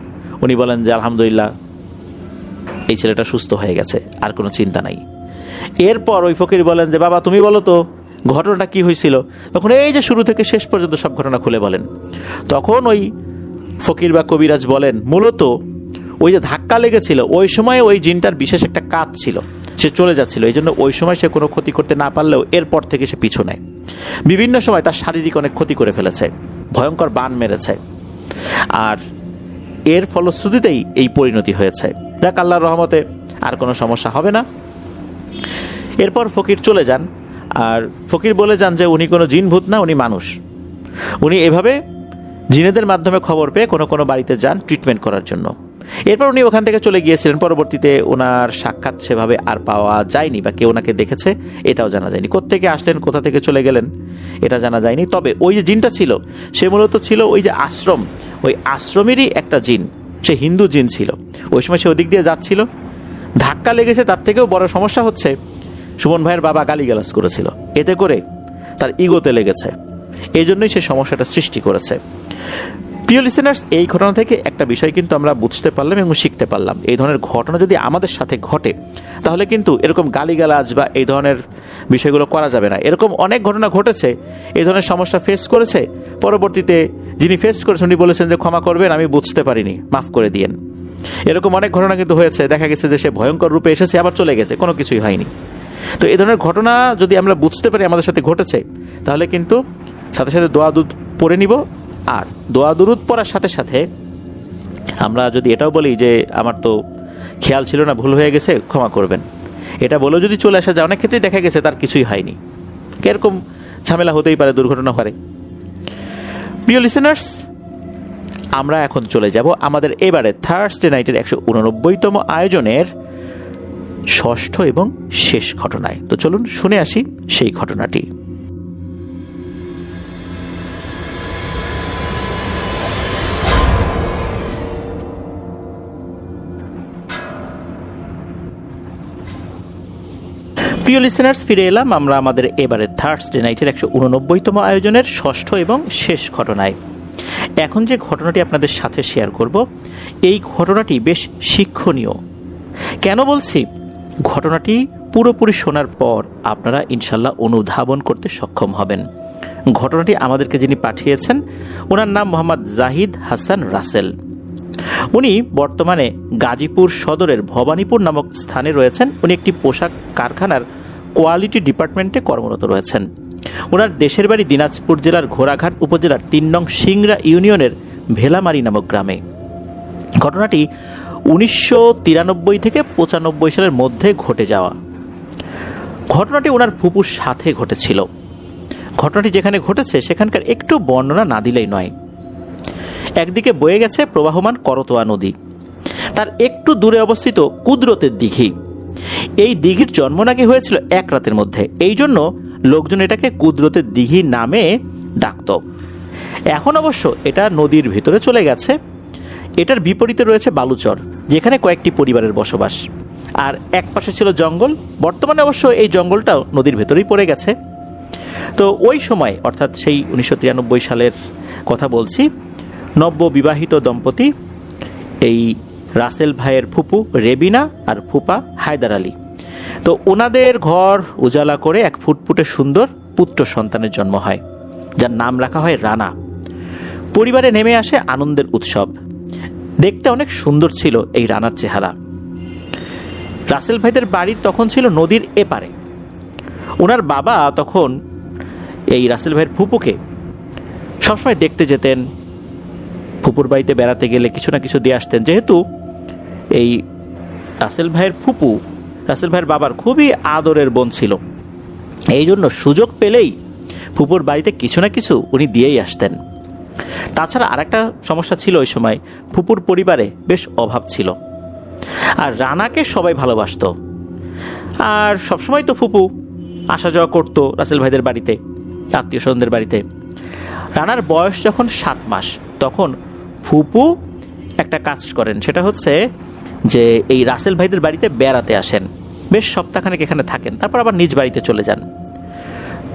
উনি বলেন যে, আলহামদুলিল্লাহ এই ছেলেটা সুস্থ হয়ে গেছে, আর কোনো চিন্তা নাই। এরপর ওই ফকির বলেন যে বাবা তুমি বলো তো ঘটনাটা কি হয়েছিল। তখন এই যে শুরু থেকে শেষ পর্যন্ত সব ঘটনা খুলে বলেন। তখন ওই ফকির বা কবিরাজ বলেন মূলত ওই যে ধাক্কা লেগেছিল ওই সময় ওই জিনটার বিশেষ একটা কাজ ছিল, সে চলে যাচ্ছিল, এই জন্য ওই সময় সে কোনো ক্ষতি করতে না পারলেও এরপর থেকে সে পিছু নেয়। বিভিন্ন সময় তার শারীরিক অনেক ক্ষতি করে ফেলেছে, ভয়ঙ্কর বান মেরেছে, আর এর ফলশ্রুতিতেই এই পরিণতি হয়েছে। যাক, আল্লাহর রহমতে আর কোনো সমস্যা হবে না। এরপর ফকির চলে যান, আর ফকির বলে যান যে উনি কোনো জিন ভূত না, উনি মানুষ। উনি এভাবে জিনেদের মাধ্যমে খবর পেয়ে কোনো কোনো বাড়িতে যান ট্রিটমেন্ট করার জন্য। এরপর উনি ওখান থেকে চলে গিয়েছিলেন। পরবর্তীতে ওনার সাক্ষাৎ সেভাবে আর পাওয়া যায়নি, বা কেউ ওনাকে দেখেছে এটাও জানা যায়নি। কোত্থেকে আসলেন, কোথা থেকে চলে গেলেন এটা জানা যায়নি। তবে ওই যে জিনটা ছিল সে মূলত ছিল ওই যে আশ্রম, ওই আশ্রমেরই একটা জিন, সে হিন্দু জিন ছিল। ওই সময় সে ওদিক দিয়ে যাচ্ছিল, ধাক্কা লেগেছে। তার থেকেও বড় সমস্যা হচ্ছে সুমন ভাইয়ের বাবা গালিগালাজ করেছিল, এতে করে তার ইগোতে লেগেছে, এই জন্যই সে সমস্যাটা সৃষ্টি করেছে। প্রিয় লিসেনার্স, এই ঘটনা থেকে একটা বিষয় কিন্তু আমরা বুঝতে পারলাম এবং শিখতে পারলাম, এই ধরনের ঘটনা যদি আমাদের সাথে ঘটে তাহলে কিন্তু এরকম গালিগালাজ বা এই ধরনের বিষয়গুলো করা যাবে না। এরকম অনেক ঘটনা ঘটেছে, এই ধরনের সমস্যা ফেস করেছে, পরবর্তীতে যিনি ফেস করেছেন উনি বলেছেন যে ক্ষমা করবেন, আমি বুঝতে পারিনি, মাফ করে দিয়েন। এরকম অনেক ঘটনা কিন্তু হয়েছে, দেখা গেছে যে সে ভয়ঙ্কর রূপে এসেছে আবার চলে গেছে, কোনো কিছুই হয়নি। তো এই ধরনের ঘটনা যদি আমরা বুঝতে পারি আমাদের সাথে ঘটেছে, তাহলে কিন্তু সাথে সাথে দোয়া দুরূদ পড়ে নিব। আর দোয়া দুরূদ পড়ার সাথে সাথে আমরা যদি এটাও বলি যে আমার তো খেয়াল ছিল না, ভুল হয়ে গেছে, ক্ষমা করবেন, এটা বলেও যদি চলে আসা যায়, অনেক ক্ষেত্রেই দেখা গেছে তার কিছুই হয়নি। এরকম ঝামেলা হতেই পারে, দুর্ঘটনা হয়। প্রিয় লিসেনার্স, আমরা এখন চলে যাব আমাদের এবারে থার্সডে নাইটের 189তম আয়োজনের ষষ্ঠ এবং শেষ ঘটনায়। তো চলুন শুনে আসি সেই ঘটনাটি। প্রিয় লিসেনার্স, ফিরে এলাম আমরা আমাদের এবারের থার্সডে নাইটের 189তম আয়োজনের ষষ্ঠ এবং শেষ ঘটনায়। এখন যে ঘটনাটি আপনাদের সাথে শেয়ার করব, এই ঘটনাটি বেশ শিক্ষণীয়। কেন বলছি? ঘটনাটি পুরোপুরি শোনার পর আপনারা ইনশাল্লাহ অনুধাবন করতে সক্ষম হবেন। ঘটনাটি আমাদেরকে যিনি পাঠিয়েছেন ওনার নাম মোহাম্মদ জাহিদ হাসান রাসেল। উনি বর্তমানে গাজীপুর সদরের ভবানীপুর নামক স্থানে রয়েছেন। উনি একটি পোশাক কারখানার কোয়ালিটি ডিপার্টমেন্টে কর্মরত রয়েছেন। ওনার দেশের বাড়ি দিনাজপুর জেলার ঘোড়াঘাট উপজেলার 3 নং সিংড়া ইউনিয়নের ভেলামারি নামক গ্রামে। ঘটনাটি 1993 থেকে 95 সালের মধ্যে ঘটে যাওয়া। ঘটনাটি ওনার ফুপুর সাথে ঘটেছিল। ঘটনাটি যেখানে ঘটেছে সেখানকার একটু বর্ণনা না দিলেই নয়। একদিকে বয়ে গেছে প্রবাহমান করতোয়া নদী, তার একটু দূরে অবস্থিত কুদরতের দিঘি। এই দিঘির জন্ম নাকি হয়েছিল এক রাতের মধ্যে, এই জন্য লোকজন এটাকে কুদরতের দিঘি নামে ডাকত। এখন অবশ্য এটা নদীর ভিতরে চলে গেছে। এটার বিপরীতে রয়েছে বালুচর, যেখানে কয়েকটি পরিবারের বসবাস, আর এক পাশে ছিল জঙ্গল। বর্তমানে অবশ্য এই জঙ্গলটাও নদীর ভেতরেই পড়ে গেছে। তো ওই সময়, অর্থাৎ সেই 1993 সালের কথা বলছি, নব্য বিবাহিত দম্পতি এই রাসেল ভাইয়ের ফুপু রেবিনা আর ফুপা হায়দার আলী, তো ওনাদের ঘর উজালা করে এক ফুটফুটে সুন্দর পুত্র সন্তানের জন্ম হয়, যার নাম রাখা হয় রানা। পরিবারে নেমে আসে আনন্দের উৎসব। দেখতে অনেক সুন্দর ছিল এই রানার চেহারা। রাসেল ভাইদের বাড়ি তখন ছিল নদীর এপারে। ওনার বাবা তখন এই রাসেল ভাইয়ের ফুপুকে সবসময় দেখতে যেতেন, ফুপুর বাড়িতে বেড়াতে গেলে কিছু না কিছু দিয়ে আসতেন। যেহেতু এই রাসেল ভাইয়ের ফুপু রাসেল ভাইয়ের বাবার খুবই আদরের বোন ছিল, এই জন্য সুযোগ পেলেই ফুপুর বাড়িতে কিছু না কিছু উনি দিয়েই আসতেন। তাছাড়া আরেকটা সমস্যা ছিল, ওই সময় ফুপুর পরিবারে বেশ অভাব ছিল, আর রানাকে সবাই ভালোবাসত। আর সবসময় তো ফুপু আসা যাওয়া করতো রাসেল ভাইদের বাড়িতে, আত্মীয় স্বজনদের বাড়িতে। রানার বয়স যখন 7 মাস, তখন ফুপু একটা কাজ করেন, সেটা হচ্ছে যে এই রাসেল ভাইদের বাড়িতে বেড়াতে আসেন, বেশ সপ্তাহখানেক এখানে থাকেন, তারপর আবার নিজ বাড়িতে চলে যান।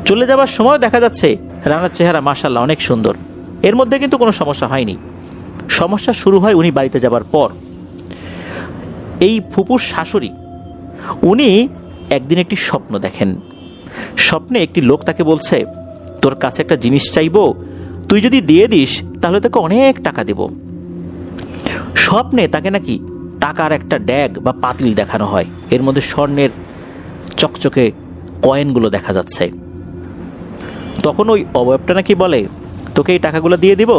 চলে যাওয়ার সময় দেখা যাচ্ছে রানার চেহারা মাশাআল্লাহ অনেক সুন্দর। এর মধ্যে কিন্তু কোনো সমস্যা হয়নি। সমস্যা শুরু হয় উনি বাড়িতে যাবার পর। এই ফুপুর শাশুড়ি, উনি একদিন একটি স্বপ্ন দেখেন। স্বপ্নে একটি লোক তাকে বলছে, তোর কাছে একটা জিনিস চাইবো, তুই যদি দিয়ে দিস তাহলে তোকে অনেক টাকা দেব। স্বপ্নে তাকে নাকি টাকার একটা ড্যাগ বা পাতিল দেখানো হয়, এর মধ্যে স্বর্ণের চকচকে কয়েনগুলো দেখা যাচ্ছে। তখন ওই অবয়বটা নাকি বলে, তোকে এই টাকাগুলো দিয়ে দিব,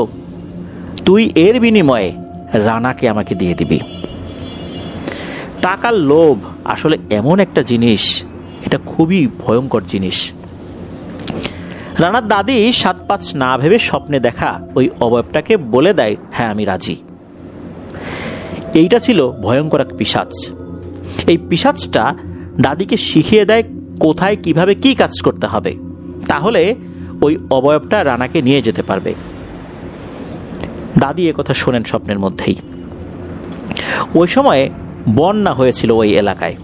তুই এর বিনিময়ে রানাকে আমাকে দিয়ে দিবি। টাকার লোভ আসলে এমন একটা জিনিস, এটা খুবই ভয়ঙ্কর জিনিস। রানার দাদি 7-5 না ভেবে স্বপ্নে দেখা ওই অবয়বটাকে বলে দেয়, হ্যাঁ আমি রাজি। এইটা ছিল ভয়ঙ্কর এক পিশাচ। এই পিশাচটা দাদিকে শিখিয়ে দেয় কোথায় কিভাবে কি কাজ করতে হবে, তাহলে ওই অবয়বটা রানাকে নিয়ে যেতে পারবে। দাদি একথা শোনেন স্বপ্নের মধ্যেই। ওই সময়ে বন্যা হয়েছিল ওই এলাকায়।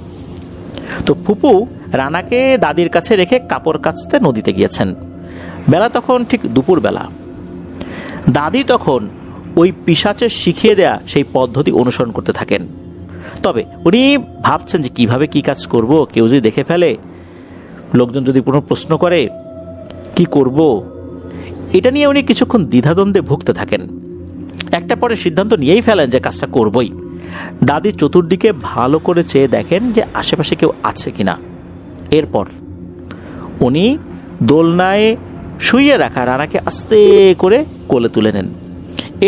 তো ফুপু রানাকে দাদির কাছে রেখে কাপড় কাচতে নদীতে গিয়েছেন। বেলা তখন ঠিক দুপুর বেলা। দাদি তখন ওই পিশাচের শিখিয়ে দেয়া সেই পদ্ধতি অনুসরণ করতে থাকেন। তবে উনি ভাবছেন যে কিভাবে কি কাজ করব, কেউ যদি দেখে ফেলে, লোকজন যদি কোনো প্রশ্ন করে, কি করব, এটা নিয়ে উনি কিছুক্ষণ দ্বিধাদ্বন্দ্বে ভুগতে থাকেন। একটা পরে সিদ্ধান্ত নিয়েই ফেলেন যে কাজটা করবই। দাদি চতুর্দিকে ভালো করে চেয়ে দেখেন যে আশেপাশে কেউ আছে কিনা। এরপর উনি দোলনায় শুইয়ে রাখা রানাকে আস্তে করে কোলে তুলে নেন।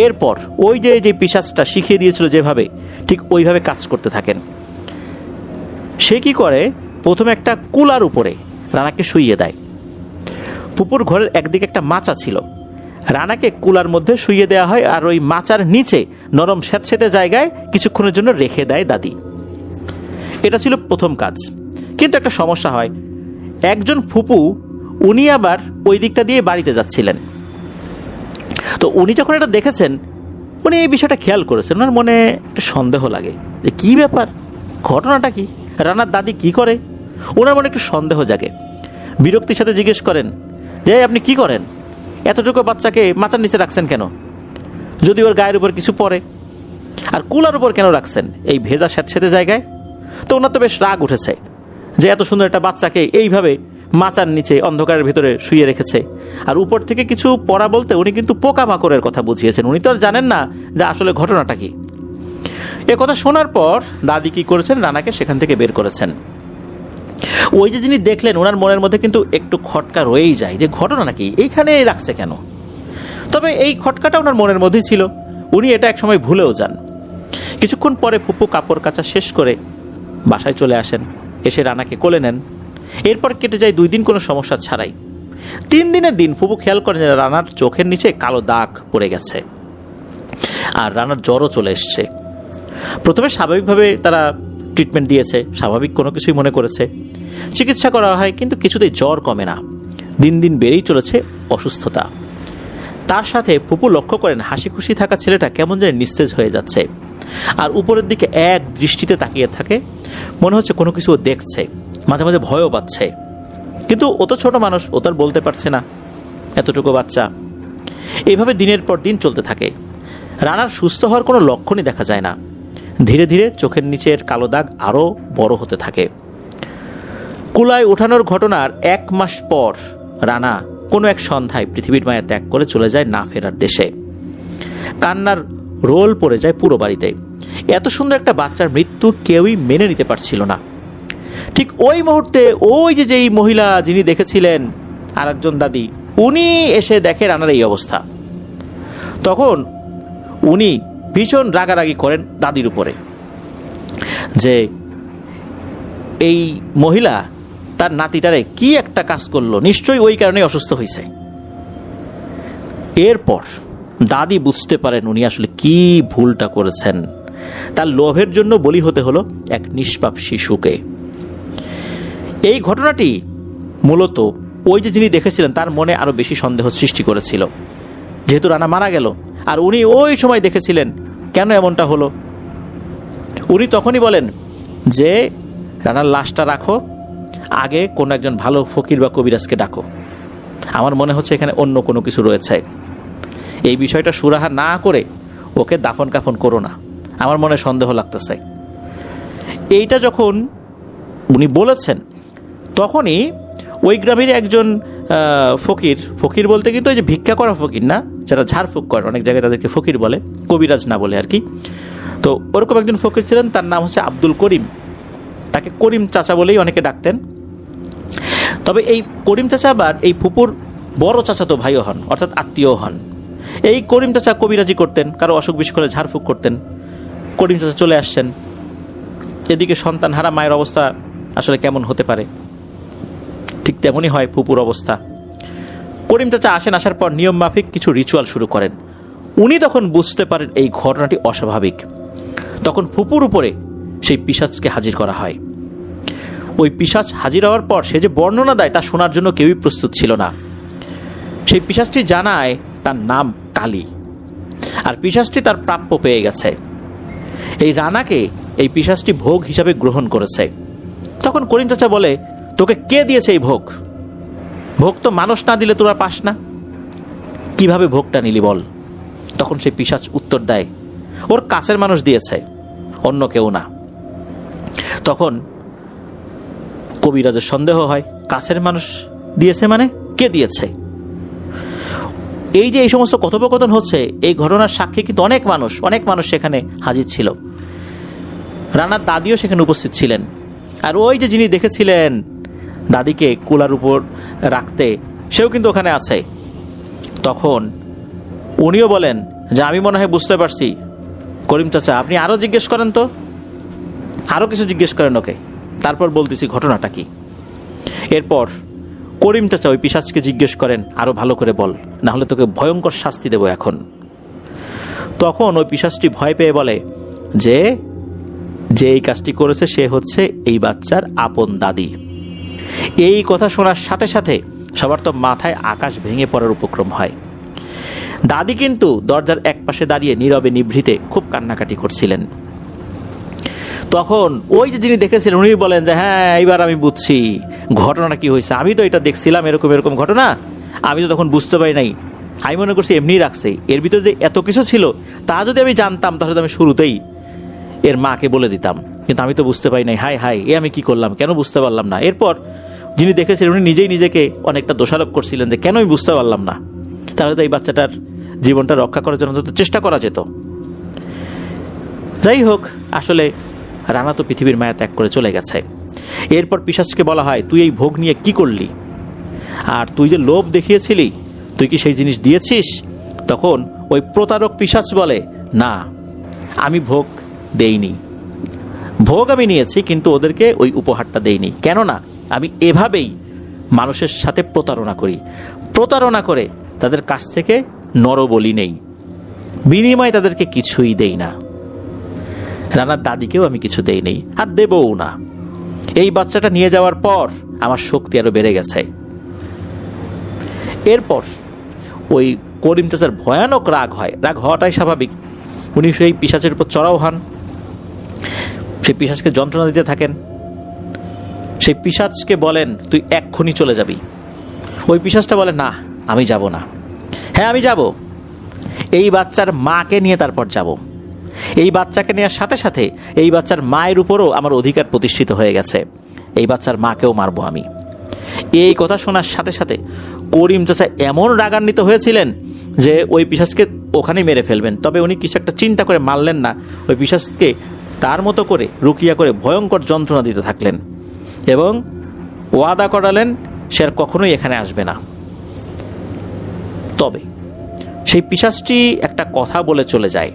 এরপর ওই যে পিশাচটা শিখিয়ে দিয়েছিল যেভাবে, ঠিক ওইভাবে কাজ করতে থাকেন। সে কি করে, প্রথমে একটা কুলার উপরে রানাকে শুইয়ে দেয়। পুপুর ঘরের একদিকে একটা মাচা ছিল, রানাকে কুলার মধ্যে শুইয়ে দেওয়া হয়, আর ওই মাচার নিচে নরম স্যাঁতসেঁতে জায়গায় কিছুক্ষণের জন্য রেখে দেয় দাদি। এটা ছিল প্রথম কাজ। কিন্তু একটা সমস্যা হয়, একজন ফুপু উনি আবার ওই দিকটা দিয়ে বাড়িতে যাচ্ছিলেন। তো উনি যখন এটা দেখেছেন, উনি এই বিষয়টা খেয়াল করেছেন। ওনার মনে একটা সন্দেহ লাগে যে কি ব্যাপার, ঘটনাটা কি, রানার দাদি কি করে। ওনার মনে একটু সন্দেহ জাগে। বিরক্তির সাথে জিজ্ঞেস করেন যে আপনি কি করেন, এতটুকু বাচ্চাকে মাচার নিচে রাখছেন কেন, যদি ওর গায়ের উপর কিছু পড়ে, আর কুলার উপর কেন রাখছেন এই ভেজা স্যাঁতসেঁতে জায়গায়। তো ওনার তো বেশ রাগ উঠেছে যে এত সুন্দর একটা বাচ্চাকে এইভাবে মাচার নিচে অন্ধকারের ভিতরে শুয়ে রেখেছে। আর উপর থেকে কিছু পড়া বলতে উনি কিন্তু পোকামাকড়ের কথা বুঝিয়েছেন। উনি তো আর জানেন না যে আসলে ঘটনাটা কি। এ কথা শোনার পর দাদি কি করেছেন, রানাকে সেখান থেকে বের করেছেন। ওই যে যিনি দেখলেন, ওনার মনের মধ্যে কিন্তু একটু খটকা রয়েই যায় যে ঘটনা নাকি, এইখানে রাখছে কেন। তবে এই খটকাটা ওনার মনের মধ্যেই ছিল, উনি এটা এক সময় ভুলেও যান। কিছুক্ষণ পরে ফুপু কাপড় কাচা শেষ করে বাসায় চলে আসেন, এসে রানাকে কোলে নেন। এরপর কেটে যায় 2 দিন কোনো সমস্যা ছাড়াই। 3 দিনের দিন ফুপু খেয়াল করেন যে রানার চোখের নিচে কালো দাগ পড়ে গেছে, আর রানার জ্বরও চলে এসছে। প্রথমে স্বাভাবিকভাবে তারা ট্রিটমেন্ট দিয়েছে, স্বাভাবিক কোনো কিছুই মনে করেছে, চিকিৎসা করা হয়, কিন্তু কিছুতেই জ্বর কমে না। দিন দিন বেড়েই চলেছে অসুস্থতা। তার সাথে ফুপু লক্ষ্য করেন হাসি খুশি থাকা ছেলেটা কেমন যেন নিস্তেজ হয়ে যাচ্ছে, আর উপরের দিকে এক দৃষ্টিতে তাকিয়ে থাকে, মনে হচ্ছে কোনো কিছু দেখছে, মাঝে মাঝে ভয়ও পাচ্ছে। কিন্তু ও তো ছোট মানুষ, ও তো আর বলতে পারছে না, এতটুকু বাচ্চা। এইভাবে দিনের পর দিন চলতে থাকে। রানার সুস্থ হওয়ার কোনো লক্ষণই দেখা যায় না। ধীরে ধীরে চোখের নিচের কালো দাগ আরও বড় হতে থাকে। কুলায় ওঠানোর ঘটনার 1 মাস পর রানা কোনো এক সন্ধ্যায় পৃথিবীর মায়া ত্যাগ করে চলে যায় না ফেরার দেশে। কান্নার রোল পড়ে যায় পুরো বাড়িতে। এত সুন্দর একটা বাচ্চার মৃত্যু কেউই মেনে নিতে পারছিল না। ঠিক ওই মুহূর্তে ওই যেই মহিলা যিনি দেখেছিলেন আরেকজন দাদি, উনি এসে দেখে রানার এই অবস্থা। তখন উনি ভীষণ রাগারাগি করেন দাদির উপরে যে এই মহিলা তার নাতিটারে কি একটা কাজ করলো, নিশ্চয়ই ওই কারণে অসুস্থ হয়েছে। এরপর দাদি বুঝতে পারেন উনি আসলে কি ভুলটা করেছেন। তার লোভের জন্য বলি হতে হলো এক নিষ্পাপ শিশুকে। এই ঘটনাটি মূলত ওই যে যিনি দেখেছিলেন তার মনে আরো বেশি সন্দেহ সৃষ্টি করেছিল, যেহেতু রানা মারা গেল আর উনি ওই সময় দেখেছিলেন। কেন এমনটা হলো? উনি তখনই বলেন যে রানার লাশটা রাখো, আগে কোনো একজন ভালো ফকির বা কবিরাজকে ডাকো, আমার মনে হচ্ছে এখানে অন্য কোনো কিছু রয়েছে। এই বিষয়টা সুরাহা না করে ওকে দাফন কাফন করো না, আমার মনে সন্দেহ লাগতেছে। এইটা যখন উনি বলেছেন তখনই ওই গ্রামের একজন ফকির বলতে কিন্তু ওই যে ভিক্ষা করা ফকির না, যারা ঝাড়ফুঁক করে, অনেক জায়গায় তাদেরকে ফকির বলে, কবিরাজ না বলে আর কি। তো ওরকম একজন ফকির ছিলেন, তার নাম হচ্ছে আব্দুল করিম। তাকে করিম চাচা বলেই অনেকে ডাকতেন। তবে এই করিম চাচা আবার এই ফুপুর বড় চাচাতো ভাইও হন, অর্থাৎ আত্মীয় হন। এই করিম চাচা কবিরাজি করতেন, কারো অসুখ বিসুখ করে ঝাড়ফুঁক করতেন। করিম চাচা চলে আসছেন, এদিকে সন্তান হারা মায়ের অবস্থা আসলে কেমন হতে পারে, ঠিক তেমনই হয় ফুপুর অবস্থা। করিম চাচা আসেন, আসার পর নিয়ম মাফিক কিছু রিচুয়াল শুরু করেন। উনি তখন বুঝতে পারেন এই ঘটনাটি অস্বাভাবিক। তখন ফুপুর উপরে সেই পিশাচকে হাজির করা হয়। ওই পিশাচ হাজির হওয়ার পর সে যে বর্ণনা দেয় তা শোনার জন্য কেউই প্রস্তুত ছিল না। সেই পিশাচটি জানায় তার নাম কালী, আর পিশাচটি তার প্রাপ্য পেয়ে গেছে। এই রানাকে এই পিশাচটি ভোগ হিসাবে গ্রহণ করেছে। তখন করিম চাচা বলে, তোকে কে দিয়েছে এই ভোগ? ভোগ তো মানুষ না দিলে তোরা পাস না, কিভাবে ভোগটা নিলি বল? তখন সেই পিশাচ উত্তর দেয়, ওর কাছের মানুষ দিয়েছে, অন্য কেউ না। তখন কবিরাজের সন্দেহ হয়, কাছের মানুষ দিয়েছে মানে কে দিয়েছে? এই যে এই সমস্ত কথোপকথন হচ্ছে, এই ঘটনার সাক্ষী কিন্তু অনেক মানুষ সেখানে হাজির ছিল। রানার দাদিও সেখানে উপস্থিত ছিলেন। আর ওই যে যিনি দেখেছিলেন দাদিকে কুলার উপর রাখতে, সেও কিন্তু ওখানে আছে। তখন উনিও বলেন যে আমি মনে হয় বুঝতে পারছি, করিম চাচা আপনি আরও জিজ্ঞেস করেন, তো আরও কিছু জিজ্ঞেস করেন ওকে, তারপর বলতেছি ঘটনাটা কি। এরপর করিম চাচা ওই পিশাচকে জিজ্ঞেস করেন, আরও ভালো করে বল, না হলে তোকে ভয়ঙ্কর শাস্তি দেব এখন। তখন ওই পিশাচটি ভয় পেয়ে বলে যে এই কাজটি করেছে সে হচ্ছে এই বাচ্চার আপন দাদি। এই কথা শোনার সাথে সাথে সবার তো মাথায় আকাশ ভেঙে পড়ার উপক্রম হয়। দাদি কিন্তু দরজার এক পাশে দাঁড়িয়ে নীরবে নিভৃতে খুব কান্নাকাটি করছিলেন। তখন ওই যে যিনি দেখেছিলেন উনি বলেন যে হ্যাঁ, এইবার আমি বুঝছি ঘটনাটা কি হয়েছে। আমি তো এটা দেখছিলাম এরকম ঘটনা, আমি তো তখন বুঝতে পারি নাই, আমি মনে করছি এমনিই রাখছে। এর ভিতরে যে এত কিছু ছিল তা যদি আমি জানতাম তাহলে তো আমি শুরুতেই এর মাকে বলে দিতাম, কিন্তু আমি তো বুঝতে পারি নাই। হাই এ আমি কি করলাম, কেন বুঝতে পারলাম না? এরপর যিনি দেখেছিলেন উনি নিজেই নিজেকে অনেকটা দোষারোপ করছিলেন যে কেন আমি বুঝতে পারলাম না, তাহলে তো এই বাচ্চাটার জীবনটা রক্ষা করার জন্য তো চেষ্টা করা যেত। যাই হোক, আসলে রানা তো পৃথিবীর মায়া ত্যাগ করে চলে গেছে। এরপর পিশাচকে বলা হয়, তুই এই ভোগ নিয়ে কি করলি? আর তুই যে লোভ দেখিয়েছিলি, তুই কি সেই জিনিস দিয়েছিস? তখন ওই প্রতারক পিশাচ বলে, না, আমি ভোগ দেইনি। ভোগ আমি নিয়েছি, কিন্তু ওদেরকে ওই উপহারটা দেইনি। কেননা আমি এভাবেই মানুষের সাথে প্রতারণা করে তাদের কাছ থেকে নরবলি নেই, বিনিময়ে তাদেরকে কিছুই দেই না। রানার দাদিকেও আমি কিছু দেই নেই, আর দেবও না। এই বাচ্চাটা নিয়ে যাওয়ার পর আমার শক্তি আরো বেড়ে গেছে। এরপর ওই করিম চাচার ভয়ানক রাগ হওয়াটাই স্বাভাবিক। উনি সেই পিশাচের উপর চড়াও হন, সেই পিশাচকে যন্ত্রণা দিতে থাকেন। সেই পিশাচকে বলেন, তুই এক্ষুনি চলে যাবি। ওই পিশাচটা বলে, না, আমি যাব না। হ্যাঁ, আমি যাব, এই বাচ্চার মাকে নিয়ে তারপর যাব। এই বাচ্চাকে নেওয়ার সাথে সাথে এই বাচ্চার মায়ের উপরও আমার অধিকার প্রতিষ্ঠিত হয়ে গেছে, এই বাচ্চার মাকেও মারবো আমি। এই কথা শোনার সাথে সাথে করিম চাচা এমন রাগান্বিত হয়েছিলেন যে ওই পিশাচকে ওখানেই মেরে ফেলবেন। তবে উনি কিছু একটা চিন্তা করে মারলেন না, ওই পিশাচকে তার মতো করে রুকিয়া করে ভয়ঙ্কর যন্ত্রণা দিতে থাকলেন এবং ওয়াদা করালেন সে আর কখনোই এখানে আসবে না। তবে সেই পিশাচটি একটা কথা বলে চলে যায়।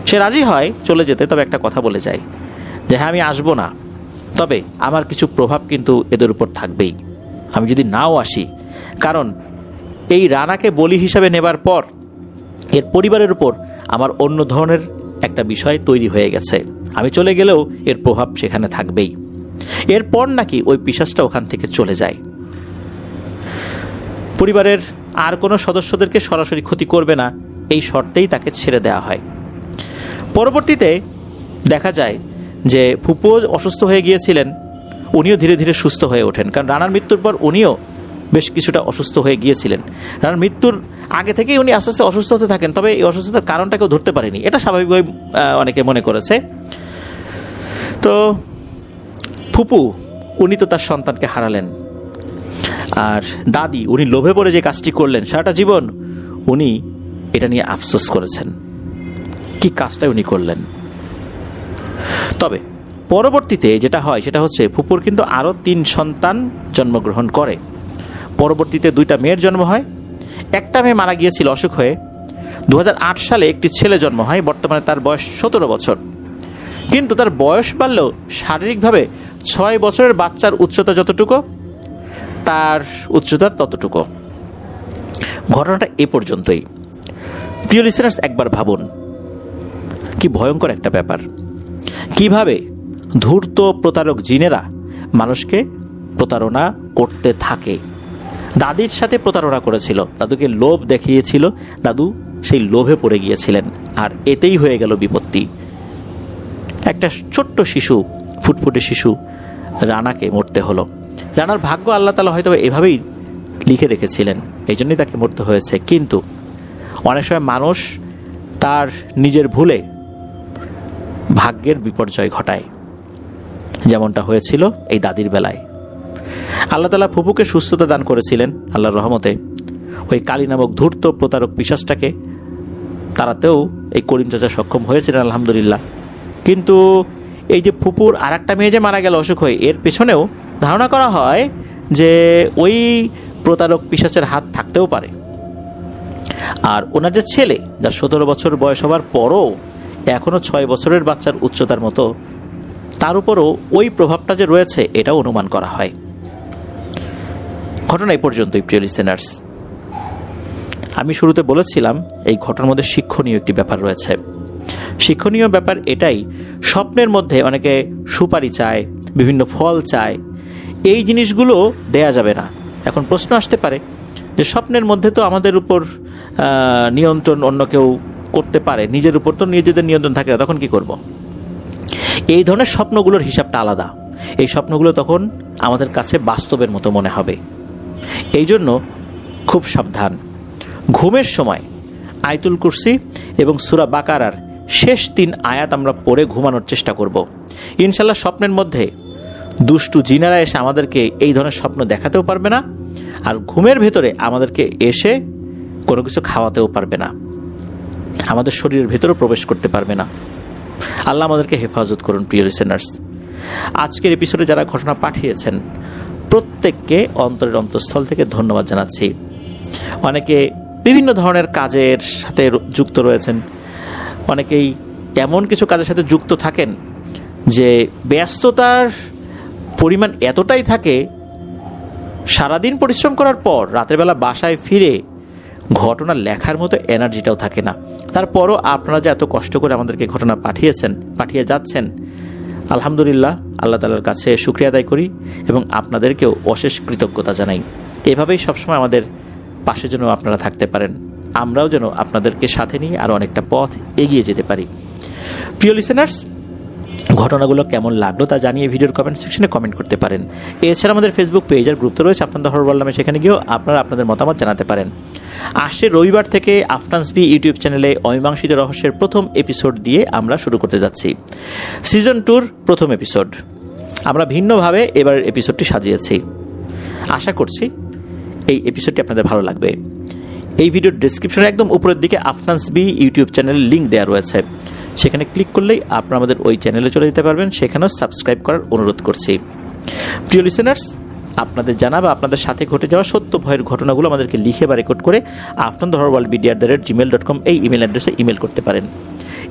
সে রাজি হয় চলে যেতে, তবে একটা কথা বলে যায় যে হ্যাঁ, আমি আসবো না, তবে আমার কিছু প্রভাব কিন্তু এদের উপর থাকবেই, আমি যদি নাও আসি। কারণ এই রানাকে বলি হিসাবে নেবার পর এর পরিবারের উপর আমার অন্য ধরনের একটা বিষয় তৈরি হয়ে গেছে, আমি চলে গেলেও এর প্রভাব সেখানে থাকবেই। এরপর নাকি ওই পিশাচটা ওখান থেকে চলে যায়। পরিবারের আর কোনো সদস্যদেরকে সরাসরি ক্ষতি করবে না, এই শর্তেই তাকে ছেড়ে দেওয়া হয়। পরবর্তীতে দেখা যায় যে ফুপুও অসুস্থ হয়ে গিয়েছিলেন, উনিও ধীরে ধীরে সুস্থ হয়ে ওঠেন। কারণ রানার মৃত্যুর পর উনিও বেশ কিছুটা অসুস্থ হয়ে গিয়েছিলেন। রানার মৃত্যুর আগে থেকেই উনি আস্তে আস্তে অসুস্থ হতে থাকেন, তবে এই অসুস্থতার কারণটা কেউ ধরতে পারেনি, এটা স্বাভাবিকভাবে অনেকে মনে করেছে। তো ফুপু উনি তো তার সন্তানকে হারালেন, আর দাদি উনি লোভে পড়ে যে কাজটি করলেন সারাটা জীবন উনি এটা নিয়ে আফসোস করেছেন, কি কাজটা উনি করলেন। তবে পরবর্তীতে যেটা হয় সেটা হচ্ছে ফুপুর কিন্তু আরও 3 সন্তান জন্মগ্রহণ করে। পরবর্তীতে 2টা মেয়ের জন্ম হয়, একটা মেয়ে মারা গিয়েছিল অসুখ হয়ে। 2008 সালে একটি ছেলে জন্ম হয়, বর্তমানে তার বয়স 17 বছর। কিন্তু তার বয়স বাড়লেও শারীরিকভাবে 6 বছরের বাচ্চার উচ্চতা যতটুকু তার উচ্চতার ততটুকু। ঘটনাটা এ পর্যন্তই। প্রিয় লিসেনার্স, একবার ভাবুন কি ভয়ঙ্কর একটা ব্যাপার, কিভাবে ধূর্ত প্রতারক জিনেরা মানুষকে প্রতারণা করতে থাকে। দাদির সাথে প্রতারণা করেছিল, দাদুকে লোভ দেখিয়েছিল, দাদু সেই লোভে পড়ে গিয়েছিলেন, আর এতেই হয়ে গেল বিপত্তি। একটা ছোট্ট শিশু, ফুটফুটে শিশু রানাকে মরতে হলো। রানার ভাগ্য আল্লাহ তাআলা হয়তো এভাবেই লিখে রেখেছিলেন, এই জন্যই তাকে মরতে হয়েছে। কিন্তু অনেক সময় মানুষ তার নিজের ভুলে ভাগ্যের বিপর্যয় ঘটায়, যেমনটা হয়েছিল এই দাদির বেলায়। আল্লাহ তাআলা ফুপুকে সুস্থতা দান করেছিলেন আল্লাহর রহমতে। ওই কালী নামক ধূর্ত প্রতারক পিশাচটাকে তাড়াতেও এই করিম চাচা সক্ষম হয়েছিলেন আলহামদুলিল্লাহ। কিন্তু এই যে ফুপুর আর একটা মেয়ে যে মারা গেল অসুখ হয়ে, এর পেছনেও ধারণা করা হয় যে ওই প্রতারক পিশাচের হাত থাকতেও পারে। আর ওনার যে ছেলে, যার 17 বছর বয়স হবার পরও এখনও 6 বছরের বাচ্চার উচ্চতার মতো, তার উপরও ওই প্রভাবটা যে রয়েছে এটাও অনুমান করা হয়। ঘটনা এই পর্যন্তই প্রিয় লিসেনার্স। আমি শুরুতে বলেছিলাম এই ঘটনার মধ্যে শিক্ষণীয় একটি ব্যাপার রয়েছে। শিক্ষণীয় ব্যাপার এটাই, স্বপ্নের মধ্যে অনেকে সুপারি চায়, বিভিন্ন ফল চায়, এই জিনিসগুলো দেয়া যাবে না। এখন প্রশ্ন আসতে পারে যে স্বপ্নের মধ্যে তো আমাদের উপর নিয়ন্ত্রণ অন্য কেউ করতে পারে, নিজের উপর তো নিজেদের নিয়ন্ত্রণ থাকে না, তখন কি করব? এই ধরনের স্বপ্নগুলোর হিসাবটা আলাদা। এই স্বপ্নগুলো তখন আমাদের কাছে বাস্তবের মতো মনে হবে। এই জন্য খুব সাবধান। ঘুমের সময় আয়াতুল কুরসি এবং সূরা বাকারার শেষ 3 আয়াত আমরা পড়ে ঘুমানোর চেষ্টা করব। ইনশাল্লাহ স্বপ্নের মধ্যে দুষ্টু জিনারা এসে আমাদেরকে এই ধরনের স্বপ্ন দেখাতেও পারবে না, আর ঘুমের ভেতরে আমাদেরকে এসে কোনো কিছু খাওয়াতেও পারবে না, আমাদের শরীরের ভেতরেও প্রবেশ করতে পারবে না। আল্লাহ আমাদেরকে হেফাজত করুন। প্রিয় লিসেনার্স, আজকের এপিসোডে যারা ঘটনা পাঠিয়েছেন প্রত্যেককে অন্তরের অন্তঃস্থল থেকে ধন্যবাদ জানাচ্ছি। অনেকে বিভিন্ন ধরনের কাজের সাথে যুক্ত রয়েছেন, অনেকেই এমন কিছু কাজের সাথে যুক্ত থাকেন যে ব্যস্ততার পরিমাণ এতটাই থাকে, সারাদিন পরিশ্রম করার পর রাতের বেলা বাসায় ফিরে ঘটনা লেখার মতো এনার্জিটাও থাকে না। তারপরও আপনারা যে এত কষ্ট করে আমাদেরকে ঘটনা পাঠিয়ে যাচ্ছেন, আলহামদুলিল্লাহ, আল্লাহ তাআলার কাছে শুকরিয়া আদায় করি এবং আপনাদেরকেও অশেষ কৃতজ্ঞতা জানাই। এভাবেই সবসময় আমাদের পাশে যেন আপনারা থাকতে পারেন, আমরাও যেন আপনাদেরকে সাথে নিয়ে আরও অনেকটা পথ এগিয়ে যেতে পারি। প্রিয় লিসেনার্স, ঘটনাগুলো কেমন লাগলো তা জানিয়ে ভিডিওর কমেন্ট সেকশনে কমেন্ট করতে পারেন। এছাড়া আমাদের ফেসবুক পেজ আর গ্রুপ তো রয়েছে আফনান দ্য হরর ওয়ার্ল্ড নামে, সেখানে গিয়েও আপনারা আপনাদের মতামত জানাতে পারেন। আসছে রবিবার থেকে আফনানস বি ইউটিউব চ্যানেলে অমীমাংসিত রহস্যের প্রথম এপিসোড দিয়ে আমরা শুরু করতে যাচ্ছি। সিজন 2-র প্রথম এপিসোড। আমরা ভিন্নভাবে এবারের এপিসোডটি সাজিয়েছি। আশা করছি এই এপিসোডটি আপনাদের ভালো লাগবে। এই ভিডিওর ডেসক্রিপশনে একদম উপরের দিকে আফনানস বি ইউটিউব চ্যানেলের লিঙ্ক দেওয়া রয়েছে, সেখানে ক্লিক করলেই আপনারা আমাদের ওই চ্যানেলে চলে যেতে পারবেন। সেখানেও সাবস্ক্রাইব করার অনুরোধ করছি। প্রিয় লিসেনার্স, আপনাদের জানা বা আপনাদের সাথে ঘটে যাওয়া সত্য ভয়ের ঘটনাগুলো আমাদেরকে লিখে বা রেকর্ড করে afnanthehorrorworldmedia@gmail.com এই ইমেল অ্যাড্রেসে ইমেল করতে পারেন।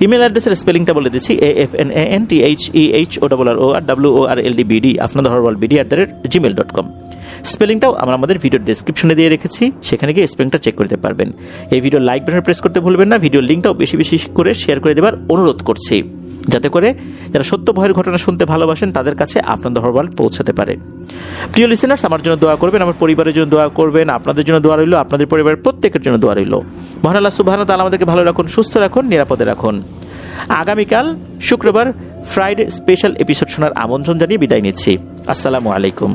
ইমেল অ্যাড্রেসের স্পেলিংটা বলে দিচ্ছি, AFNANTHEHORRORWORLDBD afnanthehorrorworldmedia@gmail.com। স্পেলিংটাও আমরা আমাদের ভিডিওর ডেসক্রিপশনে দিয়ে রেখেছি, সেখানে গিয়ে স্পেলিংটা চেক করতে পারবেন। এই ভিডিও লাইক বাটনে প্রেস করতে ভুলবেন না। ভিডিওর লিঙ্কটাও বেশি বেশি করে শেয়ার করে দেওয়ার অনুরোধ করছি, যাতে করে যারা সত্য ভয়ের ঘটনা শুনতে ভালোবাসেন তাদের কাছে আফনান দ্য হরর ওয়ার্ল্ড পৌঁছাতে পারে। প্রিয় লিসেনার্স, আমার জন্য দোয়া করবেন, আমার পরিবারের জন্য দোয়া করবেন, আপনাদের জন্য দোয়া রইল, আপনাদের পরিবারের প্রত্যেকের জন্য দোয়া রইল। মহান আল্লাহ সুবহানাহু ওয়া তাআলা আমাদেরকে ভালো রাখুন, সুস্থ রাখুন, নিরাপদে রাখুন। আগামীকাল শুক্রবার ফ্রাইডে স্পেশাল এপিসোড শোনার আমন্ত্রণ জানিয়ে বিদায় নিচ্ছি। আসসালামু আলাইকুম।